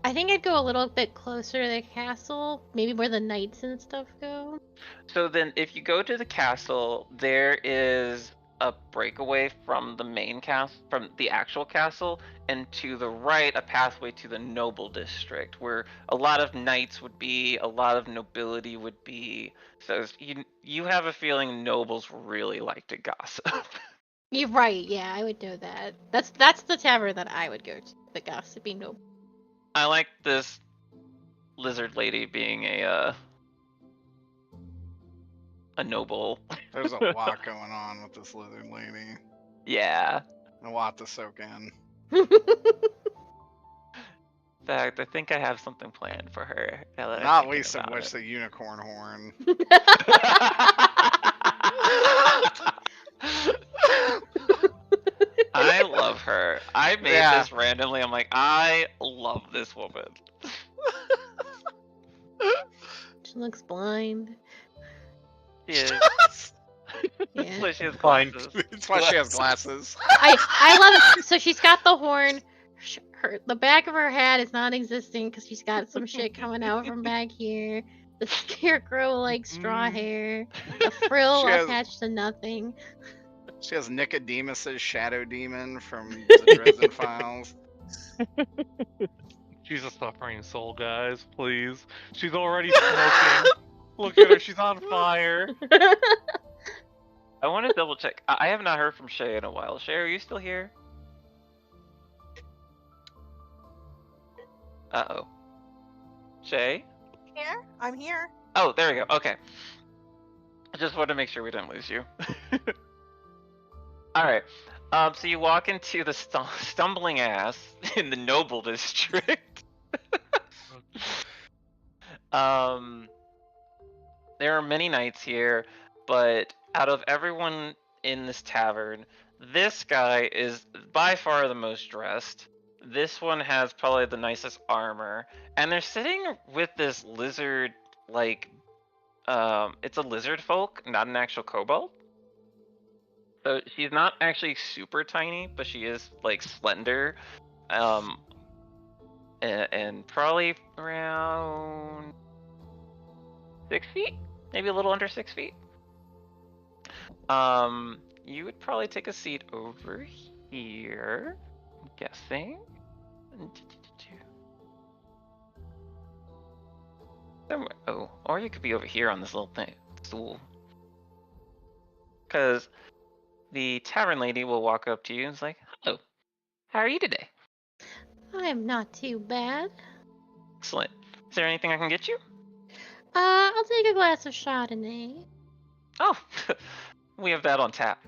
I think I'd go a little bit closer to the castle, maybe where the knights and stuff go. So then, if you go to the castle, there is a breakaway from the main castle, from the actual castle, and to the right, a pathway to the noble district, where a lot of knights would be, a lot of nobility would be. So you have a feeling nobles really like to gossip. You're right. Yeah, I would know that. That's the tavern that I would go to. The gossiping noble. I like this lizard lady being a noble. There's a lot going on with this lizard lady. Yeah. A lot to soak in. In fact, I think I have something planned for her. Now that I'm Not thinking least of about which it. the unicorn horn. I love her. I made this randomly. I'm like, I love this woman. She looks blind. She is. Yeah. That's why she has Blind. glasses. That's why she has glasses. I love it. So she's got the horn. The back of her hat is non-existent because she's got some shit coming out from back here. The scarecrow like straw hair. The frill She has- attached to nothing. She has Nicodemus's shadow demon from the Dresden Files. She's a suffering soul, guys. Please. She's already smoking. Look at her. She's on fire. I want to double check. I have not heard from Shay in a while. Shay, are you still here? Uh-oh. Shay? Here? I'm here. Oh, there we go. Okay. I just wanted to make sure we didn't lose you. All right. So you walk into the stumbling ass in the noble district. There are many knights here, but out of everyone in this tavern, this guy is by far the most dressed. This one has probably the nicest armor, and they're sitting with this lizard, like, it's a lizard folk, not an actual kobold. So she's not actually super tiny, but she is like slender, and probably around 6 feet, maybe a little under 6 feet. You would probably take a seat over here, I'm guessing. Somewhere. Oh, or you could be over here on this little thing, stool. Because the tavern lady will walk up to you and is like, "Hello, how are you today?" I'm not too bad. Excellent. Is there anything I can get you? I'll take a glass of Chardonnay. Oh, we have that on tap.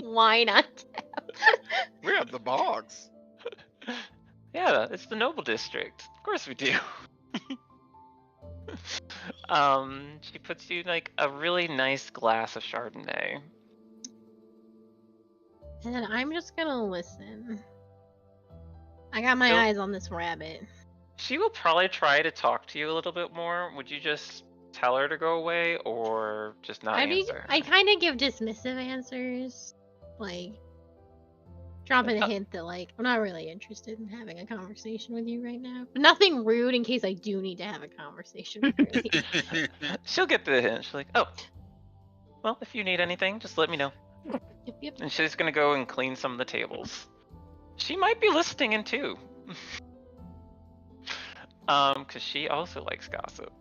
Wine on tap. We have the bogs. Yeah, it's the noble district. Of course we do. She puts you like a really nice glass of Chardonnay. And then I'm just gonna listen. I got my Nope. eyes on this rabbit. She will probably try to talk to you a little bit more. Would you just tell her to go away or just not answer? I kind of give dismissive answers, like dropping a hint that like I'm not really interested in having a conversation with you right now. But nothing rude in case I do need to have a conversation with you. She'll get the hint. She's like, "Oh, well, if you need anything, just let me know." Yep. And she's gonna go and clean some of the tables. She might be listening in too. Cause she also likes gossip.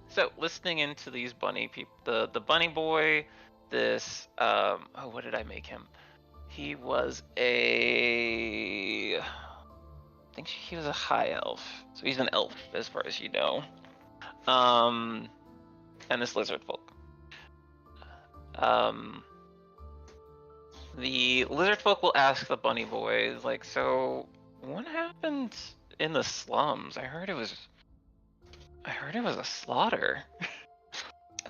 So listening into these bunny people, the bunny boy, this, oh, what did I make him? He was I think he was a high elf. So he's an elf as far as you know. And this lizard folk. The lizard folk will ask the bunny boys, like, so what happened in the slums? I heard it was a slaughter.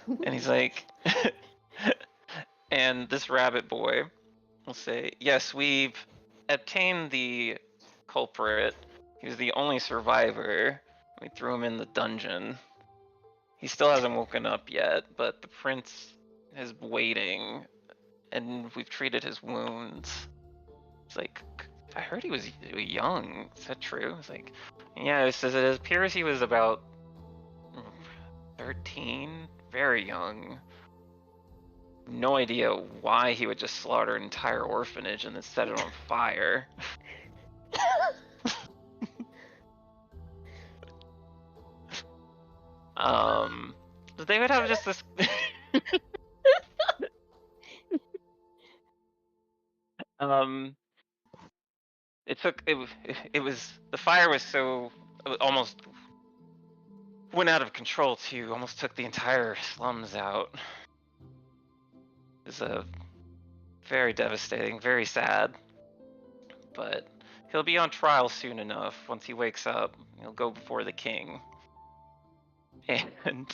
And he's like, and this rabbit boy will say, yes, we've obtained the culprit. He was the only survivor. We threw him in the dungeon. He still hasn't woken up yet, but the prince is waiting, and we've treated his wounds. It's like, I heard he was young. Is that true? It's like, yeah, it says it appears he was about 13, very young. No idea why he would just slaughter an entire orphanage and then set it on fire. But they would have just this. It was the fire was so it almost went out of control too. Almost took the entire slums out. It's a very devastating, very sad. But he'll be on trial soon enough. Once he wakes up, he'll go before the king. And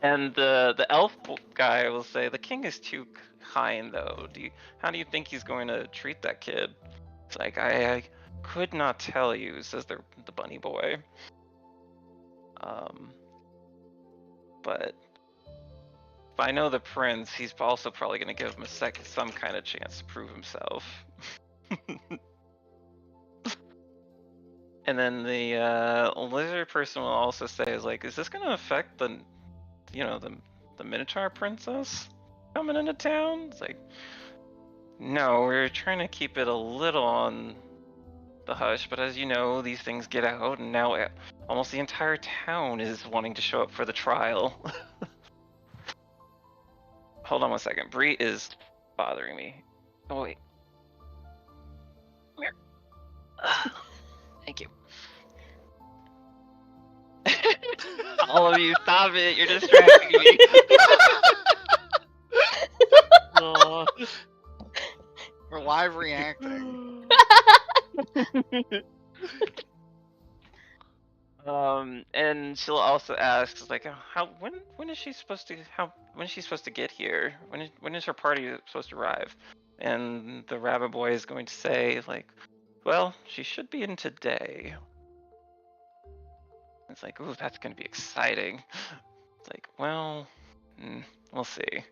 and the elf guy will say the king is too kind though. How do you think he's going to treat that kid? It's like I could not tell you, says the bunny boy. But if I know the prince, he's also probably going to give him some kind of chance to prove himself. And then the lizard person will also say, is like, is this going to affect the Minotaur princess coming into town? It's like, no, we're trying to keep it a little on the hush, but as you know, these things get out, and now almost the entire town is wanting to show up for the trial. Hold on one second. Bree is bothering me. Oh, wait. Come here. Thank you. All of you, stop it. You're distracting me. Oh. We're live reacting. And she'll also ask, like, when is she supposed to get here? When is her party supposed to arrive? And the rabbit boy is going to say, like, well, she should be in today. It's like, ooh, that's going to be exciting. It's like, well, we'll see.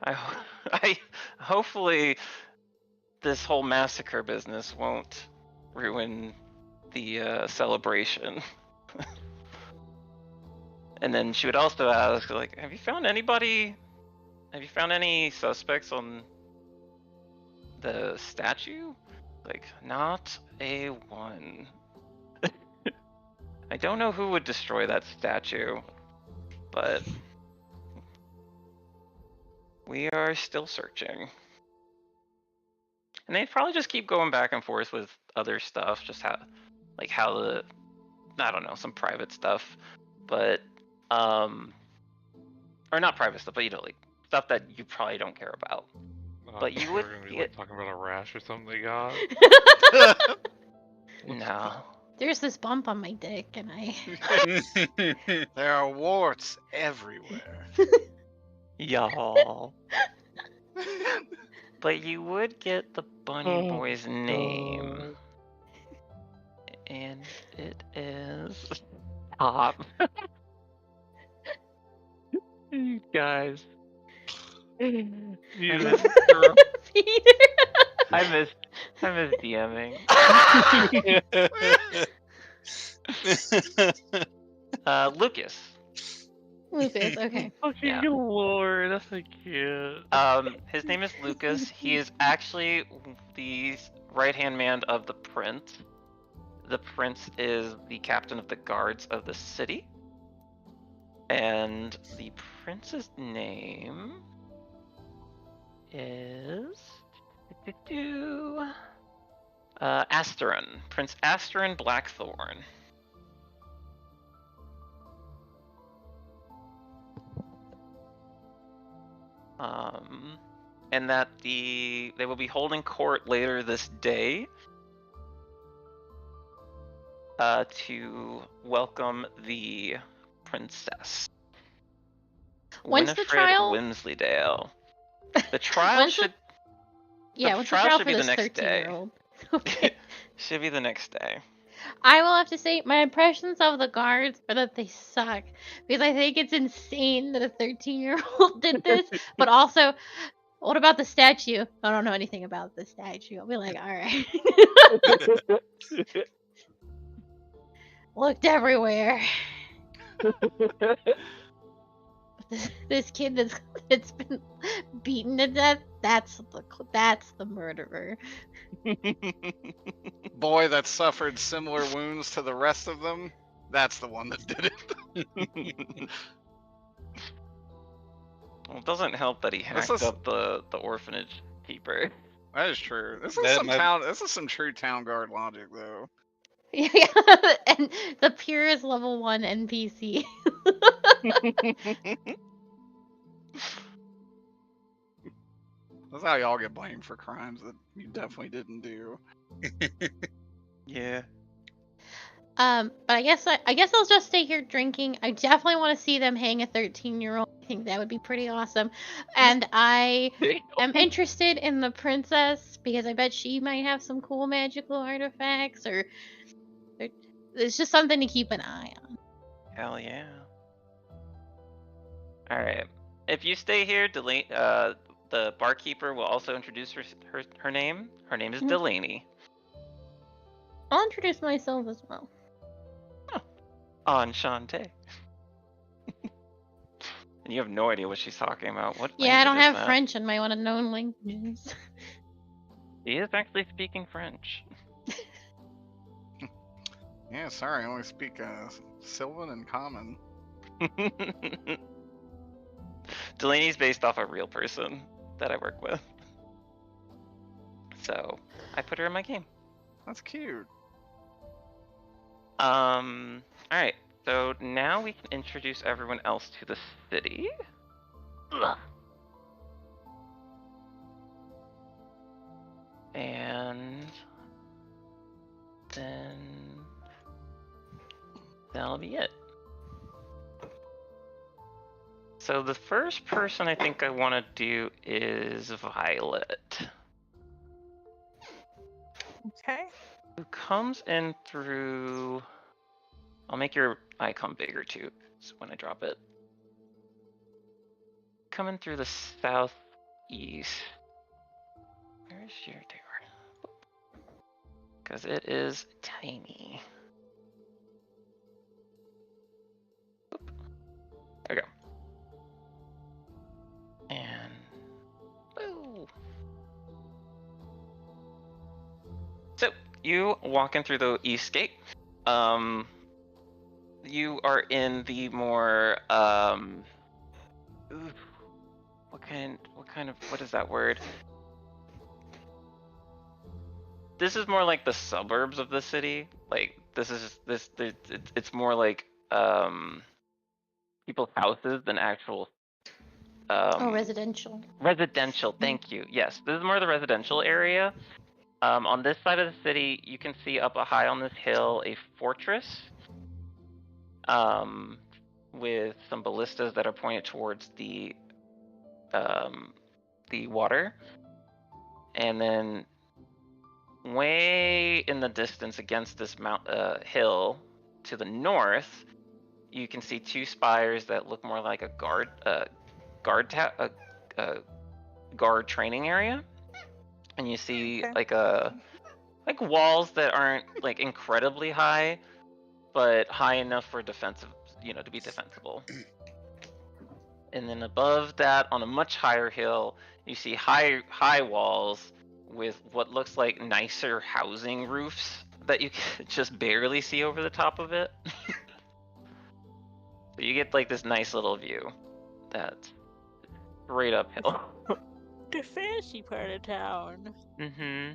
I hopefully this whole massacre business won't ruin the celebration. And then she would also ask, like, have you found any suspects on the statue? Like, not a one. I don't know who would destroy that statue, but we are still searching. And they probably just keep going back and forth with other stuff, just I don't know, some private stuff, but or not private stuff, but like stuff that you probably don't care about. But you would be like talking about a rash or something they got. No. There's this bump on my dick, and I. There are warts everywhere. Y'all. But you would get the bunny boy's name. And it is Top. You guys. Peter. I miss DMing. Lucas. Lucas, okay. Yeah. Lord, that's so cute. His name is Lucas. He is actually the right-hand man of the prince. The prince is the captain of the guards of the city. And the prince's name is Asterin. Prince Asterin Blackthorn. And that they will be holding court later this day to welcome the princess. When's the Winifred trial? Wensleydale. The trial When's the- should Yeah, what's the trial trial should for be the this next day. 13-year-old? Okay. Should be the next day. I will have to say, my impressions of the guards are that they suck. Because I think it's insane that a 13-year-old did this. But also, what about the statue? I don't know anything about the statue. I'll be like, alright. Looked everywhere. This kid that's been beaten to death, that's the murderer. Boy that suffered similar wounds to the rest of them, that's the one that did it. Well, it doesn't help that he hacked up the orphanage keeper. That is true. This is some true town guard logic, though. Yeah, and the purest level 1 NPC. That's how y'all get blamed for crimes that you definitely didn't do. Yeah. But I guess I'll just stay here drinking. I definitely want to see them hang a 13-year-old. I think that would be pretty awesome. And I am interested in the princess because I bet she might have some cool magical artifacts, or it's just something to keep an eye on. Hell yeah. Alright. If you stay here, the barkeeper will also introduce her name. Her name is Delaney. I'll introduce myself as well. Enchante. And you have no idea what she's talking about. What? Yeah, I don't language is have that? French in my one of known languages. He is actually speaking French. Yeah, sorry, I only speak Sylvan and Common. Delaney's based off a real person that I work with. So, I put her in my game. That's cute. Alright, so now we can introduce everyone else to the city. Ugh. And then that'll be it. So the first person I think I want to do is Violet. Okay. Who comes in through... I'll make your icon bigger too, so when I drop it. Coming through the southeast. Where's your door? Because it is tiny. Oop. There we go. And... Woo! So, you walk in through the east gate. You are in the more, what is that word? This is more like the suburbs of the city. Like, it's more like, people's houses than actual, residential. Residential, thank you. Yes, this is more the residential area. On this side of the city, you can see up high on this hill a fortress with some ballistas that are pointed towards the water. And then way in the distance against this hill to the north, you can see two spires that look more like a guard training area. And you see like walls that aren't like incredibly high, but high enough for defensive, to be defensible. And then above that, on a much higher hill, you see high walls with what looks like nicer housing roofs that you can just barely see over the top of it. So you get like this nice little view that's straight uphill. The fancy part of town. Mm-hmm.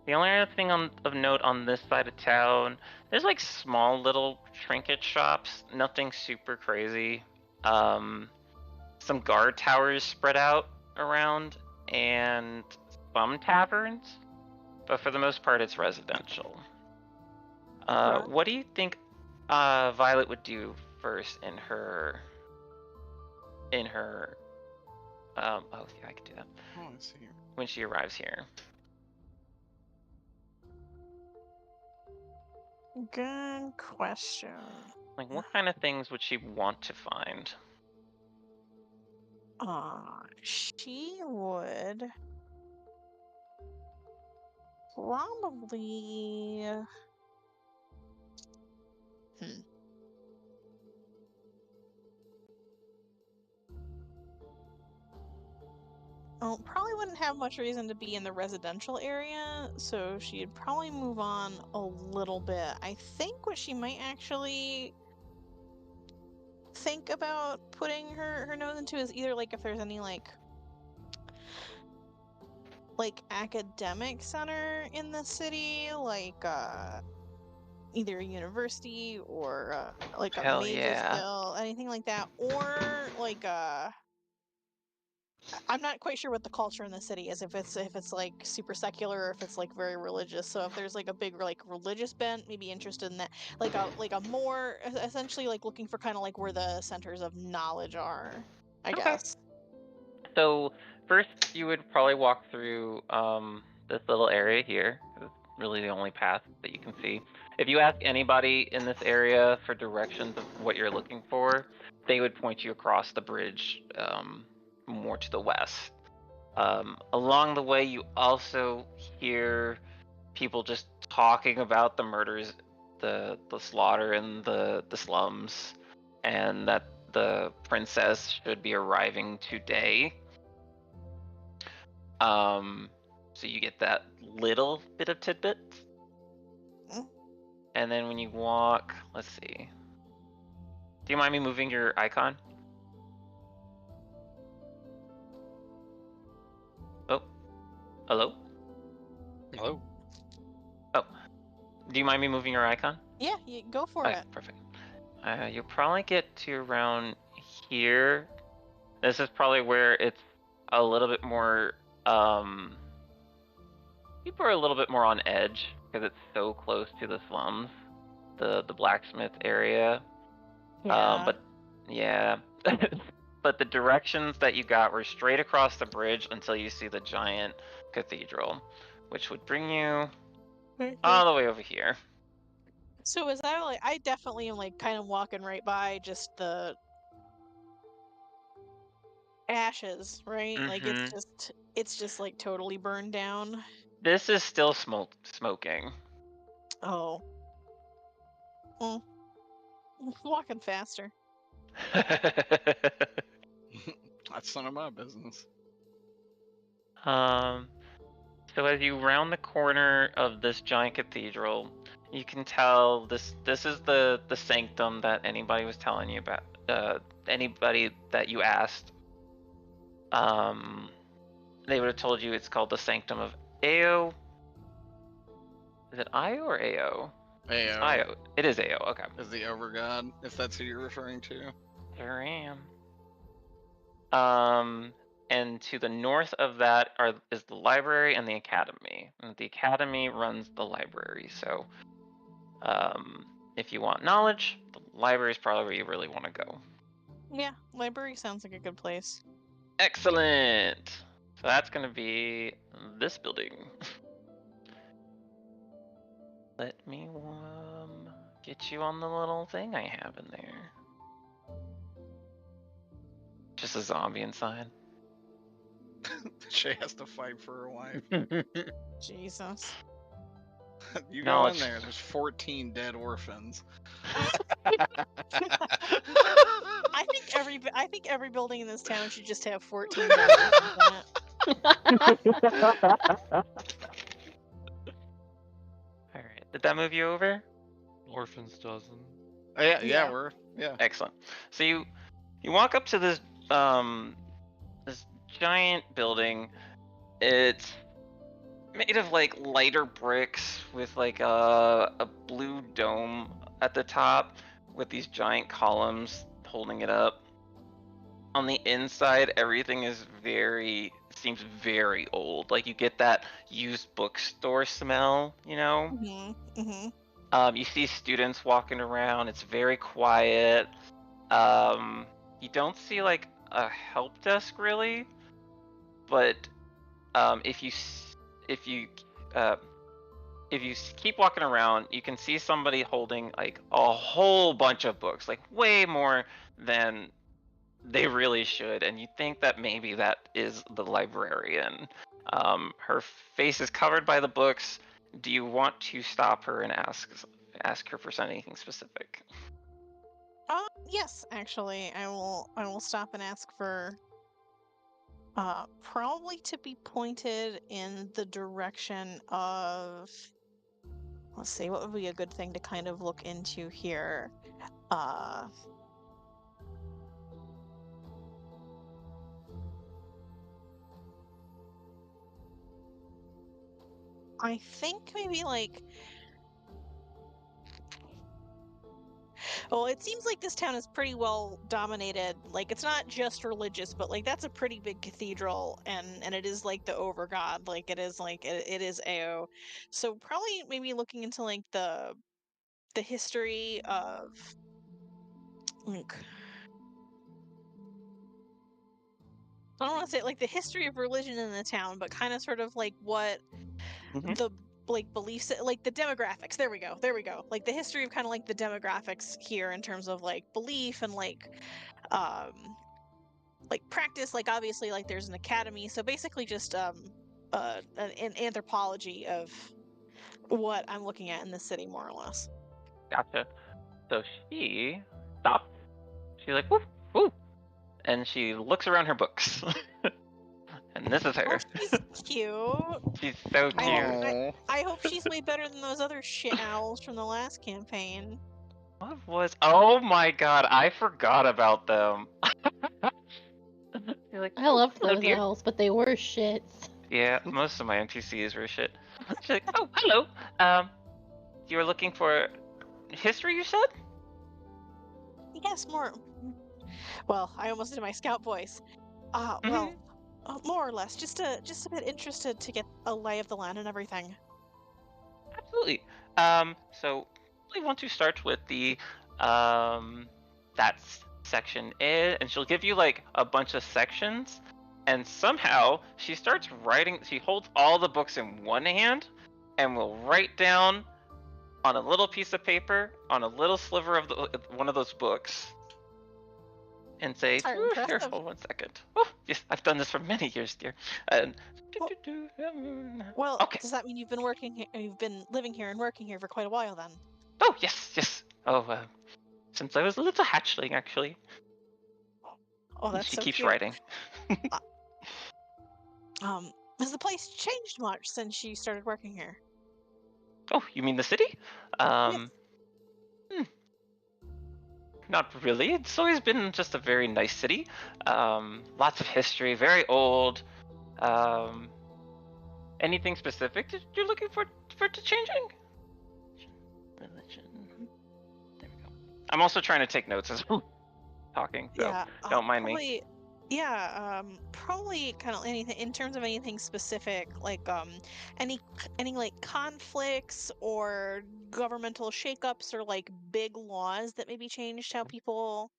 The only other thing of note on this side of town, there's like small little trinket shops, nothing super crazy. some guard towers spread out around, and some taverns, but for the most part, it's residential. Okay. What do you think Violet would do first in her? Oh yeah, I could do that. Oh, let's see. When she arrives here. Good question. Like, what kind of things would she want to find? She would probably. Oh, probably wouldn't have much reason to be in the residential area, so she'd probably move on a little bit. I think what she might actually think about putting her nose into is either like if there's any like academic center in the city, like either a university or like a Hell major yeah. skill, anything like that, or like I'm not quite sure what the culture in the city is. If it's like super secular, or if it's like very religious. So if there's like a big like religious bent, maybe interested in that. Like a more essentially like looking for kind of like where the centers of knowledge are, I guess. So first, you would probably walk through this little area here. It's really the only path that you can see. If you ask anybody in this area for directions of what you're looking for, they would point you across the bridge more to the west. Along the way, you also hear people just talking about the murders, the slaughter in the slums, and that the princess should be arriving today. So you get that little bit of tidbits. And then when you walk, let's see. Do you mind me moving your icon? Oh, hello? Hello. Oh, do you mind me moving your icon? Yeah, you go for it. Perfect. You'll probably get to around here. This is probably where it's a little bit more, people are a little bit more on edge because it's so close to the slums, the blacksmith area. Yeah. But yeah, but the directions that you got were straight across the bridge until you see the giant cathedral, which would bring you all the way over here. So is that like I definitely am like kind of walking right by just the ashes, right? Like it's just like totally burned down. This is still smoking. Oh. Well, walking faster. That's none of my business. So as you round the corner of this giant cathedral, you can tell this is the sanctum that anybody was telling you about. Anybody that you asked, they would have told you it's called the Sanctum of Ao. Is it Io or Ao? Ao. Io. It is Ao. Okay. Is the overgod, if that's who you're referring to? There I am. And to the north of that is the library and the academy. And the academy runs the library. So, if you want knowledge, the library is probably where you really want to go. Yeah, library sounds like a good place. Excellent. So that's going to be this building. Let me get you on the little thing I have in there. Just a zombie inside. She has to fight for her life. Jesus. You go in there, there's 14 dead orphans. I think every building in this town should just have 14 orphans in it. Alright, did that move you over? Orphans doesn't. Yeah. Excellent. So you walk up to this this giant building. It's made of like lighter bricks with like a blue dome at the top with these giant columns holding it up. on the inside, everything seems very old. Like you get that used bookstore smell, you know? You see students walking around. It's very quiet. You don't see like a help desk really, but if you keep walking around, you can see somebody holding like a whole bunch of books, like way more than they really should, and you think that maybe that is the librarian. Her face is covered by the books. Do you want to stop her and ask her for anything specific? Yes, actually, I will stop and ask for probably to be pointed in the direction of, let's see, what would be a good thing to kind of look into here? I think maybe like, well, it seems like this town is pretty well dominated. Like, it's not just religious, but like that's a pretty big cathedral, and it is like the overgod. Like it is like it is Ao. So probably maybe looking into like the history of like, I don't want to say like the history of religion in the town, but kind of sort of like what the like beliefs, like the demographics. There we go. There we go. Like the history of kind of like the demographics here in terms of like belief and like practice. Like obviously like there's an academy, so basically just an anthropology of what I'm looking at in the city, more or less. Gotcha. So she stops. She's like, woo, woo, and she looks around her books. And this is her. Oh, she's cute. She's so cute. I hope she's way better than those other shit owls from the last campaign. What was? Oh my god, I forgot about them. You're like, I loved hello, those dear. owls, but they were shits. Yeah, most of my NPCs were shit. She's like, oh, hello. You were looking for history, you said? Yes, more. Well, I almost did my scout voice. Well, more or less, just a bit interested to get a lay of the land and everything. Absolutely. So we want to start with the that section A, and she'll give you like a bunch of sections, and somehow she starts writing. She holds all the books in one hand, and will write down on a little piece of paper on a little sliver of one of those books, and say, "Here, hold 1 second." Oh, yes, I've done this for many years, dear. And well, okay. Does that mean you've been you've been living here and working here for quite a while then? Oh, yes. Oh, since I was a little hatchling, actually. Oh, that's she so keeps cute. writing. Has the place changed much since you started working here? Oh, you mean the city? Not really. It's always been just a very nice city. Lots of history, very old. Anything specific that you're looking for it to changing? Religion. There we go. I'm also trying to take notes as well talking, so don't mind me. Yeah, probably kind of anything in terms of anything specific, like any like conflicts or governmental shakeups or like big laws that maybe changed how people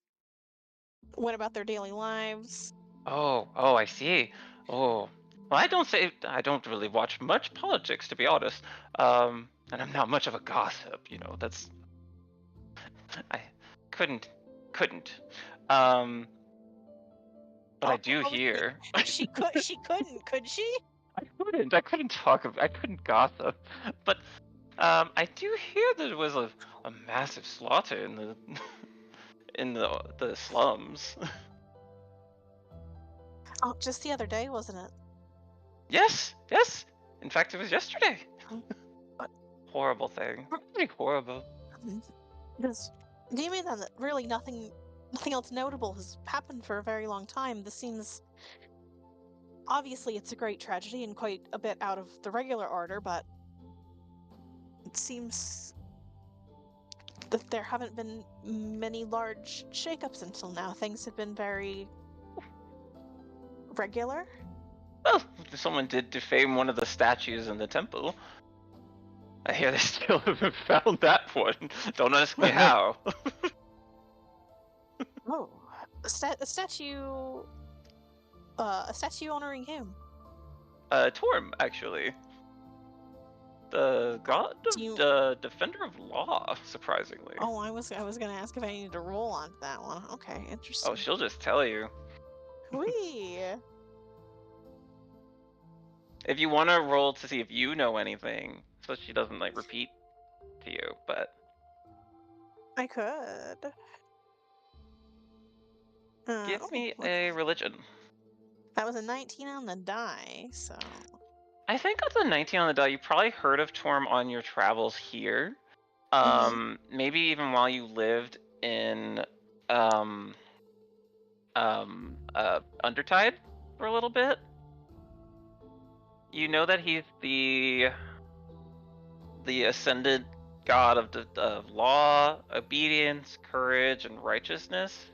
went about their daily lives. Oh, I see. Oh, well, I don't really watch much politics, to be honest. And I'm not much of a gossip, you know. That's I couldn't. But I do hear. She couldn't, could she? I couldn't gossip. But I do hear there was a massive slaughter in the the slums. Oh, just the other day, wasn't it? Yes. In fact, it was yesterday. Horrible thing. Really horrible. Because do you mean that really nothing else notable has happened for a very long time? This seems, obviously it's a great tragedy and quite a bit out of the regular order, but it seems that there haven't been many large shakeups until now. Things have been very regular? Well, someone did defame one of the statues in the temple. I hear they still haven't found that one. Don't ask me how. Oh, a statue. A statue honoring him. Torm, actually. The god Do you? of the defender of law, surprisingly. Oh, I was gonna ask if I needed to roll on that one. Okay, Oh, interesting. she'll just tell you. Whee! If you want to roll to see if you know anything, so she doesn't like repeat to you, but I could. give Oh, me a religion. that was a 19 on the die, so. I think that's a 19 on the die. You probably heard of Torm on your travels here. Maybe even while you lived in Undertide for a little bit. You know that he's the ascended god of law, obedience, courage, and righteousness.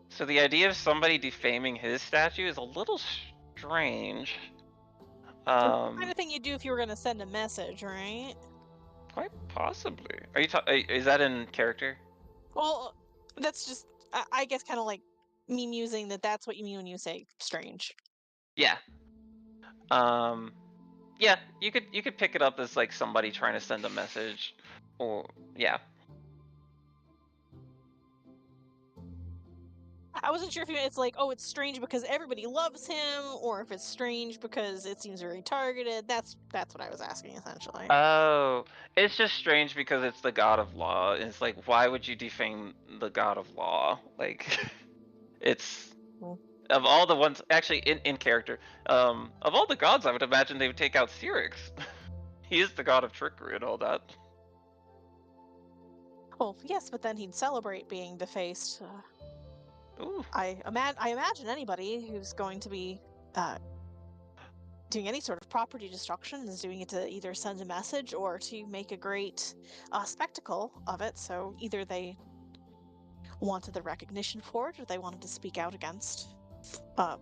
So the idea of somebody defaming his statue is a little strange. Kind of thing you do if you were gonna send a message, right? Quite possibly. Are you? Is that in character? Well, that's just, I guess, kind of like me musing that that's what you mean when you say strange. Yeah. Yeah. You could pick it up as like somebody trying to send a message, or yeah. I wasn't sure if it's like, oh, it's strange because everybody loves him, or if it's strange because it seems very targeted. That's what I was asking essentially. Oh, it's just strange because it's the god of law. It's like, why would you defame the god of law? Like, it's of all the ones actually in character. Of all the gods, I would imagine they would take out Syrinx. He is the god of trickery and all that. Well, yes, but then he'd celebrate being defaced. Ooh. I imagine anybody who's going to be doing any sort of property destruction is doing it to either send a message or to make a great spectacle of it. So either they wanted the recognition for it, or they wanted to speak out against.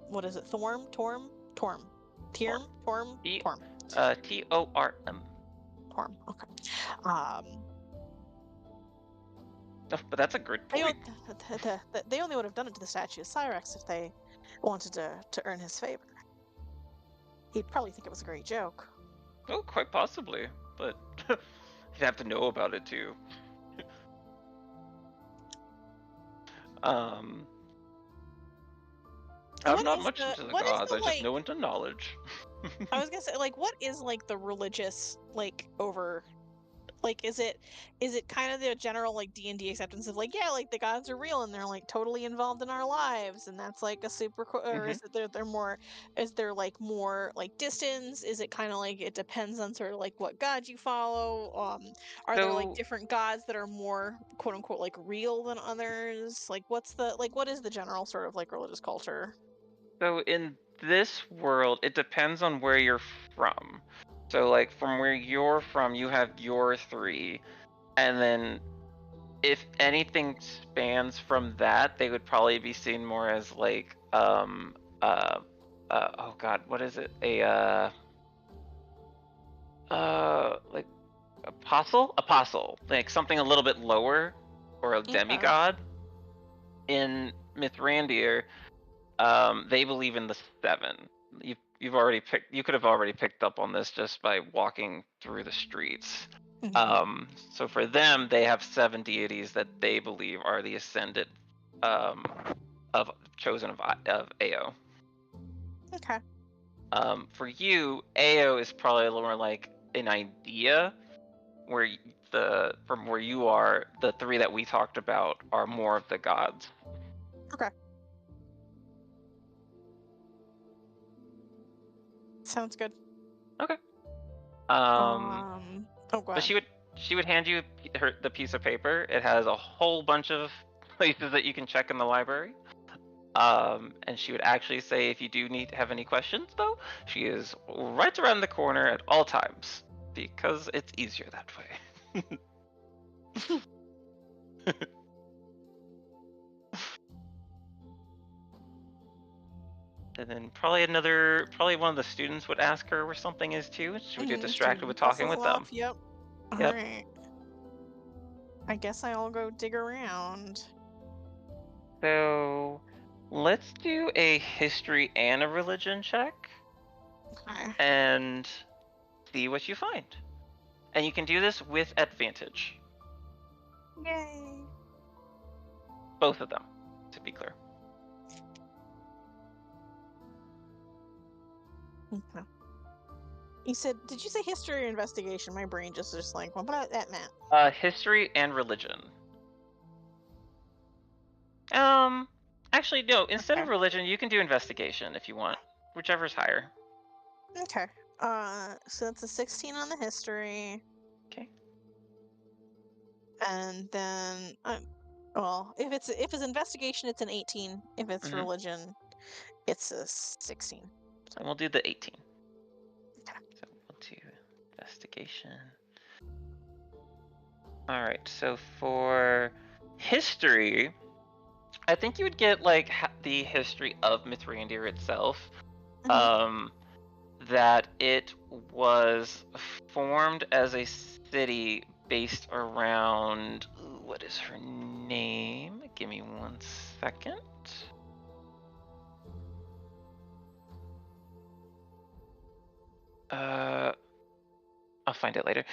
What is it? Torm. Torm. Torm. Torm. Torm. Torm. Okay. Oh, but that's a good point. They only would have done it to the statue of Cyrex if they wanted to earn his favor. He'd probably think it was a great joke. Oh, quite possibly, but he'd have to know about it too. I'm not much into the gods. I just know into knowledge. I was gonna say, like, what is like the religious over? Like, is it kind of the general like D&D acceptance of like, yeah, like the gods are real and they're like totally involved in our lives, and that's like a super cool, or is it they're more, is there like more like distance? Is it kind of like it depends on sort of like what god you follow? Are there like different gods that are more quote unquote like real than others? Like, what is the general sort of like religious culture? So in this world, it depends on where you're from. So like from where you're from, you have your three, and then if anything spans from that, they would probably be seen more as like oh god, what is it? Like apostle, like something a little bit lower, or a demigod. In Mithrandir, they believe in the seven. You could have already picked up on this just by walking through the streets. So for them, they have 7 deities that they believe are the ascendant chosen of Ao. Okay. For you, Ao is probably a little more like an idea, where from where you are, the 3 that we talked about are more of the gods. Okay. Sounds good. Okay. Oh, go but ahead. she would hand you the piece of paper. It has a whole bunch of places that you can check in the library. And she would actually say, if you do have any questions, though, she is right around the corner at all times, because it's easier that way. And then probably one of the students would ask her where something is too. She would get distracted with talking with them. Yep. Yep. Alright. I guess I'll go dig around. So let's do a history and a religion check Okay. and see what you find. And you can do this with advantage. Yay. Both of them, to be clear. Okay. You said, did you say history or investigation? My brain just like, what about that map? History and religion. Actually, no. Instead of religion, you can do investigation if you want, whichever's higher. Okay. So that's a 16 on the history. Okay. And then, well, if it's investigation, it's an 18. If it's religion, it's a 16. So we'll do the 18. So we'll do investigation. All right. So for history, I think you would get like the history of Mithrandir itself. That it was formed as a city based around, what is her name? Give me 1 second. I'll find it later.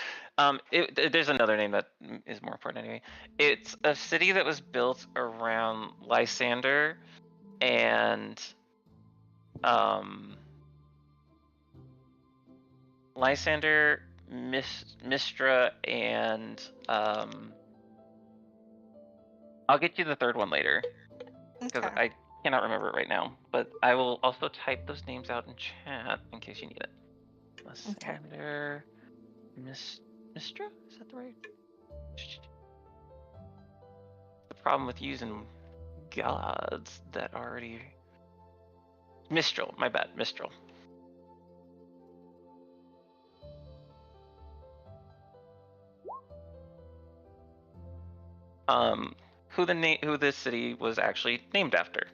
There's another name that is more important anyway. It's a city that was built around Lysander and Lysander, Mistra, and I'll get you the third one later because I cannot remember it right now. But I will also type those names out in chat in case you need it. Lysander, Mistra? Is that the right? The problem with using gods that already. Mistral, my bad, Mistral. Who this city was actually named after.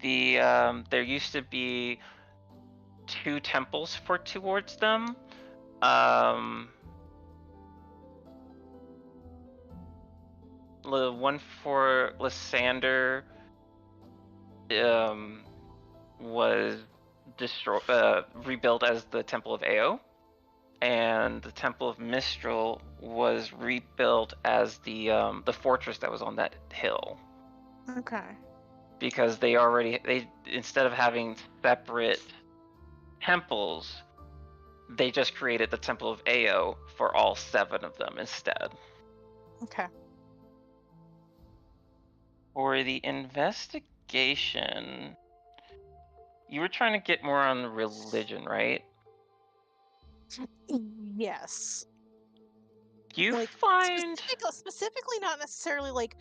There used to be 2 temples towards them. The one for Lysander was rebuilt as the Temple of Ao, and the Temple of Mistral was rebuilt as the fortress that was on that hill. Okay. Because they instead of having separate temples, they just created the Temple of Ao for all 7 of them instead. Okay. For the investigation, you were trying to get more on religion, right? Yes. You like, find specifically not necessarily like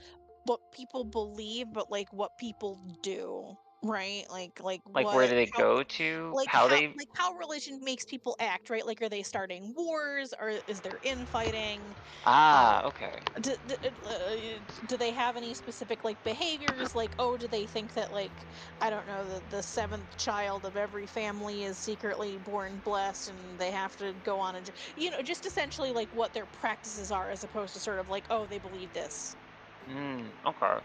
what people believe, but like what people do, right? Like where do they go to? How they how religion makes people act, right? Like, are they starting wars, or is there infighting? Okay. Do they have any specific like behaviors? Like, oh, do they think that, like, I don't know, the 7th child of every family is secretly born blessed and they have to go on and just essentially like what their practices are, as opposed to sort of like, oh, they believe this. Okay.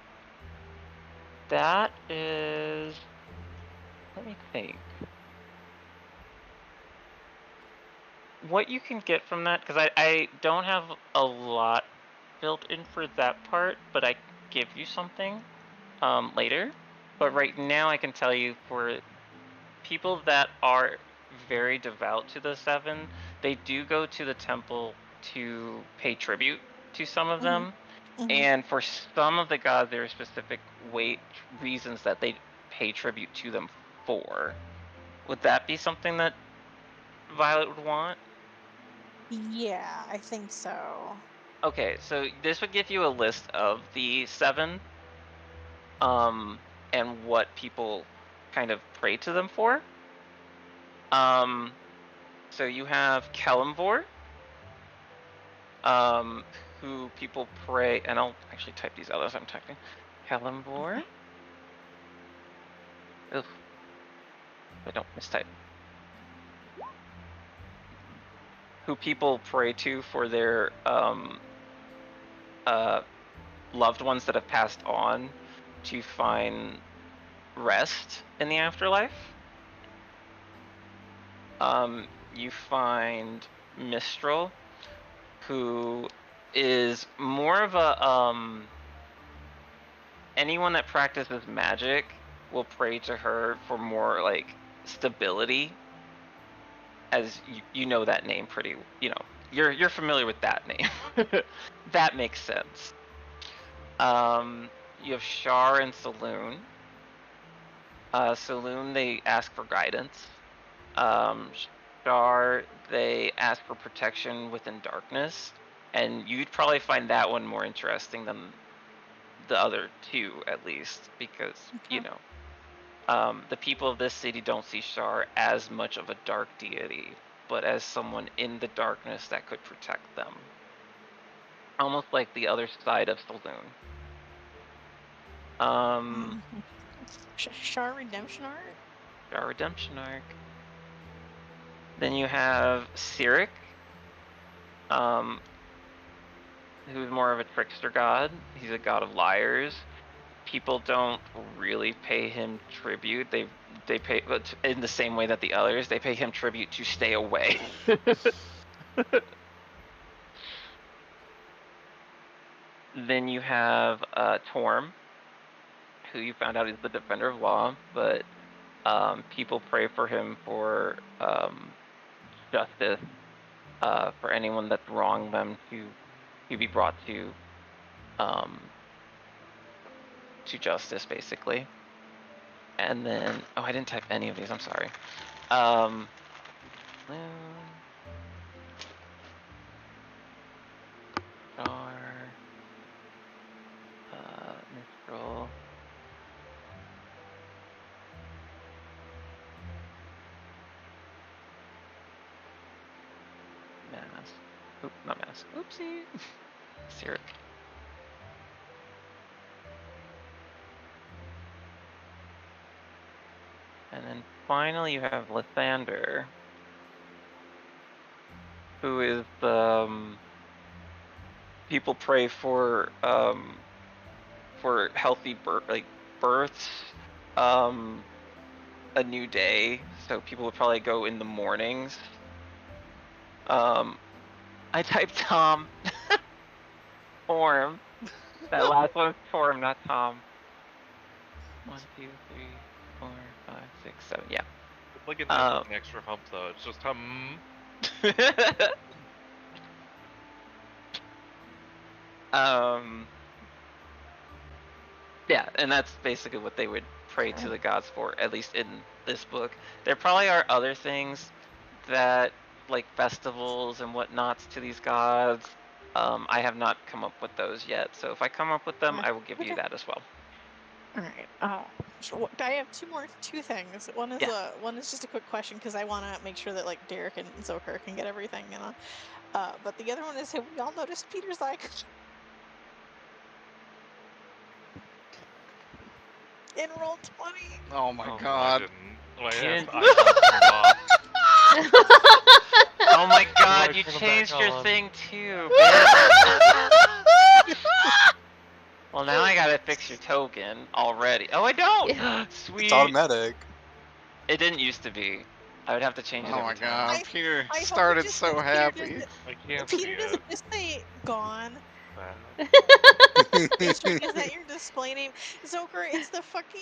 That is. Let me think. What you can get from that, because I don't have a lot built in for that part, but I give you something later. But right now I can tell you, for people that are very devout to the 7, they do go to the temple to pay tribute to some of them. And for some of the gods, there are specific reasons that they pay tribute to them for. Would that be something that Violet would want? Yeah, I think so. Okay, so this would give you a list of the 7, and what people kind of pray to them for. So you have Kalimvor, who people pray, and I'll actually type these out as I'm typing. Celeborn. Ugh. I don't mistype. Who people pray to for their loved ones that have passed on to find rest in the afterlife. You find Mistral, who is more of a anyone that practices magic will pray to her for more like stability, as you know that name pretty, you're familiar with that name. That makes sense. You have Shar and Saloon. Saloon, they ask for guidance. Shar, they ask for protection within darkness, and you'd probably find that one more interesting than the other two, at least, because the people of this city don't see Shar as much of a dark deity, but as someone in the darkness that could protect them. Almost like the other side of Saloon. Shar Redemption Arc? Shar Redemption Arc. Then you have Cyric, who's more of a trickster god. He's a god of liars. People don't really pay him tribute. They pay in the same way that the others. They pay him tribute to stay away. Then you have Torm, who you found out is the defender of law, but people pray for him for justice, for anyone that's wronged them to be brought to justice, basically. And then, I didn't type any of these. I'm sorry. Star, Mistral. Mask. Oop, not mask. Oopsie. Cyric. And then finally you have Lathander, who is people pray for healthy births, a new day. So people would probably go in the mornings. I typed Tom. Torm. That last one's Torm, not Tom. 1, 2, 3, 4, 5, 6, 7. Yeah. It's like it has an extra hump though. It's just Yeah, and that's basically what they would pray to the gods for, at least in this book. There probably are other things that, like festivals and whatnots to these gods. I have not come up with those yet, so if I come up with them, I will give you that as well. All right. So I have two things. One is just a quick question because I want to make sure that like Derek and Zokar can get everything, but the other one is, have we all noticed Peter's icon in roll 20? Oh my god. Oh my god, you changed your thing too. Well, now I gotta fix your token already. Oh, I don't! Sweet. It's automatic. It didn't used to be. I would have to change it every time. Oh my god, Peter started so happy. I can't Peter doesn't just say gone. Is that your display name? Zoker, it's the fucking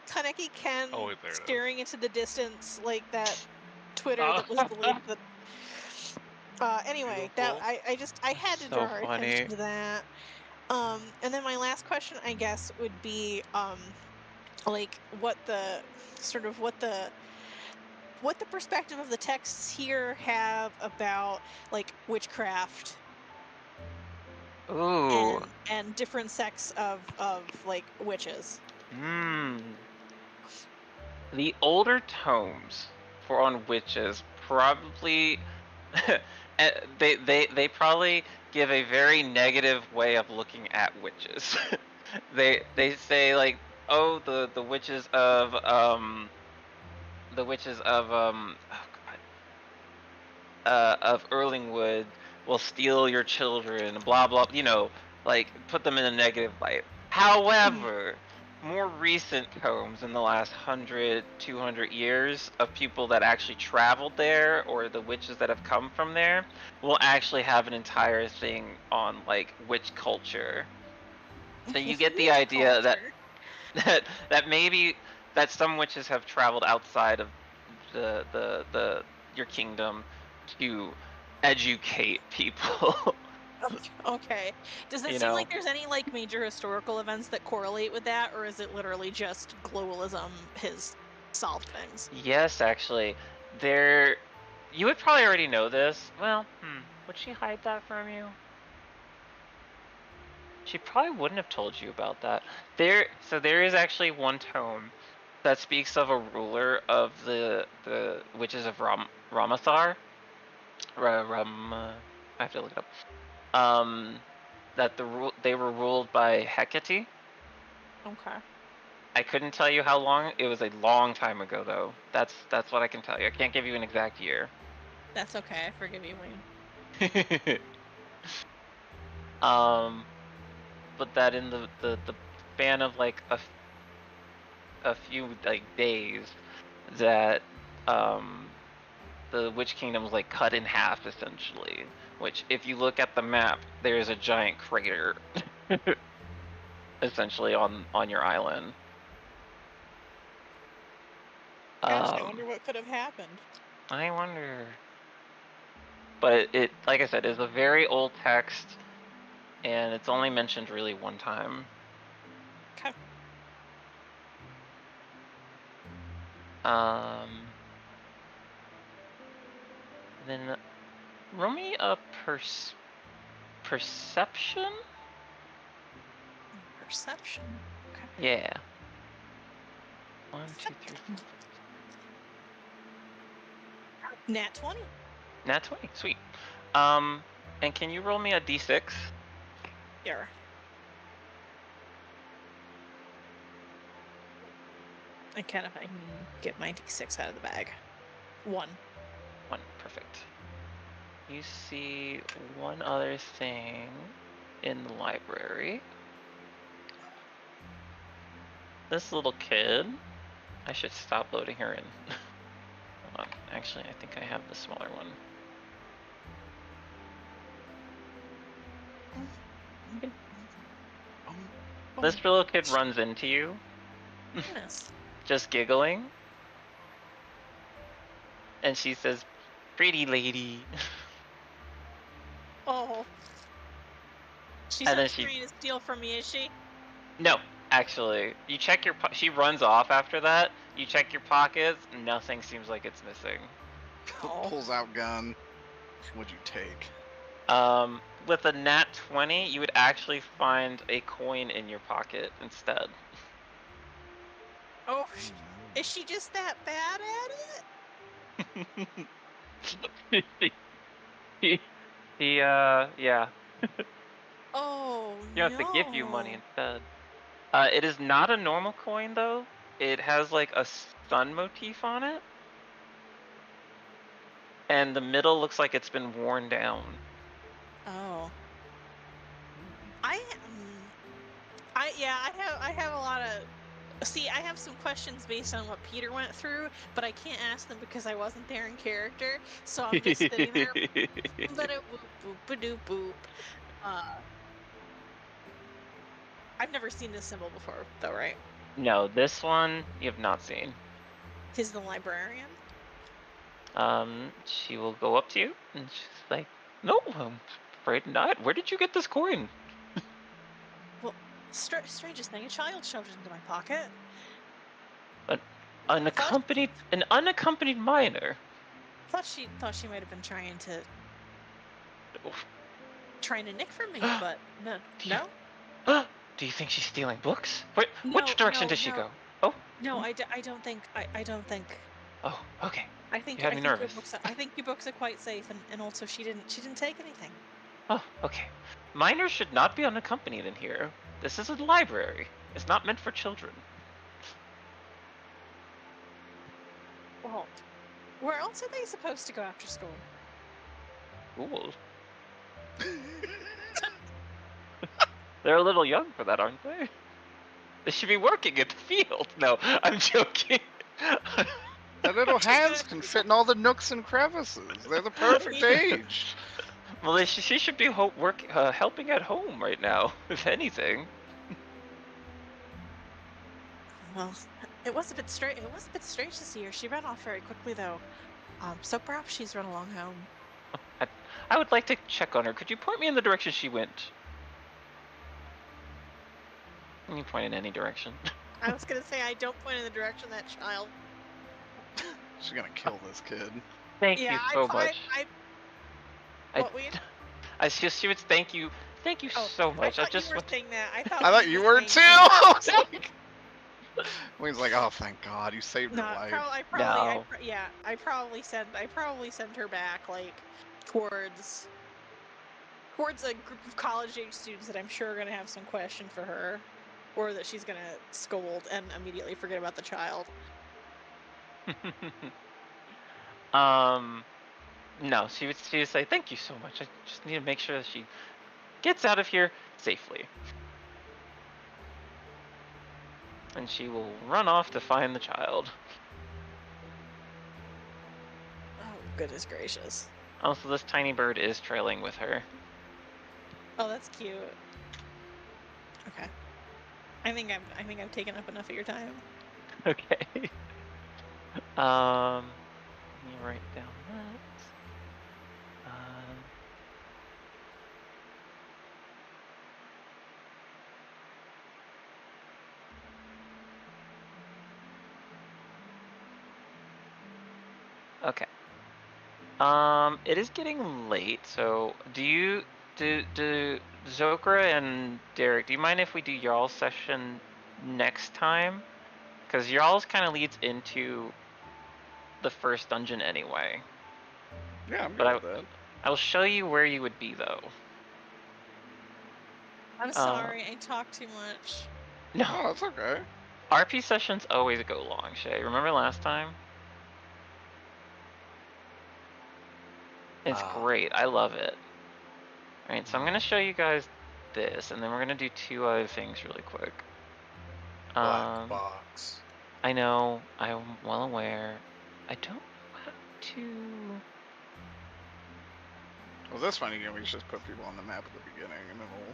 Kaneki Ken staring into the distance like that Twitter that was deleted. Anyway, that I had to draw our attention to that. And then my last question, I guess, would be like what the perspective of the texts here have about like witchcraft. Ooh. And different sects of like witches. The older tomes on witches probably they probably give a very negative way of looking at witches. they say like, oh, the witches of oh God, of Erlingwood will steal your children, blah blah, like put them in a negative light. However, more recent tomes in the last 100, 200 years of people that actually traveled there, or the witches that have come from there, will actually have an entire thing on like witch culture. So you get the Witch idea culture. that maybe that some witches have traveled outside of the your kingdom to educate people. Okay. Does it You seem know. like there's any like major historical events that correlate with that, or is it literally just globalism has solved things? Yes, actually. There you would probably already know this. Well, would she hide that from you? She probably wouldn't have told you about that. So there is actually one tome that speaks of a ruler of the witches of Ramathar. I have to look it up. That they were ruled by Hecate. Okay. I couldn't tell you how long. It was a long time ago, though. That's what I can tell you. I can't give you an exact year. That's okay. I forgive you, Wayne. But that in the span of like a few like days, that the Witch Kingdom was like cut in half essentially. Which, if you look at the map, there is a giant crater, essentially on your island. Gosh, I wonder what could have happened. I wonder. But it, like I said, is a very old text, and it's only mentioned really one time. Okay. Then roll me a perception. Perception. Okay. Yeah. 1, 2, 3, 4. Nat 20. Nat 20. Sweet. And can you roll me a d6? Here. I can if I can get my d6 out of the bag. 1. 1. Perfect. You see one other thing in the library. This little kid. I should stop loading her in. Hold on. Actually, I think I have the smaller one. This little kid runs into you. Yes. Just giggling. And she says, "Pretty lady." Oh. She's And not then trying to steal from me, is she? No, actually. You check your she runs off after that. You check your pockets, nothing seems like it's missing. Pulls out gun. What'd you take? With a nat 20, you would actually find a coin in your pocket instead. Oh, is she just that bad at it? Yeah. Oh, He wants to give you money instead. It is not a normal coin though. It has like a sun motif on it. And the middle looks like it's been worn down. Oh. I have a lot of. See, I have some questions based on what Peter went through, but I can't ask them because I wasn't there in character. So I'm just sitting there. Let it boop boop ba doop boop. I've never seen this symbol before, though, right? No, this one you have not seen. Tis the librarian. She will go up to you and she's like, "No, I'm afraid not. Where did you get this coin?" Well, strangest thing, a child shoved it into my pocket. An unaccompanied minor. Thought she might have been trying to nick from me, but no. No. Do you think she's stealing books? No, Which direction does she go? Oh. No, I don't think. I don't think. Oh, okay. I think You had me nervous. I think your books are quite safe, and also she didn't take anything. Oh, okay. Minors should not be unaccompanied in here. This is a library. It's not meant for children. Well, where else are they supposed to go after school? Schools. They're a little young for that, aren't they? They should be working in the field. No, I'm joking. Their little hands can fit in all the nooks and crevices. They're the perfect age. Well, she should be helping at home right now, if anything. Well, it was a bit strange. It was a bit strange to see her. She ran off very quickly, though. So perhaps she's run along home. I would like to check on her. Could you point me in the direction she went? Can you point in any direction? I was gonna say I don't point in the direction of that child. She's gonna kill this kid. Thank you so much. She was thank you so much. I just you were saying that. I thought you were too. I was like, Wayne's like, oh, thank God, you saved her life. I probably sent her back like towards a group of college-age students that I'm sure are gonna have some question for her, or that she's gonna scold and immediately forget about the child. No, she would say thank you so much. I just need to make sure that she gets out of here safely. And she will run off to find the child. Oh, goodness gracious. Also, this tiny bird is trailing with her. Oh, that's cute. Okay. I think I've taken up enough of your time. Okay. Let me write down that. Okay. It is getting late, so do Zokra and Derek, do you mind if we do y'all's session next time? Because y'all's kind of leads into the first dungeon anyway. Yeah, I'm good with that. I'll show you where you would be, though. I'm sorry, I talk too much. No. Oh, it's okay. RP sessions always go long, Shay. Remember last time? It's great. I love it. Alright, so I'm going to show you guys this, and then we're going to do two other things really quick. Black box. I know. I'm well aware. I don't want to... Well, this one, again, we just put people on the map at the beginning, and it'll...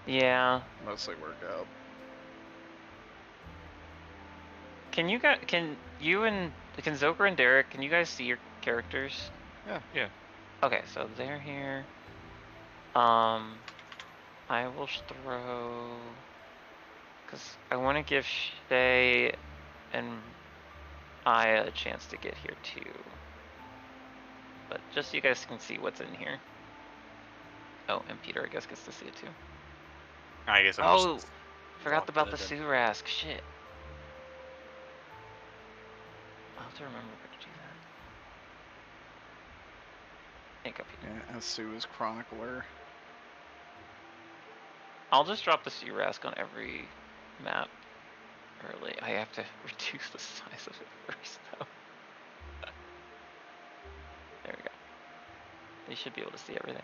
Yeah. Mostly work out. Can Zokra and Derek, can you guys see your characters? Yeah. Okay, so they're here. I will throw... Because I want to give Shay and Aya a chance to get here too. But just so you guys can see what's in here. Oh, and Peter, I guess, gets to see it too. I guess I'm just forgot about the Surask. Shit. I'll have to remember to do that. Hey, go, Peter. Yeah, Sue is chronicler. I'll just drop the Surask on every map early. I have to reduce the size of it first, though. There we go. They should be able to see everything.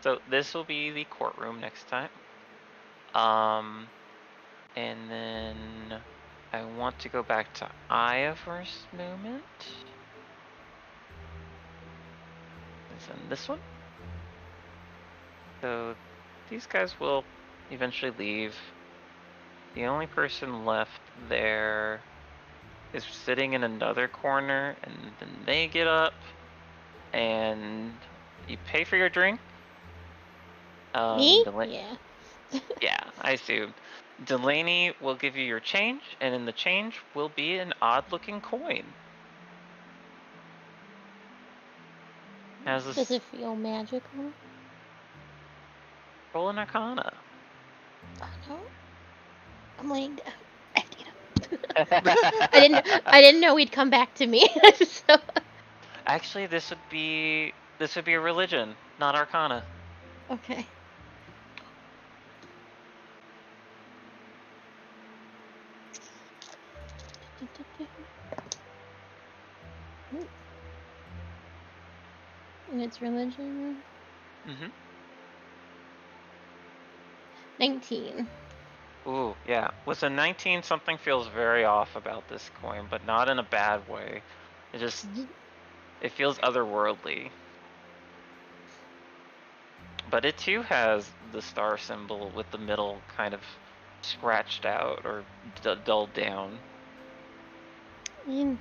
So this will be the courtroom next time. And then I want to go back to Aya for a moment. And then this one. So these guys will eventually leave. The only person left there is sitting in another corner, and then they get up and you pay for your drink. Me? Yeah. Yeah, I assumed. Delaney will give you your change, and in the change will be an odd-looking coin. Does it feel magical? Roll an Arcana. Oh no. I'm laying down. I didn't know he'd come back to me. So... Actually, this would be a religion, not Arcana. Okay. And its religion? Mm-hmm. 19. Ooh, yeah. With a 19, something feels very off about this coin, but not in a bad way. It just, it feels otherworldly. But it too has the star symbol with the middle kind of scratched out or dulled down. Interesting.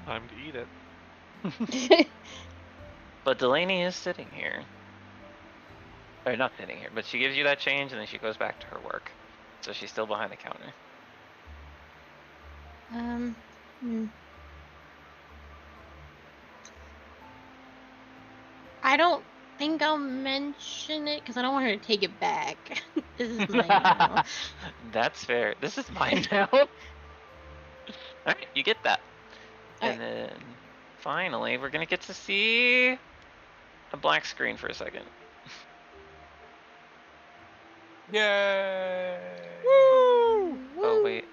Time to eat it. But Delaney is sitting here. Or not sitting here, but she gives you that change and then she goes back to her work. So she's still behind the counter. I don't think I'll mention it because I don't want her to take it back. This is mine now. That's fair. This is mine now. Alright, you get that. And then finally, we're gonna get to see a black screen for a second. Yay! Woo! Oh wait,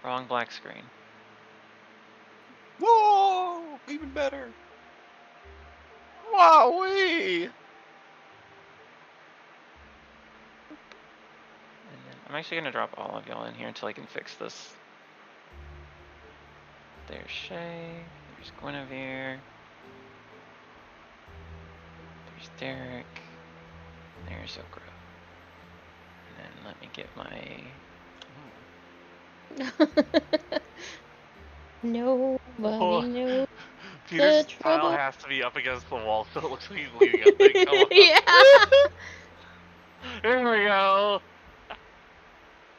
wrong black screen. Whoa! Even better. Wowee! And then I'm actually gonna drop all of y'all in here until I can fix this. There's Shay, there's Guinevere, there's Derek, there's Okra. And then let me get my... Nobody knows. Peter's The tile trouble. has to be up against the wall so it looks like he's leaning up. Like, come on. Yeah. Here we go.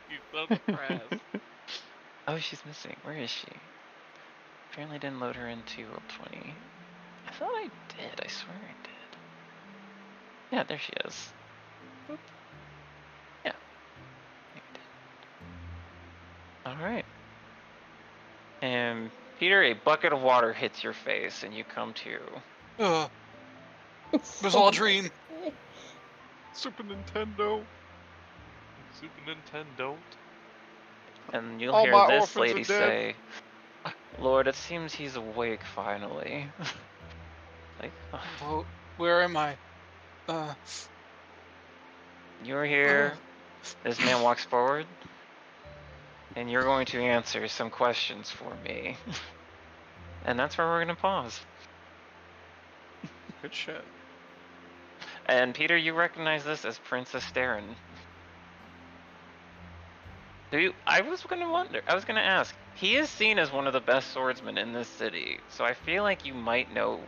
He's so depressed. Oh, she's missing. Where is she? Apparently didn't load her into Roll20. I thought I did. I swear I did. Yeah, there she is. Boop. Yeah. Alright. And Peter, a bucket of water hits your face and you come to. It was all a dream. Super Nintendo. Super Nintendo. And you'll All hear my this orphans are lady dead. say, Lord, it seems he's awake finally. Like, Oh, where am I? you're here. This man walks forward. And you're going to answer some questions for me. And that's where we're going to pause. Good shit. And Peter, you recognize this as Princess Darren. I was going to ask, he is seen as one of the best swordsmen in this city, so I feel like you might know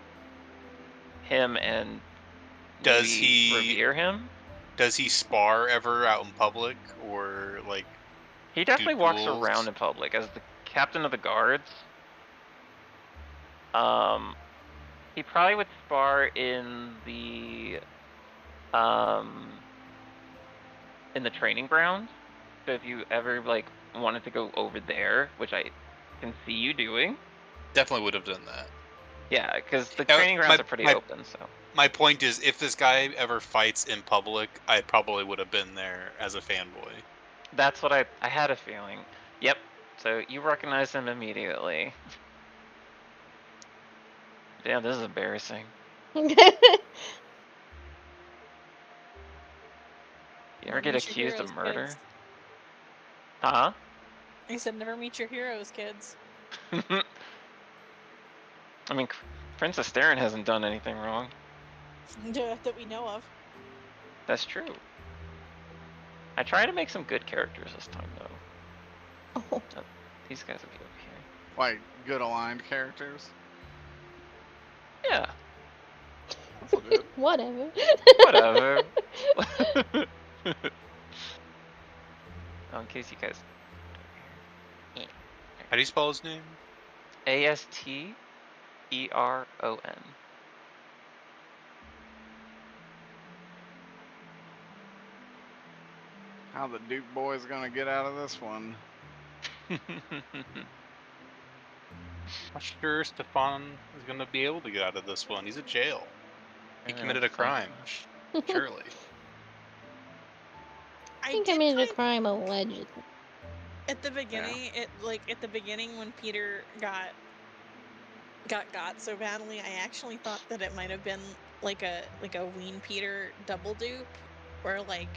him and Does maybe he revere him. Does he spar ever out in public or like? He definitely walks duels? around in public as the captain of the guards. He probably would spar in the training ground. So if you ever like wanted to go over there, which I can see you doing. Definitely would have done that. Yeah, because the training grounds are pretty open. So my point is, if this guy ever fights in public, I probably would have been there as a fanboy. That's what I had a feeling. Yep. So you recognize him immediately. Damn, this is embarrassing. You ever get accused of murder? Kids. Huh? I said never meet your heroes, kids. I mean, Princess Darren hasn't done anything wrong. That we know of. That's true. I try to make some good characters this time, though. Oh. These guys will be over here. Like good aligned characters. Yeah. Whatever. Whatever. Oh, in case you guys. How do you spell his name? Asteron. How the Duke boy's gonna get out of this one? I'm sure Stefan is gonna be able to get out of this one. He's in jail. He committed a crime. Surely. He committed a crime allegedly. At the beginning, at the beginning when Peter got so badly, I actually thought that it might have been like a Ween Peter double dupe, where like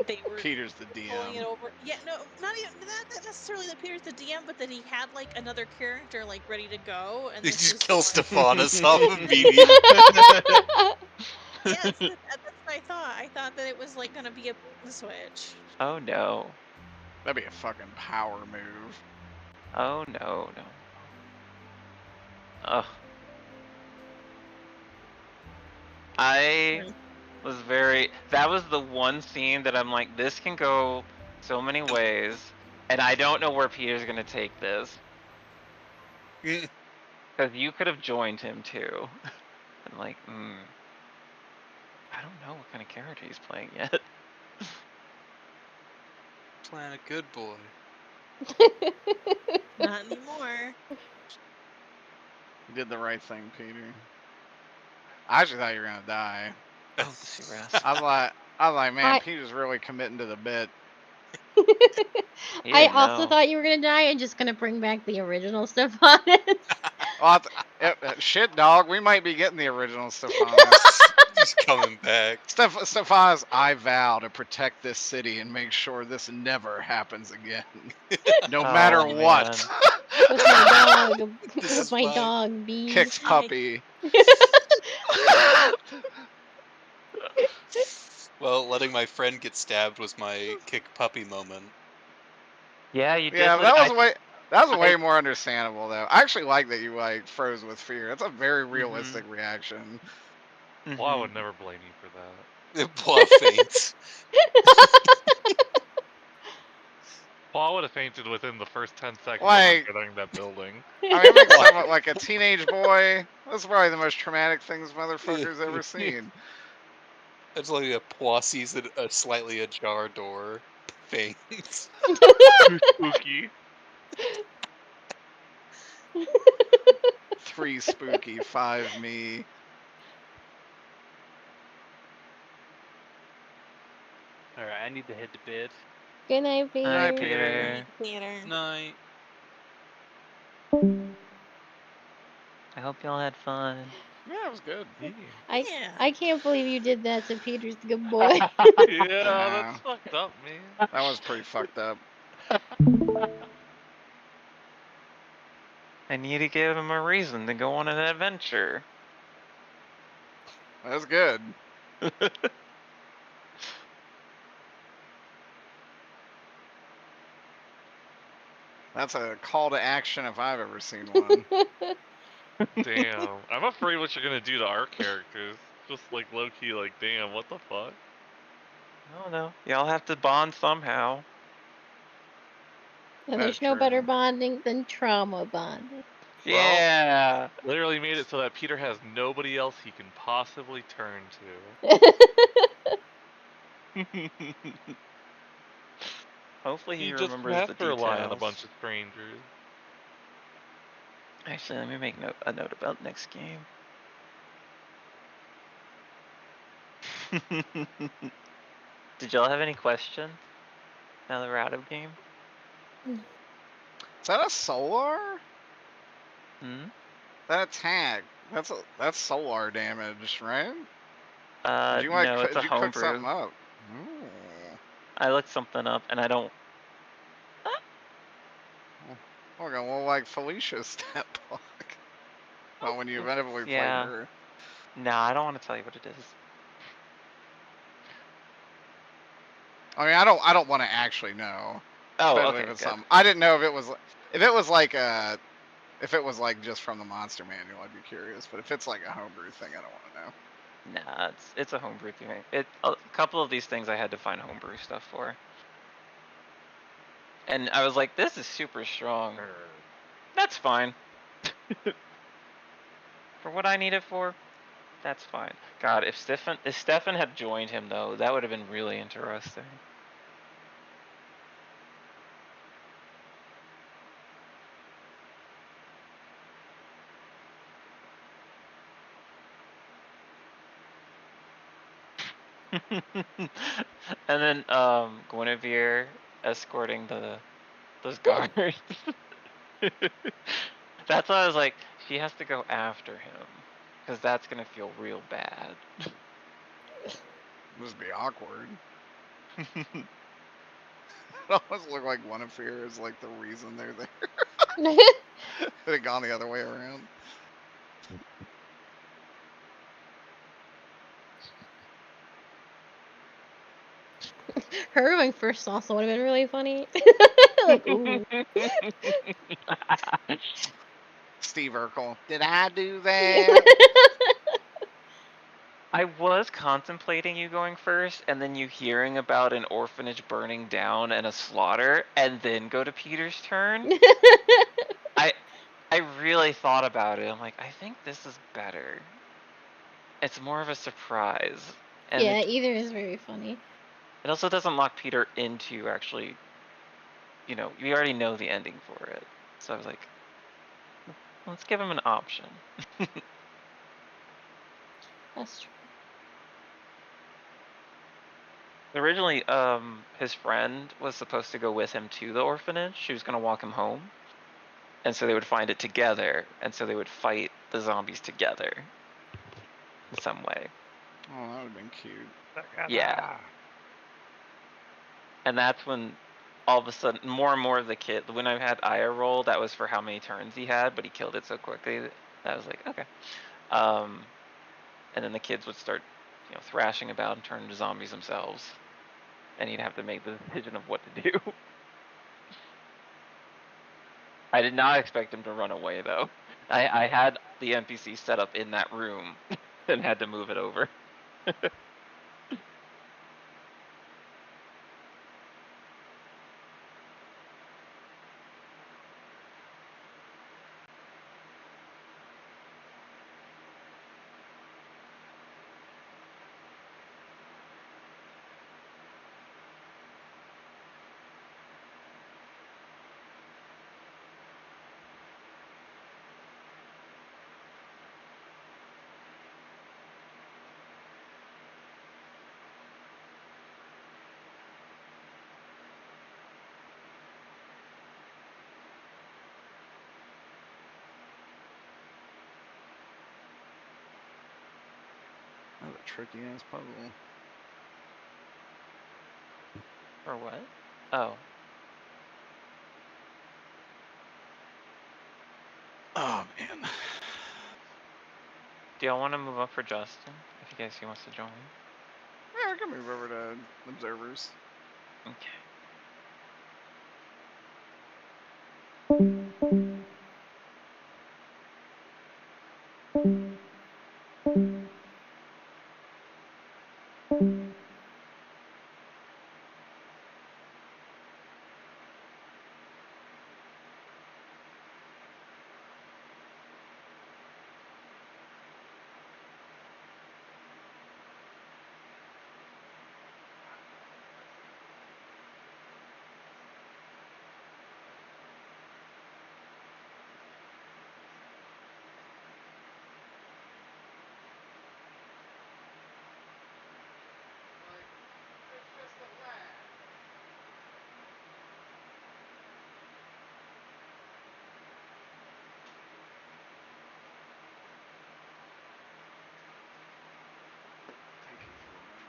they were Peter's the pulling it DM. over. Yeah, no, not even not necessarily that Peter's the DM, but that he had like another character like ready to go, and You this just was kill just like, Stephanus off immediately. yes, that's what I thought. I thought that it was like gonna be a switch. Oh no. That'd be a fucking power move. Oh no, no. Ugh. I was that was the one scene that I'm like, this can go so many ways, and I don't know where Peter's gonna take this. Because you could have joined him too. And like, I don't know what kind of character he's playing yet. Playing a good boy. Not anymore. You did the right thing, Peter. I actually thought you were gonna die. Oh, does he rest? I was like, man, Peter's really committing to the bit. I also thought you were gonna die and just gonna bring back the original Stephanus. Well, shit, dog. We might be getting the original Stephanus. He's coming back. Stephanus, I vow to protect this city and make sure this never happens again. No matter what. With my dog. With my dog, Bees. Kicks puppy. Well, letting my friend get stabbed was my kick puppy moment. Yeah, you did. Yeah, that was way more understandable though. I actually like that you like froze with fear. That's a very realistic reaction. Well, I would never blame you for that. Paul faints. Paul would have fainted within the first 10 seconds Like- of entering that building. I mean, it makes someone like a teenage boy. That's probably the most traumatic things motherfucker's ever seen. It's like a Paul sees a slightly ajar door. Faints. Too spooky. 3 spooky, 5 me. Alright, I need to head to bed. Good night, Peter. Night, Peter. Peter. Night. I hope y'all had fun. Yeah, it was good. I can't believe you did that to Peter's good boy. Yeah, that's fucked up, man. That was pretty fucked up. I need to give him a reason to go on an adventure. That was good. That's a call to action if I've ever seen one. Damn. I'm afraid what you're gonna do to our characters. Just like low key, like, damn, what the fuck? I don't know. Y'all have to bond somehow. And there's no better bonding than trauma bonding. Yeah. Well, literally made it so that Peter has nobody else he can possibly turn to. Hopefully he You just remembers have the to rely on a details. bunch of strangers. Actually, let me make a note about next game. Did y'all have any questions? Now that we're out of game? Is that a solar? That attack. That's solar damage, right? Did you, no, it's a did you cook homebrew. something up? I looked something up and I don't. Okay, well, like Felicia's stat block. Well, when you eventually play Yeah. her. Nah, I don't want to tell you what it is. I mean, I don't want to actually know. Oh, Especially okay, if it's good. something. I didn't know if it was like just from the monster manual. I'd be curious. But if it's like a homebrew thing, I don't want to know. Nah, it's a homebrew thing. A couple of these things I had to find homebrew stuff for. And I was like, this is super strong. That's fine. For what I need it for, that's fine. God, if Stefan had joined him though, that would have been really interesting. And then Guinevere escorting those guards. That's why I was like, she has to go after him, because that's gonna feel real bad. Must be awkward. It almost look like one of fear is like the reason they're there. Could have gone the other way around. Her going first also would have been really funny. Like, ooh. Steve Urkel. Did I do that? I was contemplating you going first, and then you hearing about an orphanage burning down and a slaughter, and then go to Peter's turn. I really thought about it. I'm like, I think this is better. It's more of a surprise. And Yeah, either is very funny. It also doesn't lock Peter into actually, you know, we already know the ending for it. So I was like, let's give him an option. That's true. Originally, his friend was supposed to go with him to the orphanage. She was going to walk him home. And so they would find it together. And so they would fight the zombies together in some way. Oh, that would have been cute. Yeah. And that's when all of a sudden more and more of the kid, when I had Aya roll, that was for how many turns he had, but he killed it so quickly that I was like, okay. And then the kids would start, you know, thrashing about and turn into zombies themselves. And he'd have to make the decision of what to do. I did not expect him to run away though. I had the NPC set up in that room and had to move it over. That's a tricky ass puzzle. For what? Oh. Oh man. Do y'all want to move up for Justin? If you guys he wants to join. Yeah, I can move over to observers. Okay.